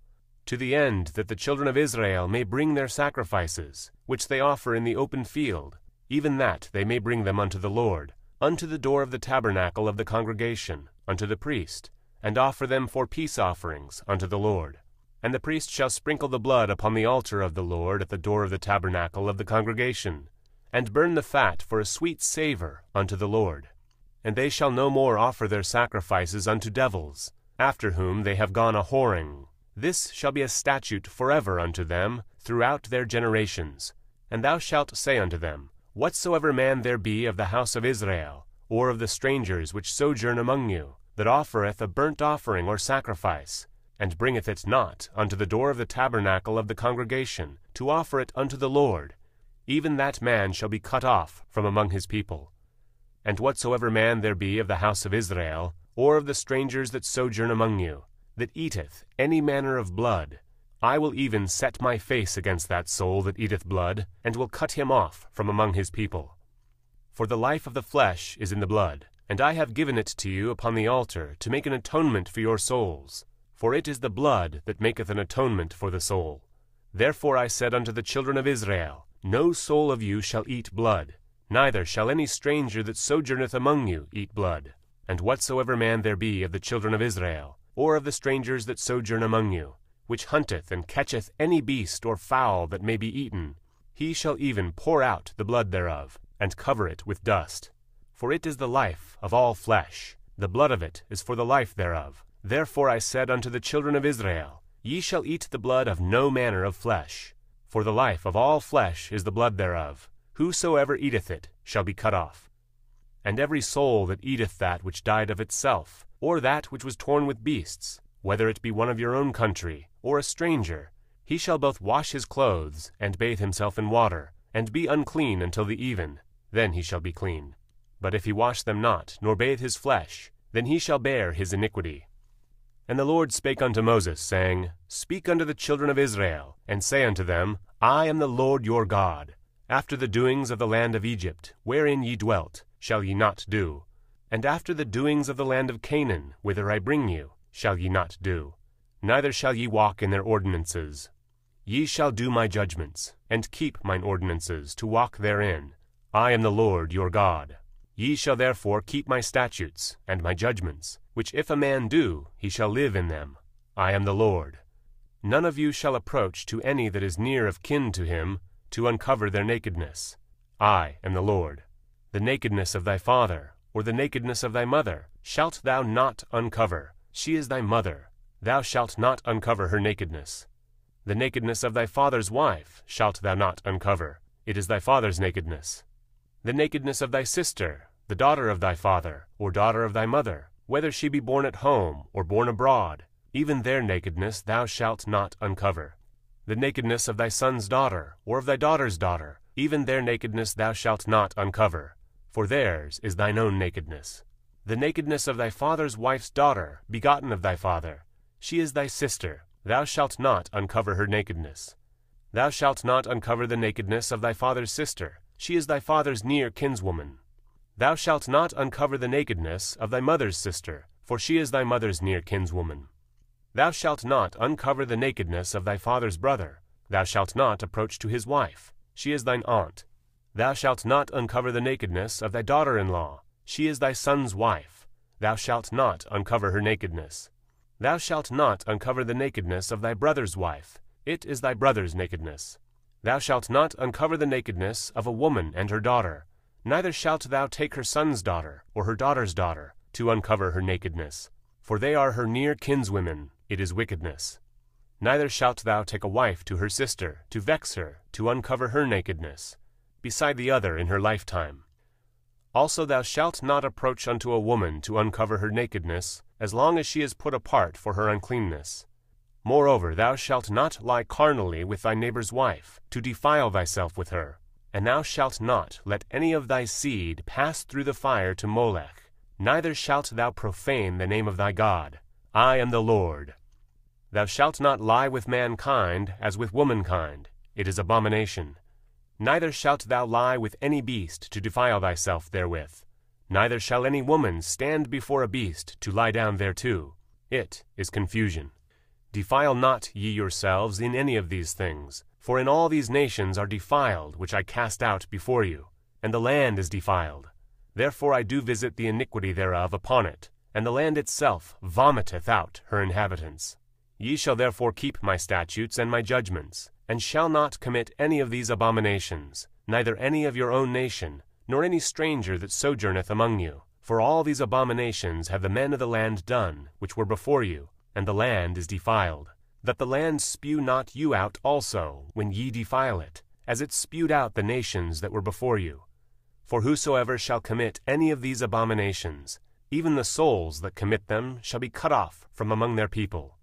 Speaker 1: to the end that the children of Israel may bring their sacrifices, which they offer in the open field, even that they may bring them unto the Lord, unto the door of the tabernacle of the congregation, unto the priest, and offer them for peace offerings unto the Lord. And the priest shall sprinkle the blood upon the altar of the Lord at the door of the tabernacle of the congregation, and burn the fat for a sweet savour unto the Lord. And they shall no more offer their sacrifices unto devils, after whom they have gone a-whoring. This shall be a statute forever unto them throughout their generations. And thou shalt say unto them, Whatsoever man there be of the house of Israel, or of the strangers which sojourn among you, that offereth a burnt offering or sacrifice, and bringeth it not unto the door of the tabernacle of the congregation, to offer it unto the Lord, even that man shall be cut off from among his people. And whatsoever man there be of the house of Israel, or of the strangers that sojourn among you, that eateth any manner of blood, I will even set my face against that soul that eateth blood, and will cut him off from among his people. For the life of the flesh is in the blood, and I have given it to you upon the altar to make an atonement for your souls. for it is the blood that maketh an atonement for the soul. Therefore I said unto the children of Israel, No soul of you shall eat blood, neither shall any stranger that sojourneth among you eat blood. And whatsoever man there be of the children of Israel, or of the strangers that sojourn among you, which hunteth and catcheth any beast or fowl that may be eaten, he shall even pour out the blood thereof, and cover it with dust. For it is the life of all flesh, the blood of it is for the life thereof. Therefore I said unto the children of Israel, Ye shall eat the blood of no manner of flesh, for the life of all flesh is the blood thereof. Whosoever eateth it shall be cut off. And every soul that eateth that which died of itself, or that which was torn with beasts, whether it be one of your own country, or a stranger, he shall both wash his clothes, and bathe himself in water, and be unclean until the even, then he shall be clean. But if he wash them not, nor bathe his flesh, then he shall bear his iniquity. And the Lord spake unto Moses, saying, Speak unto the children of Israel, and say unto them, I am the Lord your God. After the doings of the land of Egypt, wherein ye dwelt, shall ye not do. And after the doings of the land of Canaan, whither I bring you, shall ye not do. Neither shall ye walk in their ordinances. Ye shall do my judgments, and keep mine ordinances, to walk therein. I am the Lord your God. Ye shall therefore keep my statutes, and my judgments, which if a man do, he shall live in them. I am the Lord. None of you shall approach to any that is near of kin to him, to uncover their nakedness. I am the Lord. The nakedness of thy father, or the nakedness of thy mother, shalt thou not uncover. She is thy mother. Thou shalt not uncover her nakedness. The nakedness of thy father's wife shalt thou not uncover. It is thy father's nakedness. The nakedness of thy sister, the daughter of thy father, or daughter of thy mother, whether she be born at home, or born abroad, even their nakedness thou shalt not uncover. The nakedness of thy son's daughter, or of thy daughter's daughter, even their nakedness thou shalt not uncover, for theirs is thine own nakedness. The nakedness of thy father's wife's daughter, begotten of thy father, she is thy sister, thou shalt not uncover her nakedness. Thou shalt not uncover the nakedness of thy father's sister, she is thy father's near kinswoman. Thou shalt not uncover the nakedness of thy mother's sister, for she is thy mother's near kinswoman. Thou shalt not uncover the nakedness of thy father's brother. Thou shalt not approach to his wife. She is thine aunt. Thou shalt not uncover the nakedness of thy daughter-in-law. She is thy son's wife. Thou shalt not uncover her nakedness. Thou shalt not uncover the nakedness of thy brother's wife. It is thy brother's nakedness. Thou shalt not uncover the nakedness of a woman and her daughter. Neither shalt thou take her son's daughter, or her daughter's daughter, to uncover her nakedness. For they are her near kinswomen. It is wickedness. Neither shalt thou take a wife to her sister, to vex her, to uncover her nakedness, beside the other in her lifetime. Also thou shalt not approach unto a woman to uncover her nakedness, as long as she is put apart for her uncleanness. Moreover, thou shalt not lie carnally with thy neighbor's wife, to defile thyself with her. And thou shalt not let any of thy seed pass through the fire to Molech, neither shalt thou profane the name of thy God. I am the Lord. Thou shalt not lie with mankind as with womankind. It is abomination. Neither shalt thou lie with any beast to defile thyself therewith. Neither shall any woman stand before a beast to lie down thereto. It is confusion. Defile not ye yourselves in any of these things, for in all these nations are defiled which I cast out before you, and the land is defiled. Therefore I do visit the iniquity thereof upon it, and the land itself vomiteth out her inhabitants. Ye shall therefore keep my statutes and my judgments, and shall not commit any of these abominations, neither any of your own nation, nor any stranger that sojourneth among you. For all these abominations have the men of the land done, which were before you, and the land is defiled. That the land spew not you out also, when ye defile it, as it spewed out the nations that were before you. For whosoever shall commit any of these abominations, even the souls that commit them shall be cut off from among their people.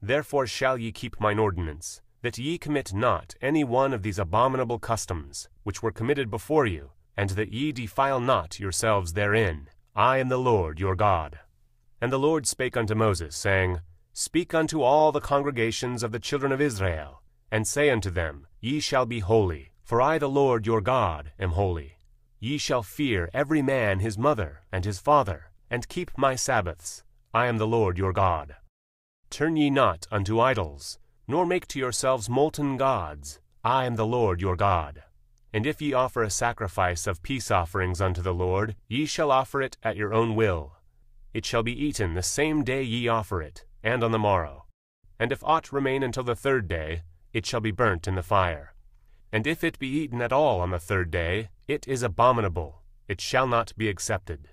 Speaker 1: Therefore shall ye keep mine ordinance, that ye commit not any one of these abominable customs, which were committed before you, and that ye defile not yourselves therein. I am the Lord your God. And the Lord spake unto Moses, saying, Speak unto all the congregations of the children of Israel, and say unto them, Ye shall be holy, for I the Lord your God am holy. Ye shall fear every man his mother and his father, and keep my Sabbaths. I am the Lord your God. Turn ye not unto idols, nor make to yourselves molten gods. I am the Lord your God. And if ye offer a sacrifice of peace offerings unto the Lord, ye shall offer it at your own will. It shall be eaten the same day ye offer it, and on the morrow. And if aught remain until the third day, it shall be burnt in the fire. And if it be eaten at all on the third day, it is abominable, it shall not be accepted.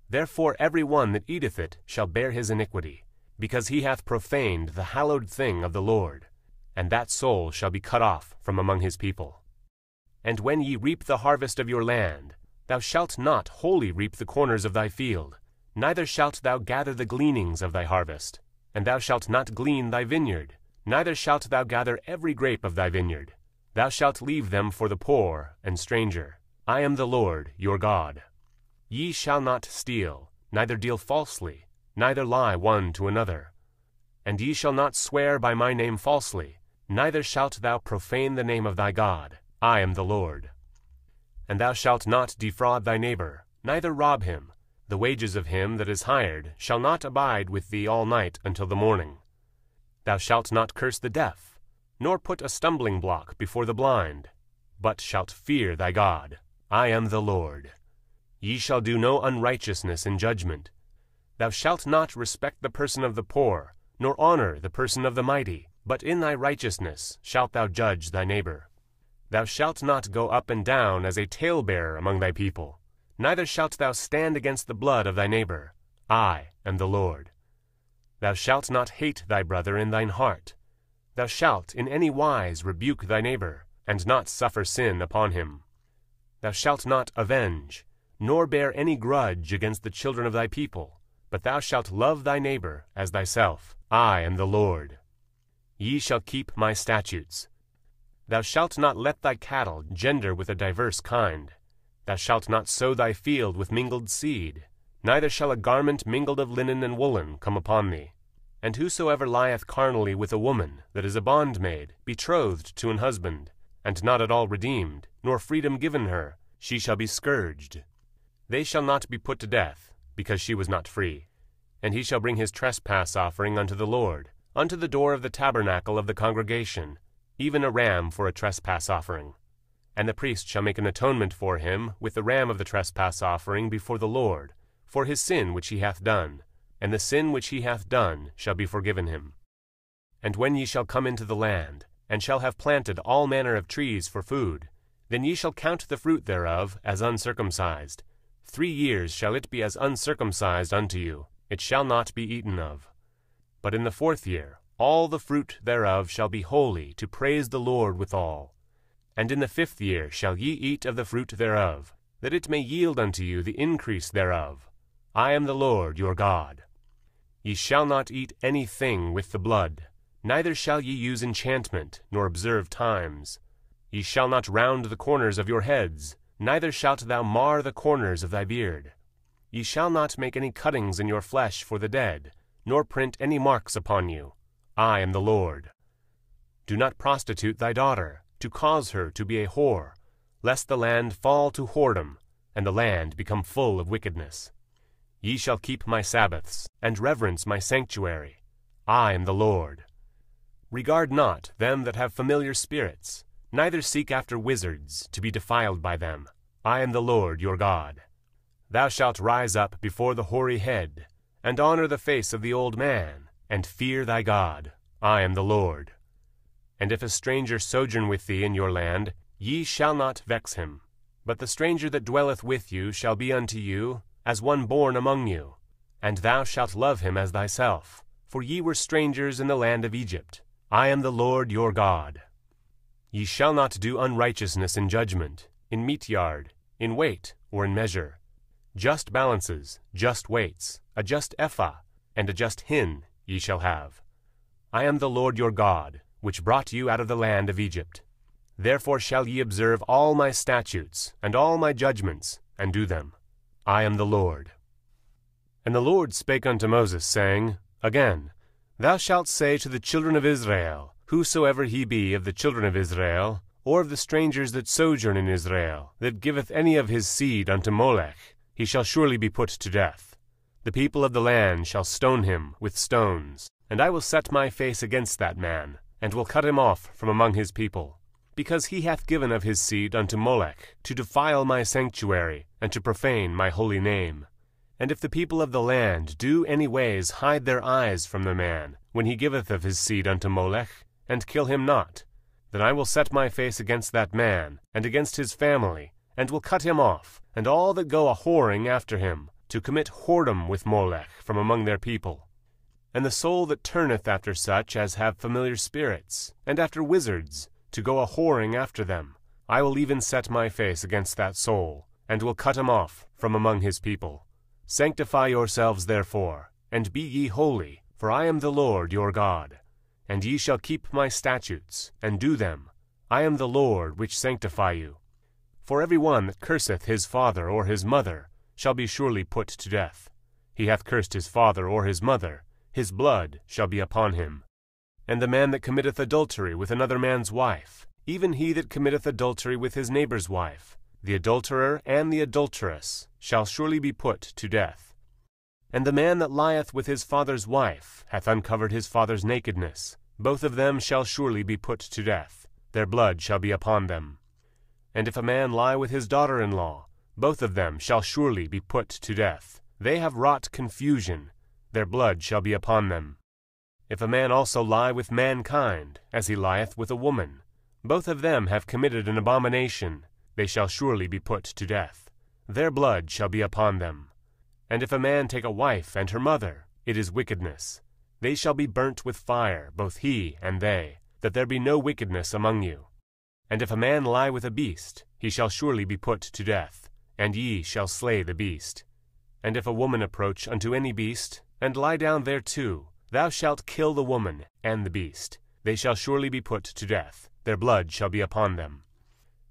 Speaker 1: Therefore every one that eateth it shall bear his iniquity, because he hath profaned the hallowed thing of the Lord, and that soul shall be cut off from among his people. And when ye reap the harvest of your land, thou shalt not wholly reap the corners of thy field, neither shalt thou gather the gleanings of thy harvest. And thou shalt not glean thy vineyard, neither shalt thou gather every grape of thy vineyard. Thou shalt leave them for the poor and stranger. I am the Lord your God. Ye shall not steal, neither deal falsely, neither lie one to another. And ye shall not swear by my name falsely, neither shalt thou profane the name of thy God. I am the Lord. And thou shalt not defraud thy neighbor, neither rob him. The wages of him that is hired shall not abide with thee all night until the morning. Thou shalt not curse the deaf, nor put a stumbling block before the blind, but shalt fear thy God. I am the Lord. Ye shall do no unrighteousness in judgment. Thou shalt not respect the person of the poor, nor honor the person of the mighty, but in thy righteousness shalt thou judge thy neighbor. Thou shalt not go up and down as a talebearer among thy people, neither shalt thou stand against the blood of thy neighbor. I am the Lord. Thou shalt not hate thy brother in thine heart. Thou shalt in any wise rebuke thy neighbor, and not suffer sin upon him. Thou shalt not avenge, nor bear any grudge against the children of thy people, but thou shalt love thy neighbor as thyself. I am the Lord. Ye shall keep my statutes. Thou shalt not let thy cattle gender with a diverse kind. Thou shalt not sow thy field with mingled seed, neither shall a garment mingled of linen and woolen come upon thee. And whosoever lieth carnally with a woman that is a bondmaid, betrothed to an husband, and not at all redeemed, nor freedom given her, she shall be scourged. They shall not be put to death, because she was not free. And he shall bring his trespass offering unto the Lord, unto the door of the tabernacle of the congregation, even a ram for a trespass offering. And the priest shall make an atonement for him with the ram of the trespass offering before the Lord, for his sin which he hath done, and the sin which he hath done shall be forgiven him. And when ye shall come into the land, and shall have planted all manner of trees for food, then ye shall count the fruit thereof as uncircumcised. 3 years shall it be as uncircumcised unto you, it shall not be eaten of. But in the 4th year all the fruit thereof shall be holy, to praise the Lord withal. And in the 5th year shall ye eat of the fruit thereof, that it may yield unto you the increase thereof. I am the Lord your God. Ye shall not eat any thing with the blood, neither shall ye use enchantment, nor observe times. Ye shall not round the corners of your heads, neither shalt thou mar the corners of thy beard. Ye shall not make any cuttings in your flesh for the dead, nor print any marks upon you. I am the Lord. Do not prostitute thy daughter, to cause her to be a whore, lest the land fall to whoredom, and the land become full of wickedness. Ye shall keep my Sabbaths, and reverence my sanctuary. I am the Lord. Regard not them that have familiar spirits, neither seek after wizards, to be defiled by them. I am the Lord your God. Thou shalt rise up before the hoary head, and honor the face of the old man, and fear thy God. I am the Lord. And if a stranger sojourn with thee in your land, ye shall not vex him. But the stranger that dwelleth with you shall be unto you as one born among you, and thou shalt love him as thyself, for ye were strangers in the land of Egypt. I am the Lord your God. Ye shall not do unrighteousness in judgment, in meat yard, in weight, or in measure. Just balances, just weights, a just ephah, and a just hin ye shall have. I am the Lord your God, which brought you out of the land of Egypt. Therefore shall ye observe all my statutes, and all my judgments, and do them. I am the Lord. And the Lord spake unto Moses, saying, Again, thou shalt say to the children of Israel, whosoever he be of the children of Israel, or of the strangers that sojourn in Israel, that giveth any of his seed unto Molech, he shall surely be put to death. The people of the land shall stone him with stones, And I will set my face against that man, and will cut him off from among his people, because he hath given of his seed unto Molech, to defile my sanctuary, and to profane my holy name. And if the people of the land do any ways hide their eyes from the man, when he giveth of his seed unto Molech, and kill him not, then I will set my face against that man, and against his family, and will cut him off, and all that go a-whoring after him, to commit whoredom with Molech from among their people. And the soul that turneth after such as have familiar spirits, and after wizards, to go a-whoring after them, I will even set my face against that soul, and will cut him off from among his people. Sanctify yourselves therefore, and be ye holy, for I am the Lord your God. And ye shall keep my statutes, and do them. I am the Lord which sanctify you. For every one that curseth his father or his mother shall be surely put to death. He hath cursed his father or his mother, his blood shall be upon him. And the man that committeth adultery with another man's wife, even he that committeth adultery with his neighbor's wife, the adulterer and the adulteress, shall surely be put to death. And the man that lieth with his father's wife hath uncovered his father's nakedness. Both of them shall surely be put to death. Their blood shall be upon them. And if a man lie with his daughter-in-law, both of them shall surely be put to death. They have wrought confusion. Their blood shall be upon them. If a man also lie with mankind, as he lieth with a woman, both of them have committed an abomination. They shall surely be put to death. Their blood shall be upon them. And if a man take a wife and her mother, it is wickedness. They shall be burnt with fire, both he and they, that there be no wickedness among you. And if a man lie with a beast, he shall surely be put to death, and ye shall slay the beast. And if a woman approach unto any beast, and lie down thereto, thou shalt kill the woman and the beast. They shall surely be put to death. Their blood shall be upon them.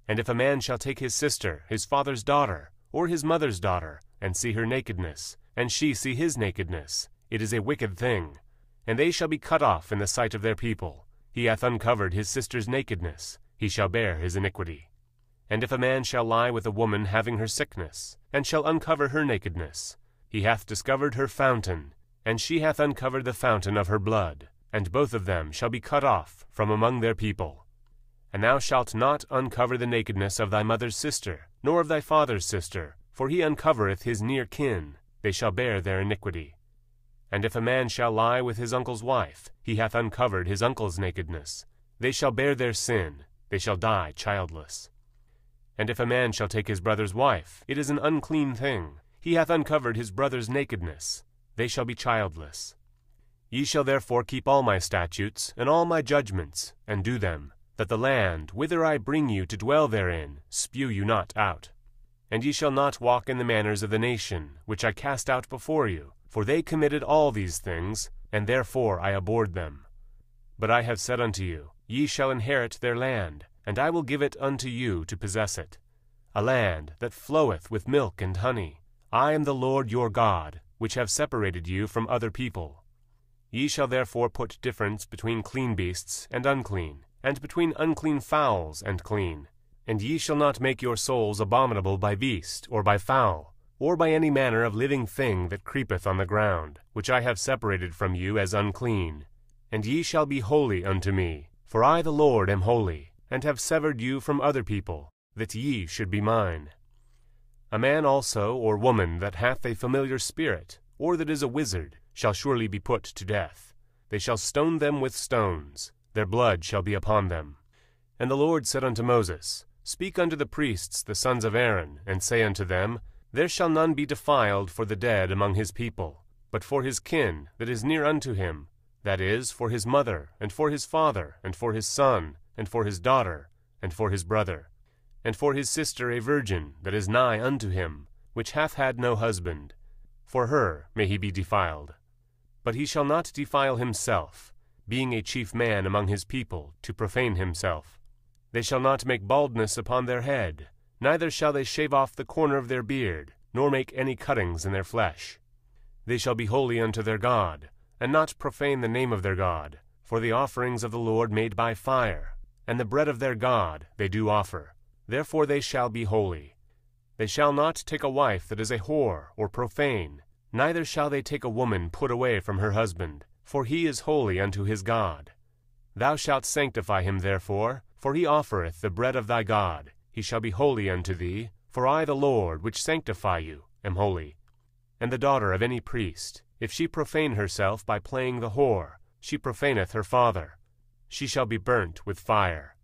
Speaker 1: And if a man shall take his sister, his father's daughter, or his mother's daughter, and see her nakedness, and she see his nakedness, it is a wicked thing. And they shall be cut off in the sight of their people. He hath uncovered his sister's nakedness, he shall bear his iniquity. And if a man shall lie with a woman having her sickness, and shall uncover her nakedness, he hath discovered her fountain, and she hath uncovered the fountain of her blood, and both of them shall be cut off from among their people. And thou shalt not uncover the nakedness of thy mother's sister, nor of thy father's sister, for he uncovereth his near kin, they shall bear their iniquity. And if a man shall lie with his uncle's wife, he hath uncovered his uncle's nakedness. They shall bear their sin, they shall die childless. And if a man shall take his brother's wife, it is an unclean thing. He hath uncovered his brother's nakedness. They shall be childless. Ye shall therefore keep all my statutes, and all my judgments, and do them, that the land, whither I bring you to dwell therein, spew you not out. And ye shall not walk in the manners of the nation, which I cast out before you, for they committed all these things, and therefore I abhorred them. But I have said unto you, ye shall inherit their land, and I will give it unto you to possess it, a land that floweth with milk and honey. I am the Lord your God, which have separated you from other people. Ye shall therefore put difference between clean beasts and unclean, and between unclean fowls and clean. And ye shall not make your souls abominable by beast, or by fowl, or by any manner of living thing that creepeth on the ground, which I have separated from you as unclean. And ye shall be holy unto me, for I the Lord am holy, and have severed you from other people, that ye should be mine. A man also or woman that hath a familiar spirit, or that is a wizard, shall surely be put to death. They shall stone them with stones, their blood shall be upon them. And the Lord said unto Moses, Speak unto the priests the sons of Aaron, and say unto them, There shall none be defiled for the dead among his people, but for his kin that is near unto him, that is, for his mother, and for his father, and for his son, and for his daughter, and for his brother, and for his sister a virgin that is nigh unto him, which hath had no husband. For her may he be defiled. But he shall not defile himself, being a chief man among his people, to profane himself. They shall not make baldness upon their head, neither shall they shave off the corner of their beard, nor make any cuttings in their flesh. They shall be holy unto their God, and not profane the name of their God, for the offerings of the Lord made by fire, and the bread of their God they do offer. Therefore they shall be holy. They shall not take a wife that is a whore or profane, neither shall they take a woman put away from her husband, for he is holy unto his God. Thou shalt sanctify him therefore, for he offereth the bread of thy God. He shall be holy unto thee, for I the Lord, which sanctify you, am holy. And the daughter of any priest, if she profane herself by playing the whore, she profaneth her father. She shall be burnt with fire.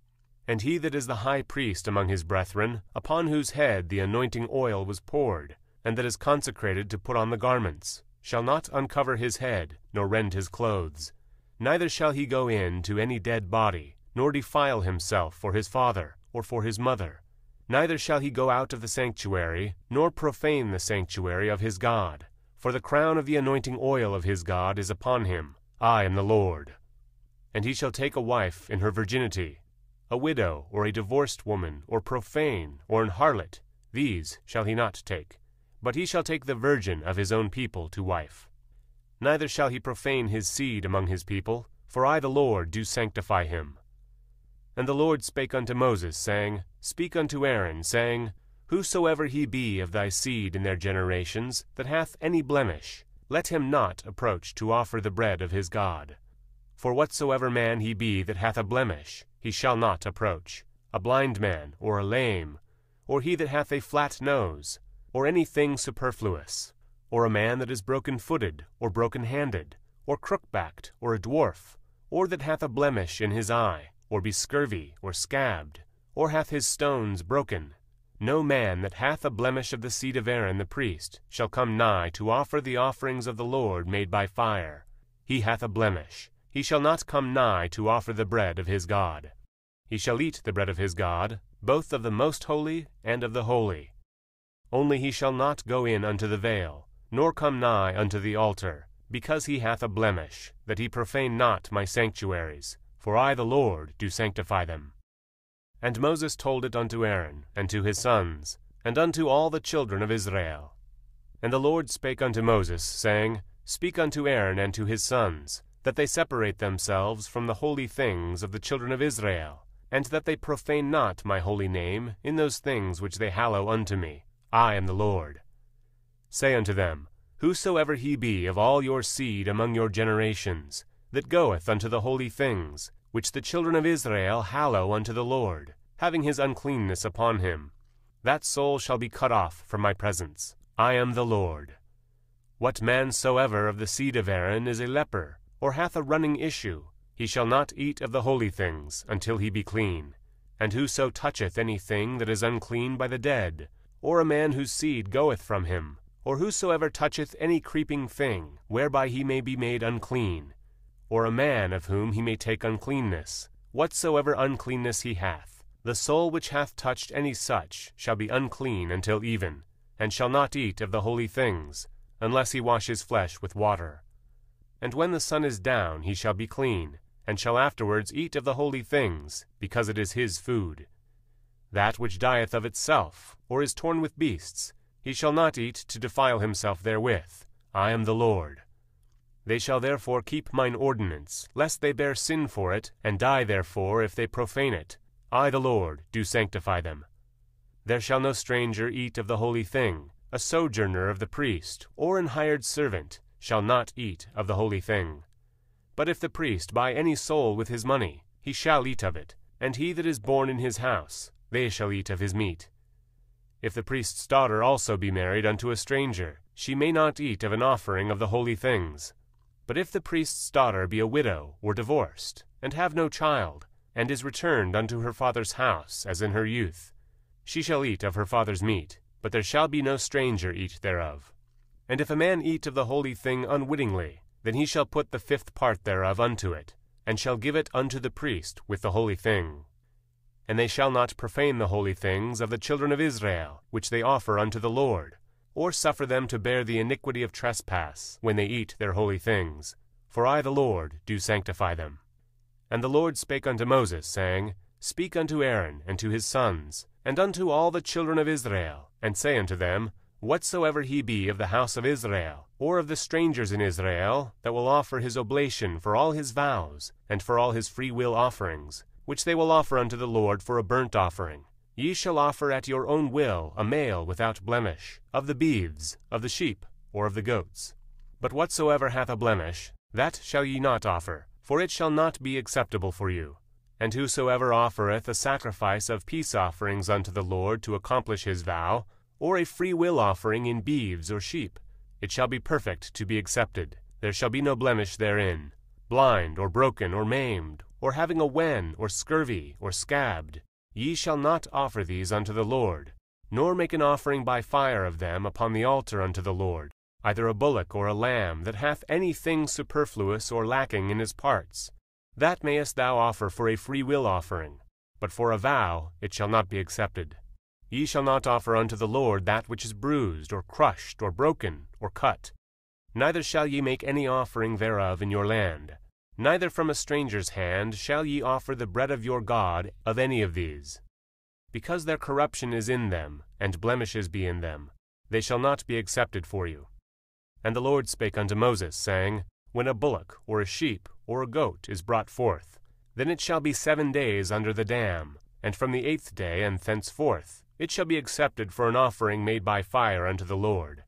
Speaker 1: And he that is the high priest among his brethren, upon whose head the anointing oil was poured, and that is consecrated to put on the garments, shall not uncover his head, nor rend his clothes. Neither shall he go in to any dead body, nor defile himself for his father, or for his mother. Neither shall he go out of the sanctuary, nor profane the sanctuary of his God. For the crown of the anointing oil of his God is upon him. I am the Lord. And he shall take a wife in her virginity, a widow, or a divorced woman, or profane, or an harlot. These shall he not take. But he shall take the virgin of his own people to wife. Neither shall he profane his seed among his people, for I the Lord do sanctify him. And the Lord spake unto Moses, saying, Speak unto Aaron, saying, Whosoever he be of thy seed in their generations, that hath any blemish, let him not approach to offer the bread of his God. For whatsoever man he be that hath a blemish, he shall not approach, a blind man, or a lame, or he that hath a flat nose, or any thing superfluous, or a man that is broken-footed, or broken-handed, or crook-backed, or a dwarf, or that hath a blemish in his eye, or be scurvy, or scabbed, or hath his stones broken. No man that hath a blemish of the seed of Aaron the priest shall come nigh to offer the offerings of the Lord made by fire. He hath a blemish. He shall not come nigh to offer the bread of his God. He shall eat the bread of his God, both of the most holy and of the holy. Only he shall not go in unto the veil, nor come nigh unto the altar, because he hath a blemish, that he profane not my sanctuaries, for I the Lord do sanctify them. And Moses told it unto Aaron, and to his sons, and unto all the children of Israel. And the Lord spake unto Moses, saying, Speak unto Aaron and to his sons, that they separate themselves from the holy things of the children of Israel, and that they profane not my holy name in those things which they hallow unto me. I am the Lord. Say unto them, Whosoever he be of all your seed among your generations, that goeth unto the holy things, which the children of Israel hallow unto the Lord, having his uncleanness upon him, that soul shall be cut off from my presence. I am the Lord. What man soever of the seed of Aaron is a leper, or hath a running issue, he shall not eat of the holy things until he be clean. And whoso toucheth any thing that is unclean by the dead, or a man whose seed goeth from him, or whosoever toucheth any creeping thing, whereby he may be made unclean, or a man of whom he may take uncleanness, whatsoever uncleanness he hath, the soul which hath touched any such shall be unclean until even, and shall not eat of the holy things, unless he wash his flesh with water. And when the sun is down he shall be clean, and shall afterwards eat of the holy things, because it is his food. That which dieth of itself, or is torn with beasts, he shall not eat to defile himself therewith. I am the Lord. They shall therefore keep mine ordinance, lest they bear sin for it, and die therefore if they profane it. I the Lord do sanctify them. There shall no stranger eat of the holy thing, a sojourner of the priest, or an hired servant, shall not eat of the holy thing. But if the priest buy any soul with his money, he shall eat of it, and he that is born in his house, they shall eat of his meat. If the priest's daughter also be married unto a stranger, she may not eat of an offering of the holy things. But if the priest's daughter be a widow or divorced, and have no child, and is returned unto her father's house as in her youth, she shall eat of her father's meat, but there shall be no stranger eat thereof. And if a man eat of the holy thing unwittingly, then he shall put the 5th part thereof unto it, and shall give it unto the priest with the holy thing. And they shall not profane the holy things of the children of Israel, which they offer unto the Lord, or suffer them to bear the iniquity of trespass when they eat their holy things. For I the Lord do sanctify them. And the Lord spake unto Moses, saying, Speak unto Aaron and to his sons, and unto all the children of Israel, and say unto them, Whatsoever he be of the house of Israel, or of the strangers in Israel, that will offer his oblation for all his vows, and for all his freewill offerings, which they will offer unto the Lord for a burnt offering, ye shall offer at your own will a male without blemish, of the beeves, of the sheep, or of the goats. But whatsoever hath a blemish, that shall ye not offer, for it shall not be acceptable for you. And whosoever offereth a sacrifice of peace offerings unto the Lord to accomplish his vow, or a freewill offering in beeves or sheep, it shall be perfect to be accepted. There shall be no blemish therein. Blind, or broken, or maimed, or having a wen, or scurvy, or scabbed, ye shall not offer these unto the Lord, nor make an offering by fire of them upon the altar unto the Lord, either a bullock or a lamb that hath any thing superfluous or lacking in his parts. That mayest thou offer for a freewill offering, but for a vow it shall not be accepted. Ye shall not offer unto the Lord that which is bruised, or crushed, or broken, or cut. Neither shall ye make any offering thereof in your land. Neither from a stranger's hand shall ye offer the bread of your God of any of these. Because their corruption is in them, and blemishes be in them, they shall not be accepted for you. And the Lord spake unto Moses, saying, When a bullock, or a sheep, or a goat is brought forth, then it shall be 7 days under the dam, and from the 8th day and thenceforth it shall be accepted for an offering made by fire unto the Lord.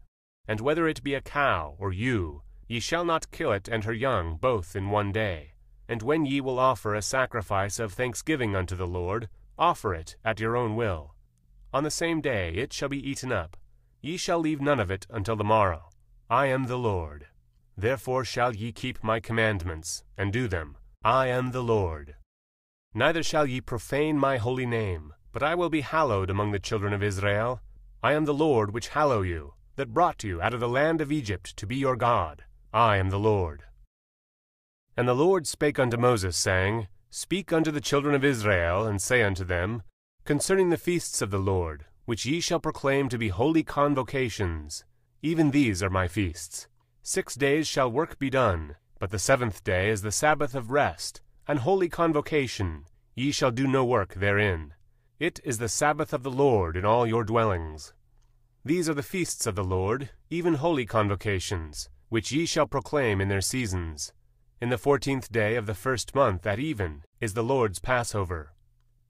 Speaker 1: And whether it be a cow or ewe, ye shall not kill it and her young both in 1 day. And when ye will offer a sacrifice of thanksgiving unto the Lord, offer it at your own will. On the same day it shall be eaten up. Ye shall leave none of it until the morrow. I am the Lord. Therefore shall ye keep my commandments, and do them. I am the Lord. Neither shall ye profane my holy name, but I will be hallowed among the children of Israel. I am the Lord which hallow you, that brought you out of the land of Egypt to be your God. I am the Lord. And the Lord spake unto Moses, saying, Speak unto the children of Israel, and say unto them, Concerning the feasts of the Lord, which ye shall proclaim to be holy convocations, even these are my feasts. 6 days shall work be done, but the 7th day is the Sabbath of rest, an holy convocation. Ye shall do no work therein. It is the Sabbath of the Lord in all your dwellings. These are the feasts of the Lord, even holy convocations, which ye shall proclaim in their seasons. In the 14th day of the 1st month at even is the Lord's Passover.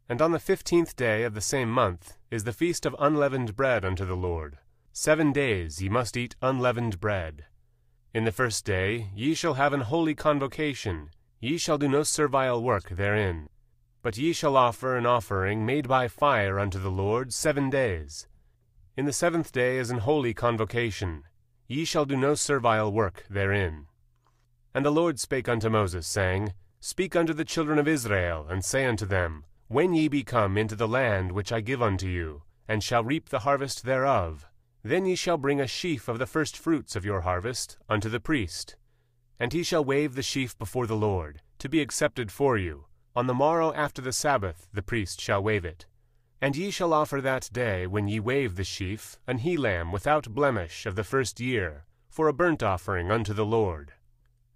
Speaker 1: And on the 15th day of the same month is the feast of unleavened bread unto the Lord. 7 days ye must eat unleavened bread. In the 1st day ye shall have an holy convocation. Ye shall do no servile work therein. But ye shall offer an offering made by fire unto the Lord 7 days. In the 7th day is an holy convocation. Ye shall do no servile work therein. And the Lord spake unto Moses, saying, Speak unto the children of Israel, and say unto them, When ye be come into the land which I give unto you, and shall reap the harvest thereof, then ye shall bring a sheaf of the firstfruits of your harvest unto the priest. And he shall wave the sheaf before the Lord, to be accepted for you. On the morrow after the Sabbath the priest shall wave it. And ye shall offer that day, when ye wave the sheaf, an he-lamb without blemish of the 1st year, for a burnt offering unto the Lord.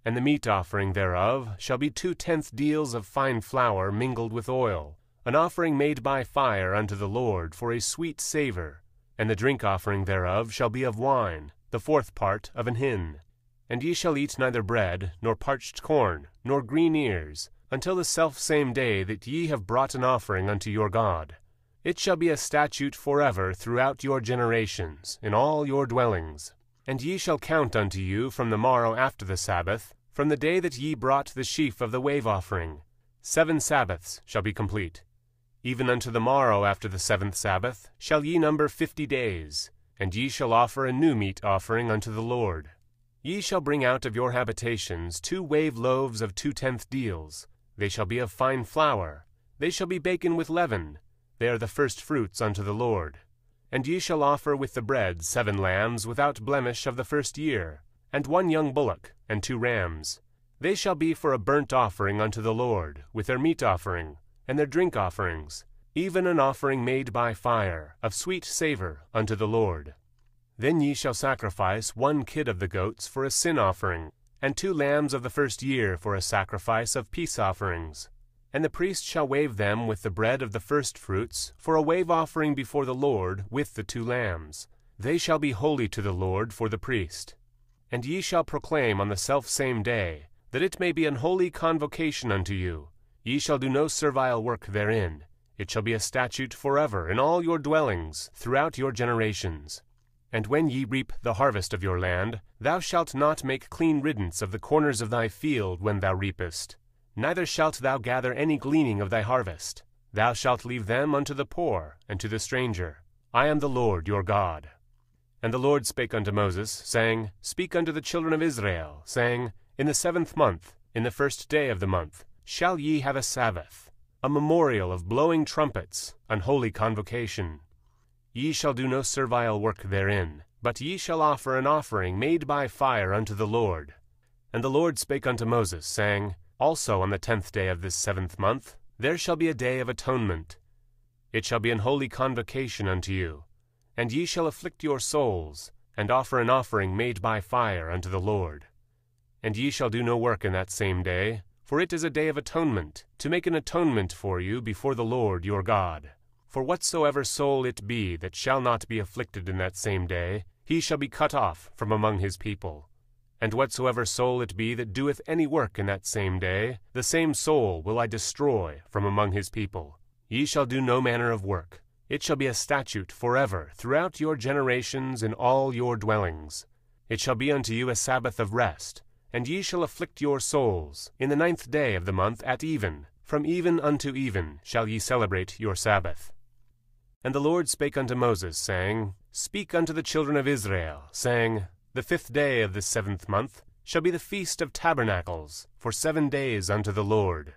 Speaker 1: And the meat offering thereof shall be 2/10 deals of fine flour mingled with oil, an offering made by fire unto the Lord for a sweet savour. And the drink offering thereof shall be of wine, the 4th part of an hin. And ye shall eat neither bread, nor parched corn, nor green ears, until the selfsame day that ye have brought an offering unto your God. It shall be a statute forever throughout your generations, in all your dwellings. And ye shall count unto you from the morrow after the Sabbath, from the day that ye brought the sheaf of the wave offering. 7 Sabbaths shall be complete. Even unto the morrow after the 7th Sabbath shall ye number 50 days, and ye shall offer a new meat offering unto the Lord. Ye shall bring out of your habitations 2 wave loaves of 2/10 deals. They shall be of fine flour. They shall be baken with leaven. They are the firstfruits unto the Lord. And ye shall offer with the bread 7 lambs without blemish of the 1st year, and 1 young bullock, and 2 rams. They shall be for a burnt offering unto the Lord, with their meat offering, and their drink offerings, even an offering made by fire, of sweet savour unto the Lord. Then ye shall sacrifice 1 kid of the goats for a sin offering, and 2 lambs of the 1st year for a sacrifice of peace offerings. And the priest shall wave them with the bread of the firstfruits for a wave offering before the Lord with the 2 lambs. They shall be holy to the Lord for the priest. And ye shall proclaim on the selfsame day, that it may be an holy convocation unto you. Ye shall do no servile work therein. It shall be a statute forever in all your dwellings throughout your generations. And when ye reap the harvest of your land, thou shalt not make clean riddance of the corners of thy field when thou reapest, neither shalt thou gather any gleaning of thy harvest. Thou shalt leave them unto the poor and to the stranger. I am the Lord your God. And the Lord spake unto Moses, saying, Speak unto the children of Israel, saying, In the 7th month, in the 1st day of the month, shall ye have a Sabbath, a memorial of blowing trumpets, an holy convocation. Ye shall do no servile work therein, but ye shall offer an offering made by fire unto the Lord. And the Lord spake unto Moses, saying, Also on the 10th day of this 7th month there shall be a day of atonement. It shall be an holy convocation unto you, and ye shall afflict your souls, and offer an offering made by fire unto the Lord. And ye shall do no work in that same day, for it is a day of atonement, to make an atonement for you before the Lord your God. For whatsoever soul it be that shall not be afflicted in that same day, he shall be cut off from among his people. And whatsoever soul it be that doeth any work in that same day, the same soul will I destroy from among his people. Ye shall do no manner of work. It shall be a statute forever throughout your generations in all your dwellings. It shall be unto you a Sabbath of rest, and ye shall afflict your souls. In the 9th day of the month at even, from even unto even, shall ye celebrate your Sabbath. And the Lord spake unto Moses, saying, Speak unto the children of Israel, saying, The 5th day of this 7th month shall be the feast of tabernacles, for 7 days unto the Lord.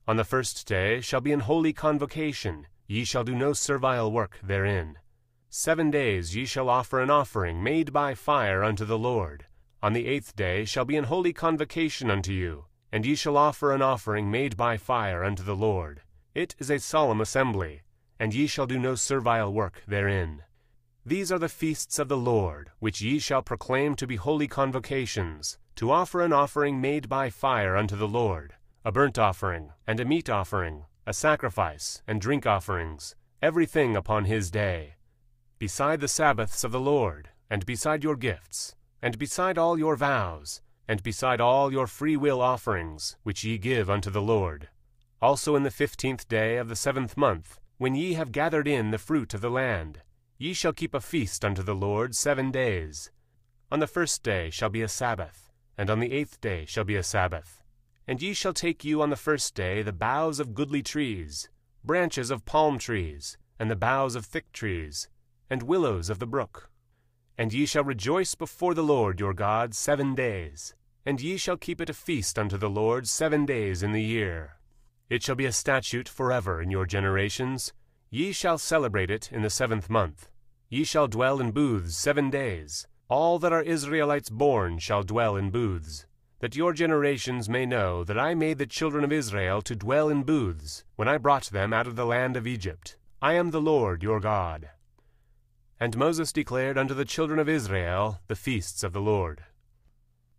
Speaker 1: On the 1st day shall be an holy convocation, ye shall do no servile work therein. 7 days ye shall offer an offering made by fire unto the Lord. On the 8th day shall be an holy convocation unto you, and ye shall offer an offering made by fire unto the Lord. It is a solemn assembly, and ye shall do no servile work therein. These are the feasts of the Lord, which ye shall proclaim to be holy convocations, to offer an offering made by fire unto the Lord, a burnt offering, and a meat offering, a sacrifice, and drink offerings, everything upon his day, beside the Sabbaths of the Lord, and beside your gifts, and beside all your vows, and beside all your freewill offerings, which ye give unto the Lord. Also in the 15th day of the 7th month, when ye have gathered in the fruit of the land, ye shall keep a feast unto the Lord 7 days. On the 1st day shall be a Sabbath, and on the 8th day shall be a Sabbath. And ye shall take you on the 1st day the boughs of goodly trees, branches of palm trees, and the boughs of thick trees, and willows of the brook. And ye shall rejoice before the Lord your God 7 days, and ye shall keep it a feast unto the Lord 7 days in the year. It shall be a statute forever in your generations. Ye shall celebrate it in the 7th month. Ye shall dwell in booths 7 days. All that are Israelites born shall dwell in booths, that your generations may know that I made the children of Israel to dwell in booths, when I brought them out of the land of Egypt. I am the Lord your God. And Moses declared unto the children of Israel the feasts of the Lord.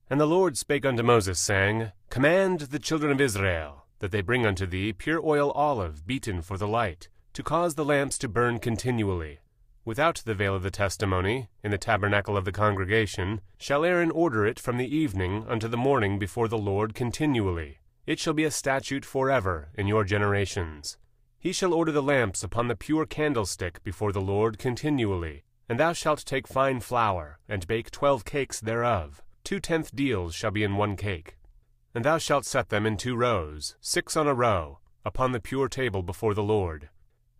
Speaker 1: And the Lord spake unto Moses, saying, Command the children of Israel, that they bring unto thee pure oil olive beaten for the light, to cause the lamps to burn continually. Without the veil of the testimony, in the tabernacle of the congregation, shall Aaron order it from the evening unto the morning before the Lord continually. It shall be a statute forever in your generations. He shall order the lamps upon the pure candlestick before the Lord continually. And thou shalt take fine flour, and bake 12 cakes thereof. 2/10 deals shall be in 1 cake. And thou shalt set them in 2 rows, 6 on a row, upon the pure table before the Lord.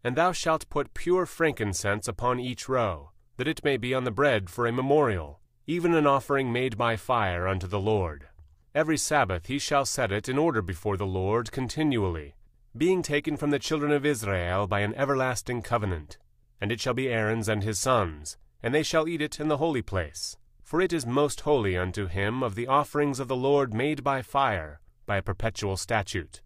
Speaker 1: And thou shalt put pure frankincense upon each row, that it may be on the bread for a memorial, even an offering made by fire unto the Lord. Every Sabbath he shall set it in order before the Lord continually, being taken from the children of Israel by an everlasting covenant. And it shall be Aaron's and his sons, and they shall eat it in the holy place. For it is most holy unto him of the offerings of the Lord made by fire, by a perpetual statute.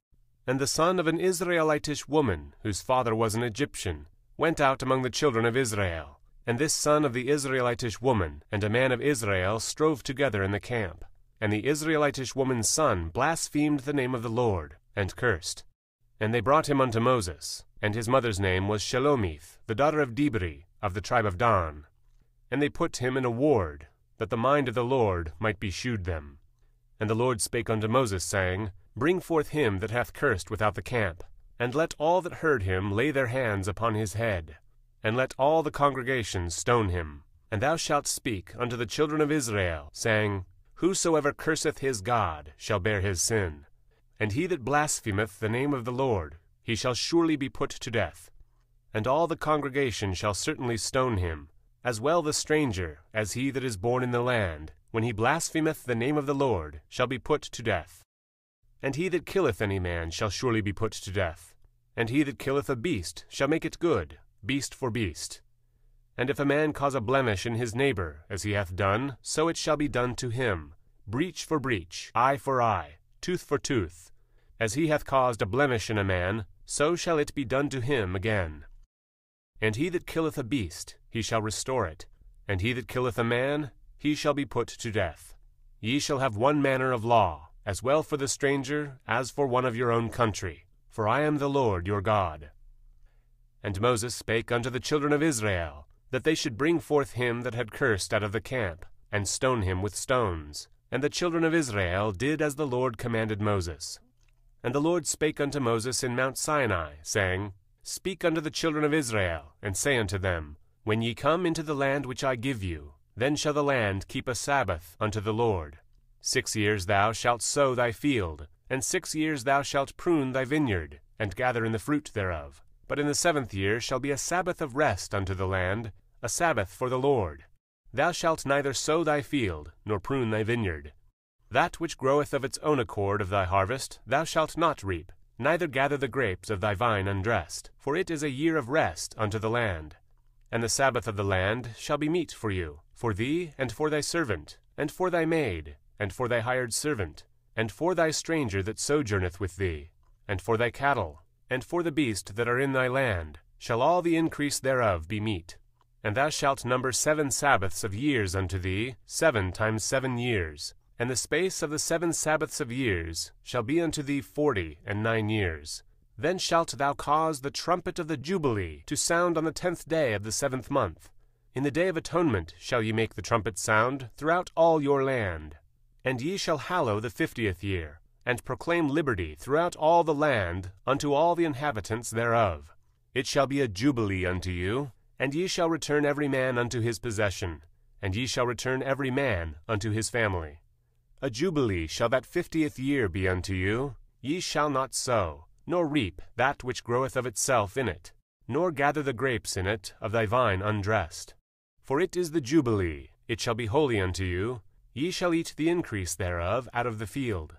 Speaker 1: And the son of an Israelitish woman, whose father was an Egyptian, went out among the children of Israel. And this son of the Israelitish woman and a man of Israel strove together in the camp. And the Israelitish woman's son blasphemed the name of the Lord, and cursed. And they brought him unto Moses, and his mother's name was Shelomith, the daughter of Dibri, of the tribe of Dan. And they put him in a ward, that the mind of the Lord might be shewed them. And the Lord spake unto Moses, saying, Bring forth him that hath cursed without the camp, and let all that heard him lay their hands upon his head, and let all the congregation stone him. And thou shalt speak unto the children of Israel, saying, Whosoever curseth his God shall bear his sin. And he that blasphemeth the name of the Lord, he shall surely be put to death. And all the congregation shall certainly stone him, as well the stranger as he that is born in the land, when he blasphemeth the name of the Lord, shall be put to death. And he that killeth any man shall surely be put to death. And he that killeth a beast shall make it good, beast for beast. And if a man cause a blemish in his neighbor, as he hath done, so it shall be done to him, breach for breach, eye for eye, tooth for tooth. As he hath caused a blemish in a man, so shall it be done to him again. And he that killeth a beast, he shall restore it. And he that killeth a man, he shall be put to death. Ye shall have one manner of law, as well for the stranger as for one of your own country, for I am the Lord your God. And Moses spake unto the children of Israel, that they should bring forth him that had cursed out of the camp, and stone him with stones. And the children of Israel did as the Lord commanded Moses. And the Lord spake unto Moses in Mount Sinai, saying, Speak unto the children of Israel, and say unto them, When ye come into the land which I give you, then shall the land keep a Sabbath unto the Lord. 6 years thou shalt sow thy field, and 6 years thou shalt prune thy vineyard, and gather in the fruit thereof. But in the 7th year shall be a Sabbath of rest unto the land, a Sabbath for the Lord. Thou shalt neither sow thy field, nor prune thy vineyard. That which groweth of its own accord of thy harvest thou shalt not reap, neither gather the grapes of thy vine undressed, for it is a year of rest unto the land. And the Sabbath of the land shall be meat for you, for thee, and for thy servant, and for thy maid, and for thy hired servant, and for thy stranger that sojourneth with thee, and for thy cattle, and for the beast that are in thy land, shall all the increase thereof be meat. And thou shalt number 7 Sabbaths of years unto thee, 7 times 7 years. And the space of the 7 Sabbaths of years shall be unto thee 49 years. Then shalt thou cause the trumpet of the Jubilee to sound on the 10th day of the 7th month. In the day of atonement shall ye make the trumpet sound throughout all your land. And ye shall hallow the 50th year, and proclaim liberty throughout all the land unto all the inhabitants thereof. It shall be a jubilee unto you, and ye shall return every man unto his possession, and ye shall return every man unto his family. A jubilee shall that 50th year be unto you. Ye shall not sow, nor reap that which groweth of itself in it, nor gather the grapes in it of thy vine undressed. For it is the jubilee, it shall be holy unto you. Ye shall eat the increase thereof out of the field.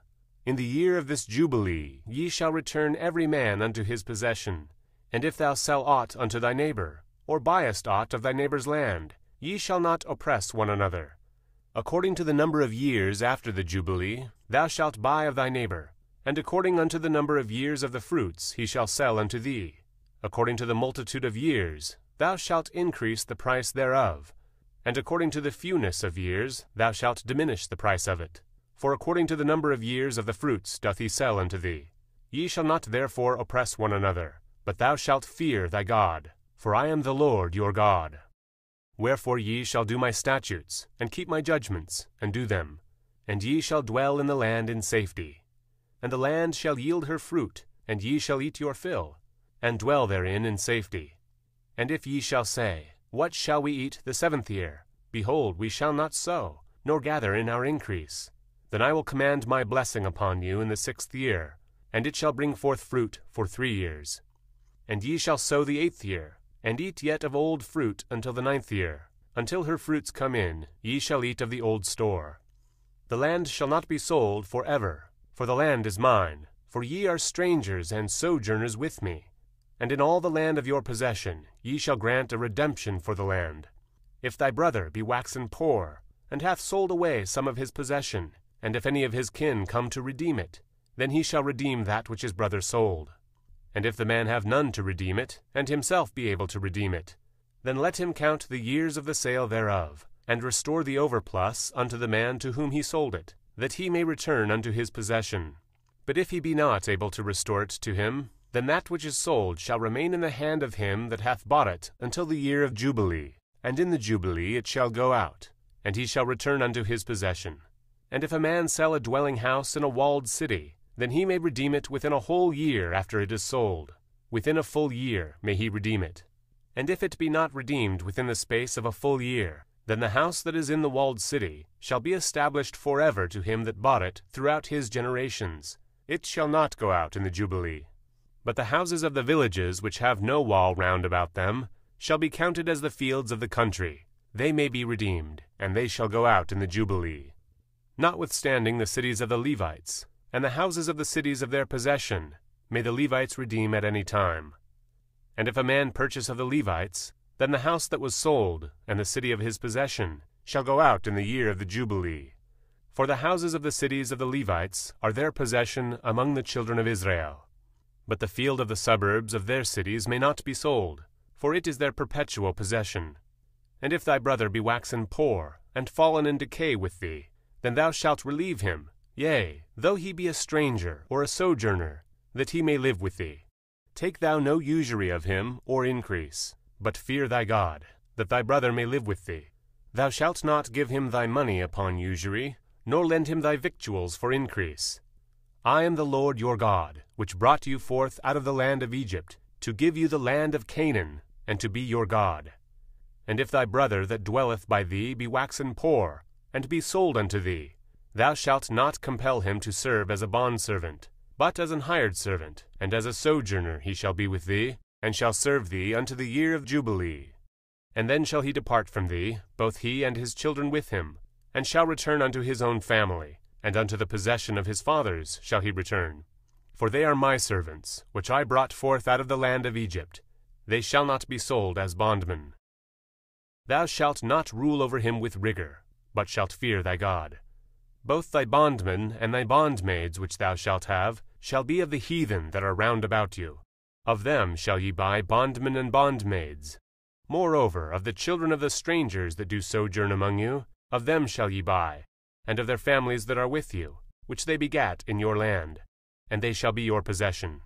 Speaker 1: In the year of this jubilee ye shall return every man unto his possession. And if thou sell aught unto thy neighbor, or buyest aught of thy neighbor's land, ye shall not oppress one another. According to the number of years after the Jubilee, thou shalt buy of thy neighbor, and according unto the number of years of the fruits he shall sell unto thee. According to the multitude of years, thou shalt increase the price thereof, and according to the fewness of years, thou shalt diminish the price of it. For according to the number of years of the fruits doth he sell unto thee. Ye shall not therefore oppress one another, but thou shalt fear thy God. For I am the Lord your God. Wherefore ye shall do my statutes, and keep my judgments, and do them. And ye shall dwell in the land in safety. And the land shall yield her fruit, and ye shall eat your fill, and dwell therein in safety. And if ye shall say, What shall we eat the 7th year? Behold, we shall not sow, nor gather in our increase. Then I will command my blessing upon you in the 6th year, and it shall bring forth fruit for 3 years. And ye shall sow the 8th year, and eat yet of old fruit until the 9th year. Until her fruits come in, ye shall eat of the old store. The land shall not be sold for ever, for the land is mine, for ye are strangers and sojourners with me. And in all the land of your possession ye shall grant a redemption for the land. If thy brother be waxen poor, and hath sold away some of his possession, and if any of his kin come to redeem it, then he shall redeem that which his brother sold. And if the man have none to redeem it, and himself be able to redeem it, then let him count the years of the sale thereof, and restore the overplus unto the man to whom he sold it, that he may return unto his possession. But if he be not able to restore it to him, then that which is sold shall remain in the hand of him that hath bought it until the year of Jubilee, and in the Jubilee it shall go out, and he shall return unto his possession. And if a man sell a dwelling house in a walled city, then he may redeem it within a whole year after it is sold. Within a full year may he redeem it. And if it be not redeemed within the space of a full year, then the house that is in the walled city shall be established forever to him that bought it throughout his generations. It shall not go out in the Jubilee. But the houses of the villages which have no wall round about them shall be counted as the fields of the country. They may be redeemed, and they shall go out in the Jubilee. Notwithstanding the cities of the Levites, and the houses of the cities of their possession, may the Levites redeem at any time. And if a man purchase of the Levites, then the house that was sold, and the city of his possession, shall go out in the year of the Jubilee. For the houses of the cities of the Levites are their possession among the children of Israel. But the field of the suburbs of their cities may not be sold, for it is their perpetual possession. And if thy brother be waxen poor, and fallen in decay with thee, then thou shalt relieve him, yea, though he be a stranger or a sojourner, that he may live with thee. Take thou no usury of him, or increase, but fear thy God, that thy brother may live with thee. Thou shalt not give him thy money upon usury, nor lend him thy victuals for increase. I am the Lord your God, which brought you forth out of the land of Egypt, to give you the land of Canaan, and to be your God. And if thy brother that dwelleth by thee be waxen poor, and be sold unto thee, thou shalt not compel him to serve as a bondservant, but as an hired servant, and as a sojourner he shall be with thee, and shall serve thee unto the year of Jubilee. And then shall he depart from thee, both he and his children with him, and shall return unto his own family, and unto the possession of his fathers shall he return. For they are my servants, which I brought forth out of the land of Egypt. They shall not be sold as bondmen. Thou shalt not rule over him with rigor, but shalt fear thy God. Both thy bondmen and thy bondmaids which thou shalt have shall be of the heathen that are round about you. Of them shall ye buy bondmen and bondmaids. Moreover, of the children of the strangers that do sojourn among you, of them shall ye buy, and of their families that are with you, which they begat in your land, and they shall be your possession.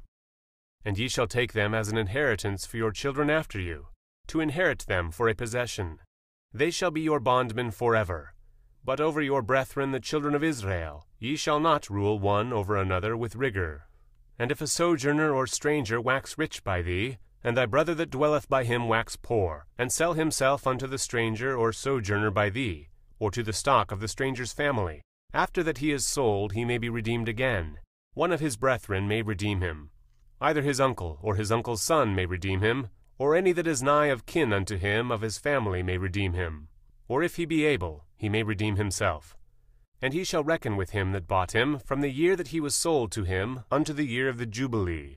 Speaker 1: And ye shall take them as an inheritance for your children after you, to inherit them for a possession. They shall be your bondmen forever. But over your brethren the children of Israel ye shall not rule one over another with rigor. And if a sojourner or stranger wax rich by thee, and thy brother that dwelleth by him wax poor, and sell himself unto the stranger or sojourner by thee, or to the stock of the stranger's family, after that he is sold he may be redeemed again. One of his brethren may redeem him. Either his uncle or his uncle's son may redeem him, or any that is nigh of kin unto him of his family may redeem him. Or if he be able, he may redeem himself. And he shall reckon with him that bought him from the year that he was sold to him unto the year of the Jubilee.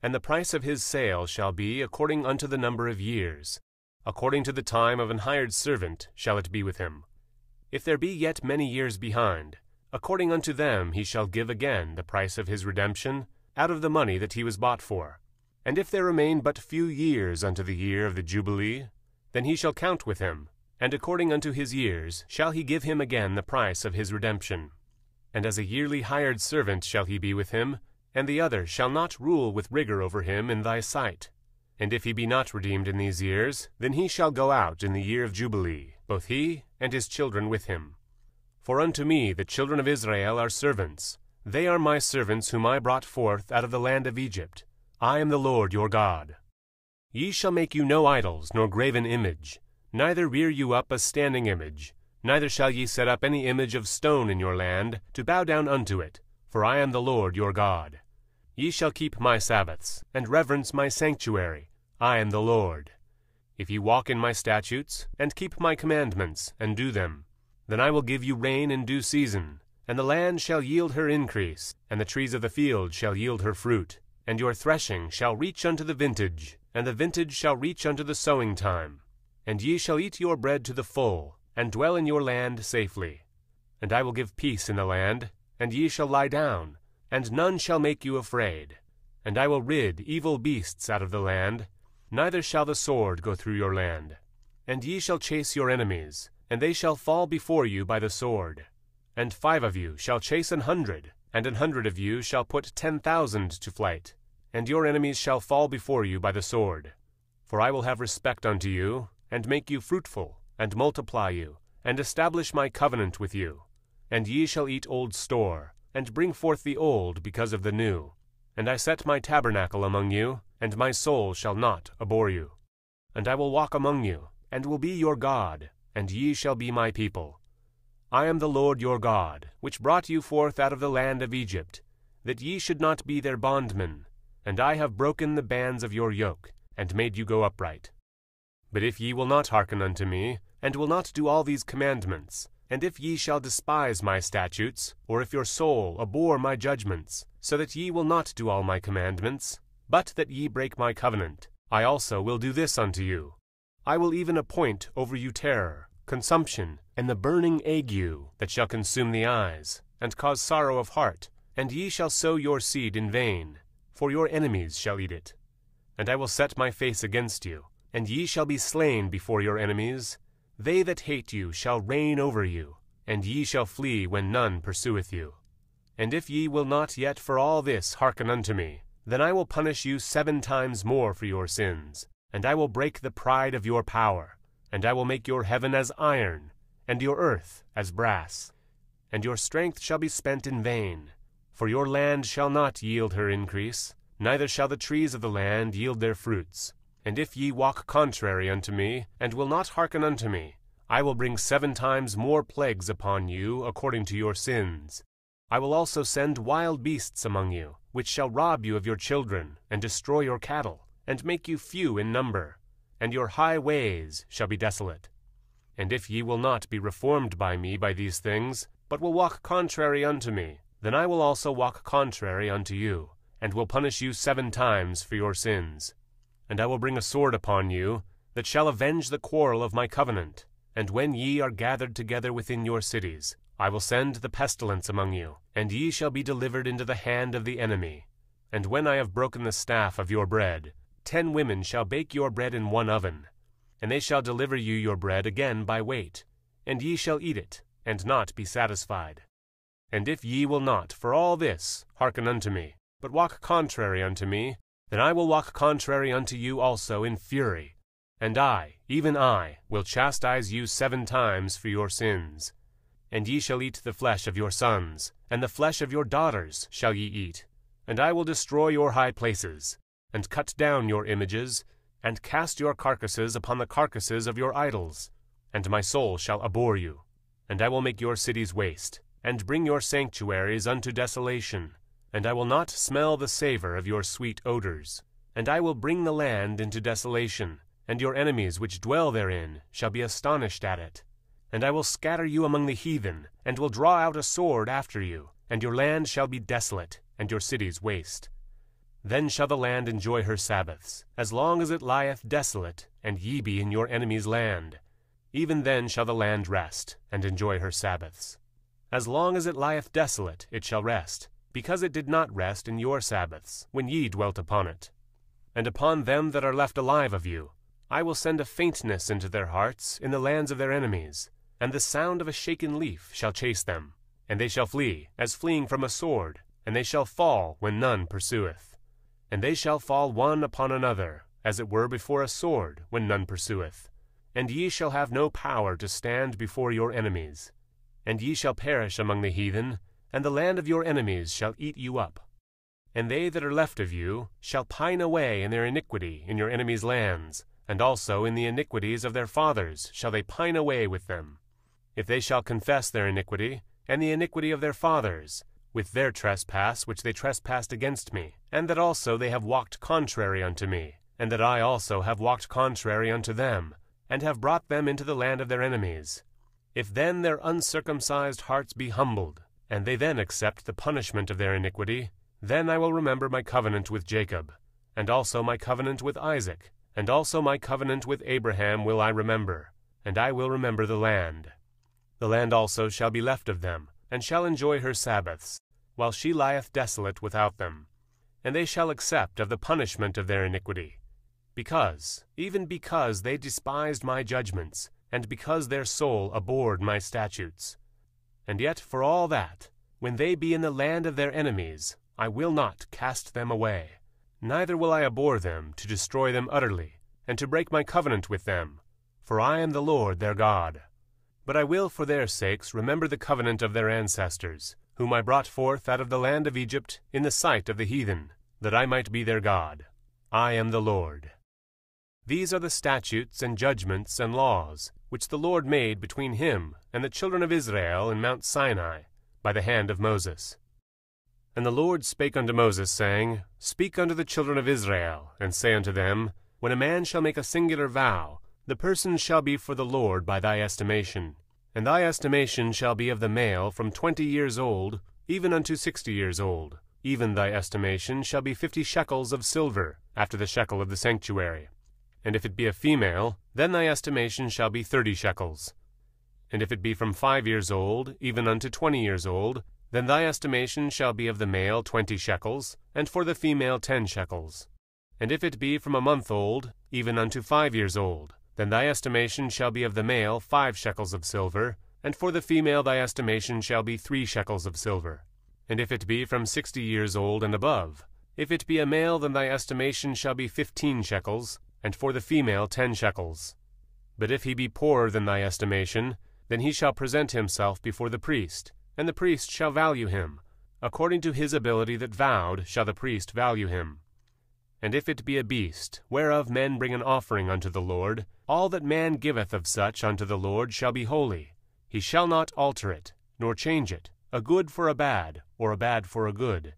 Speaker 1: And the price of his sale shall be according unto the number of years. According to the time of an hired servant shall it be with him. If there be yet many years behind, according unto them he shall give again the price of his redemption out of the money that he was bought for. And if there remain but few years unto the year of the Jubilee, then he shall count with him, and according unto his years shall he give him again the price of his redemption. And as a yearly hired servant shall he be with him, and the other shall not rule with rigor over him in thy sight. And if he be not redeemed in these years, then he shall go out in the year of Jubilee, both he and his children with him. For unto me the children of Israel are servants. They are my servants whom I brought forth out of the land of Egypt. I am the Lord your God. Ye shall make you no idols, nor graven image, neither rear you up a standing image, neither shall ye set up any image of stone in your land, to bow down unto it, for I am the Lord your God. Ye shall keep my Sabbaths, and reverence my sanctuary. I am the Lord. If ye walk in my statutes, and keep my commandments, and do them, then I will give you rain in due season, and the land shall yield her increase, and the trees of the field shall yield her fruit. And your threshing shall reach unto the vintage, and the vintage shall reach unto the sowing time. And ye shall eat your bread to the full, and dwell in your land safely. And I will give peace in the land, and ye shall lie down, and none shall make you afraid. And I will rid evil beasts out of the land, neither shall the sword go through your land. And ye shall chase your enemies, and they shall fall before you by the sword. And 5 of you shall chase 100, and 100 of you shall put 10,000 to flight, and your enemies shall fall before you by the sword. For I will have respect unto you, and make you fruitful, and multiply you, and establish my covenant with you. And ye shall eat old store, and bring forth the old because of the new. And I set my tabernacle among you, and my soul shall not abhor you. And I will walk among you, and will be your God, and ye shall be my people. I am the Lord your God, which brought you forth out of the land of Egypt, that ye should not be their bondmen, and I have broken the bands of your yoke, and made you go upright. But if ye will not hearken unto me, and will not do all these commandments, and if ye shall despise my statutes, or if your soul abhor my judgments, so that ye will not do all my commandments, but that ye break my covenant, I also will do this unto you. I will even appoint over you terror, consumption, and the burning ague that shall consume the eyes, and cause sorrow of heart, and ye shall sow your seed in vain, for your enemies shall eat it. And I will set my face against you, and ye shall be slain before your enemies. They that hate you shall reign over you, and ye shall flee when none pursueth you. And if ye will not yet for all this hearken unto me, then I will punish you 7 times more for your sins, and I will break the pride of your power, and I will make your heaven as iron, and your earth as brass. And your strength shall be spent in vain, for your land shall not yield her increase, neither shall the trees of the land yield their fruits. And if ye walk contrary unto me, and will not hearken unto me, I will bring 7 times more plagues upon you according to your sins. I will also send wild beasts among you, which shall rob you of your children, and destroy your cattle, and make you few in number, and your high ways shall be desolate. And if ye will not be reformed by me by these things, but will walk contrary unto me, then I will also walk contrary unto you, and will punish you 7 times for your sins. And I will bring a sword upon you, that shall avenge the quarrel of my covenant. And when ye are gathered together within your cities, I will send the pestilence among you, and ye shall be delivered into the hand of the enemy. And when I have broken the staff of your bread, 10 women shall bake your bread in one oven, and they shall deliver you your bread again by weight, and ye shall eat it, and not be satisfied. And if ye will not, for all this, hearken unto me, but walk contrary unto me, then I will walk contrary unto you also in fury, and I, even I, will chastise you 7 times for your sins. And ye shall eat the flesh of your sons, and the flesh of your daughters shall ye eat. And I will destroy your high places, and cut down your images, and cast your carcasses upon the carcasses of your idols. And my soul shall abhor you. And I will make your cities waste, and bring your sanctuaries unto desolation. And I will not smell the savor of your sweet odors. And I will bring the land into desolation, and your enemies which dwell therein shall be astonished at it. And I will scatter you among the heathen, and will draw out a sword after you, and your land shall be desolate, and your cities waste. Then shall the land enjoy her Sabbaths, as long as it lieth desolate, and ye be in your enemy's land. Even then shall the land rest, and enjoy her Sabbaths. As long as it lieth desolate, it shall rest, because it did not rest in your Sabbaths, when ye dwelt upon it. And upon them that are left alive of you, I will send a faintness into their hearts in the lands of their enemies, and the sound of a shaken leaf shall chase them. And they shall flee, as fleeing from a sword, and they shall fall when none pursueth. And they shall fall one upon another, as it were before a sword, when none pursueth. And ye shall have no power to stand before your enemies. And ye shall perish among the heathen, and the land of your enemies shall eat you up. And they that are left of you shall pine away in their iniquity in your enemies' lands, and also in the iniquities of their fathers shall they pine away with them. If they shall confess their iniquity, and the iniquity of their fathers, with their trespass which they trespassed against me, and that also they have walked contrary unto me, and that I also have walked contrary unto them, and have brought them into the land of their enemies. If then their uncircumcised hearts be humbled, and they then accept the punishment of their iniquity, then I will remember my covenant with Jacob, and also my covenant with Isaac, and also my covenant with Abraham will I remember, and I will remember the land. The land also shall be left of them, and shall enjoy her Sabbaths, while she lieth desolate without them. And they shall accept of the punishment of their iniquity, even because they despised my judgments, and because their soul abhorred my statutes. And yet for all that, when they be in the land of their enemies, I will not cast them away, neither will I abhor them to destroy them utterly, and to break my covenant with them, for I am the Lord their God. But I will for their sakes remember the covenant of their ancestors, whom I brought forth out of the land of Egypt in the sight of the heathen, that I might be their God. I am the Lord. These are the statutes and judgments and laws which the Lord made between him and the children of Israel in Mount Sinai, by the hand of Moses. And the Lord spake unto Moses, saying, Speak unto the children of Israel, and say unto them, When a man shall make a singular vow, the person shall be for the Lord by thy estimation. And thy estimation shall be of the male from 20 years old, even unto 60 years old. Even thy estimation shall be 50 shekels of silver, after the shekel of the sanctuary. And if it be a female, then thy estimation shall be 30 shekels. And if it be from 5 years old, even unto 20 years old, then thy estimation shall be of the male 20 shekels, and for the female 10 shekels. And if it be from a month old, even unto 5 years old, then thy estimation shall be of the male 5 shekels of silver, and for the female thy estimation shall be 3 shekels of silver. And if it be from 60 years old and above, if it be a male, then thy estimation shall be 15 shekels, and for the female 10 shekels. But if he be poorer than thy estimation, then he shall present himself before the priest, and the priest shall value him. According to his ability that vowed shall the priest value him. And if it be a beast, whereof men bring an offering unto the Lord, all that man giveth of such unto the Lord shall be holy. He shall not alter it, nor change it, a good for a bad, or a bad for a good.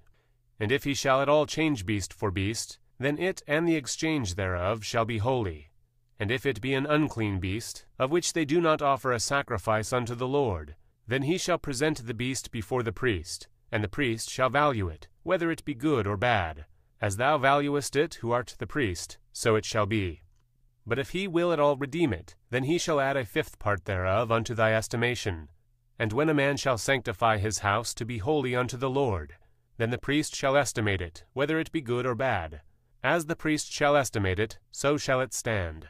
Speaker 1: And if he shall at all change beast for beast, then it and the exchange thereof shall be holy. And if it be an unclean beast, of which they do not offer a sacrifice unto the Lord, then he shall present the beast before the priest, and the priest shall value it, whether it be good or bad. As thou valuest it, who art the priest, so it shall be. But if he will at all redeem it, then he shall add a 5th part thereof unto thy estimation. And when a man shall sanctify his house to be holy unto the Lord, then the priest shall estimate it, whether it be good or bad. As the priest shall estimate it, so shall it stand.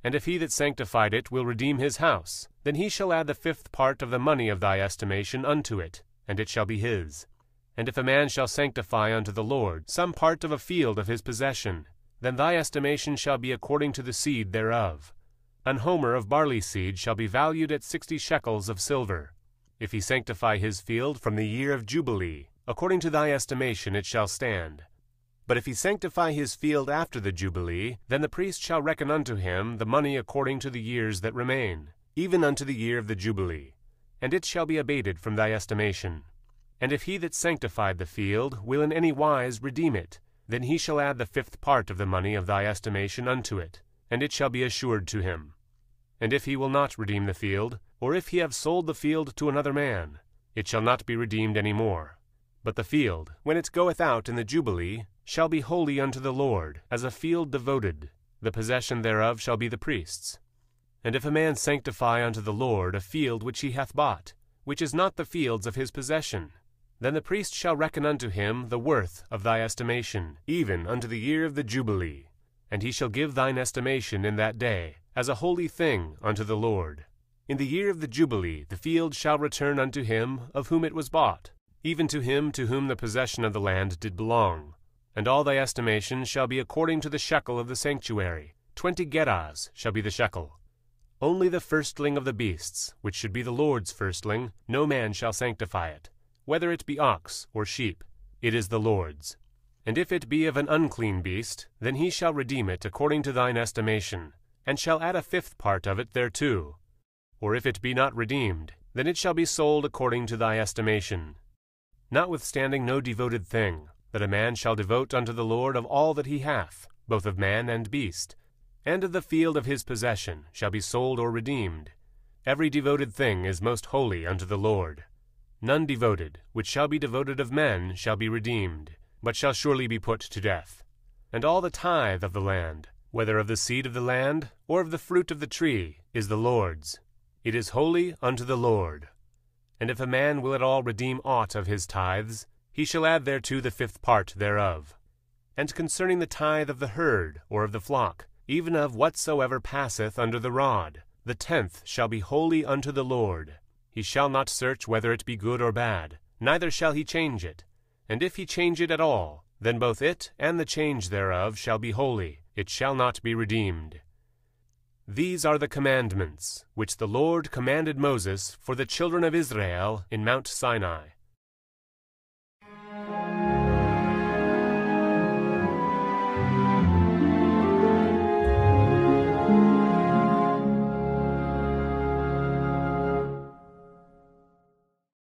Speaker 1: And if he that sanctified it will redeem his house, then he shall add the 5th part of the money of thy estimation unto it, and it shall be his. And if a man shall sanctify unto the Lord some part of a field of his possession, then thy estimation shall be according to the seed thereof. An homer of barley seed shall be valued at 60 shekels of silver. If he sanctify his field from the year of Jubilee, according to thy estimation it shall stand. But if he sanctify his field after the Jubilee, then the priest shall reckon unto him the money according to the years that remain, even unto the year of the Jubilee, and it shall be abated from thy estimation. And if he that sanctified the field will in any wise redeem it, then he shall add the 5th part of the money of thy estimation unto it, and it shall be assured to him. And if he will not redeem the field, or if he have sold the field to another man, it shall not be redeemed any more. But the field, when it goeth out in the Jubilee, shall be holy unto the Lord, as a field devoted. The possession thereof shall be the priest's. And if a man sanctify unto the Lord a field which he hath bought, which is not the fields of his possession, then the priest shall reckon unto him the worth of thy estimation, even unto the year of the Jubilee. And he shall give thine estimation in that day, as a holy thing unto the Lord. In the year of the Jubilee the field shall return unto him of whom it was bought, even to him to whom the possession of the land did belong. And all thy estimation shall be according to the shekel of the sanctuary. 20 gerahs shall be the shekel. Only the firstling of the beasts, which should be the Lord's firstling, no man shall sanctify it. Whether it be ox or sheep, it is the Lord's. And if it be of an unclean beast, then he shall redeem it according to thine estimation, and shall add a 5th part of it thereto. Or if it be not redeemed, then it shall be sold according to thy estimation. Notwithstanding no devoted thing, that a man shall devote unto the Lord of all that he hath, both of man and beast, and of the field of his possession, shall be sold or redeemed. Every devoted thing is most holy unto the Lord. None devoted, which shall be devoted of men, shall be redeemed, but shall surely be put to death. And all the tithe of the land, whether of the seed of the land, or of the fruit of the tree, is the Lord's. It is holy unto the Lord. And if a man will at all redeem aught of his tithes, he shall add thereto the 5th part thereof. And concerning the tithe of the herd, or of the flock, even of whatsoever passeth under the rod, the 10th shall be holy unto the Lord. He shall not search whether it be good or bad, neither shall he change it. And if he change it at all, then both it and the change thereof shall be holy, it shall not be redeemed. These are the commandments which the Lord commanded Moses for the children of Israel in Mount Sinai.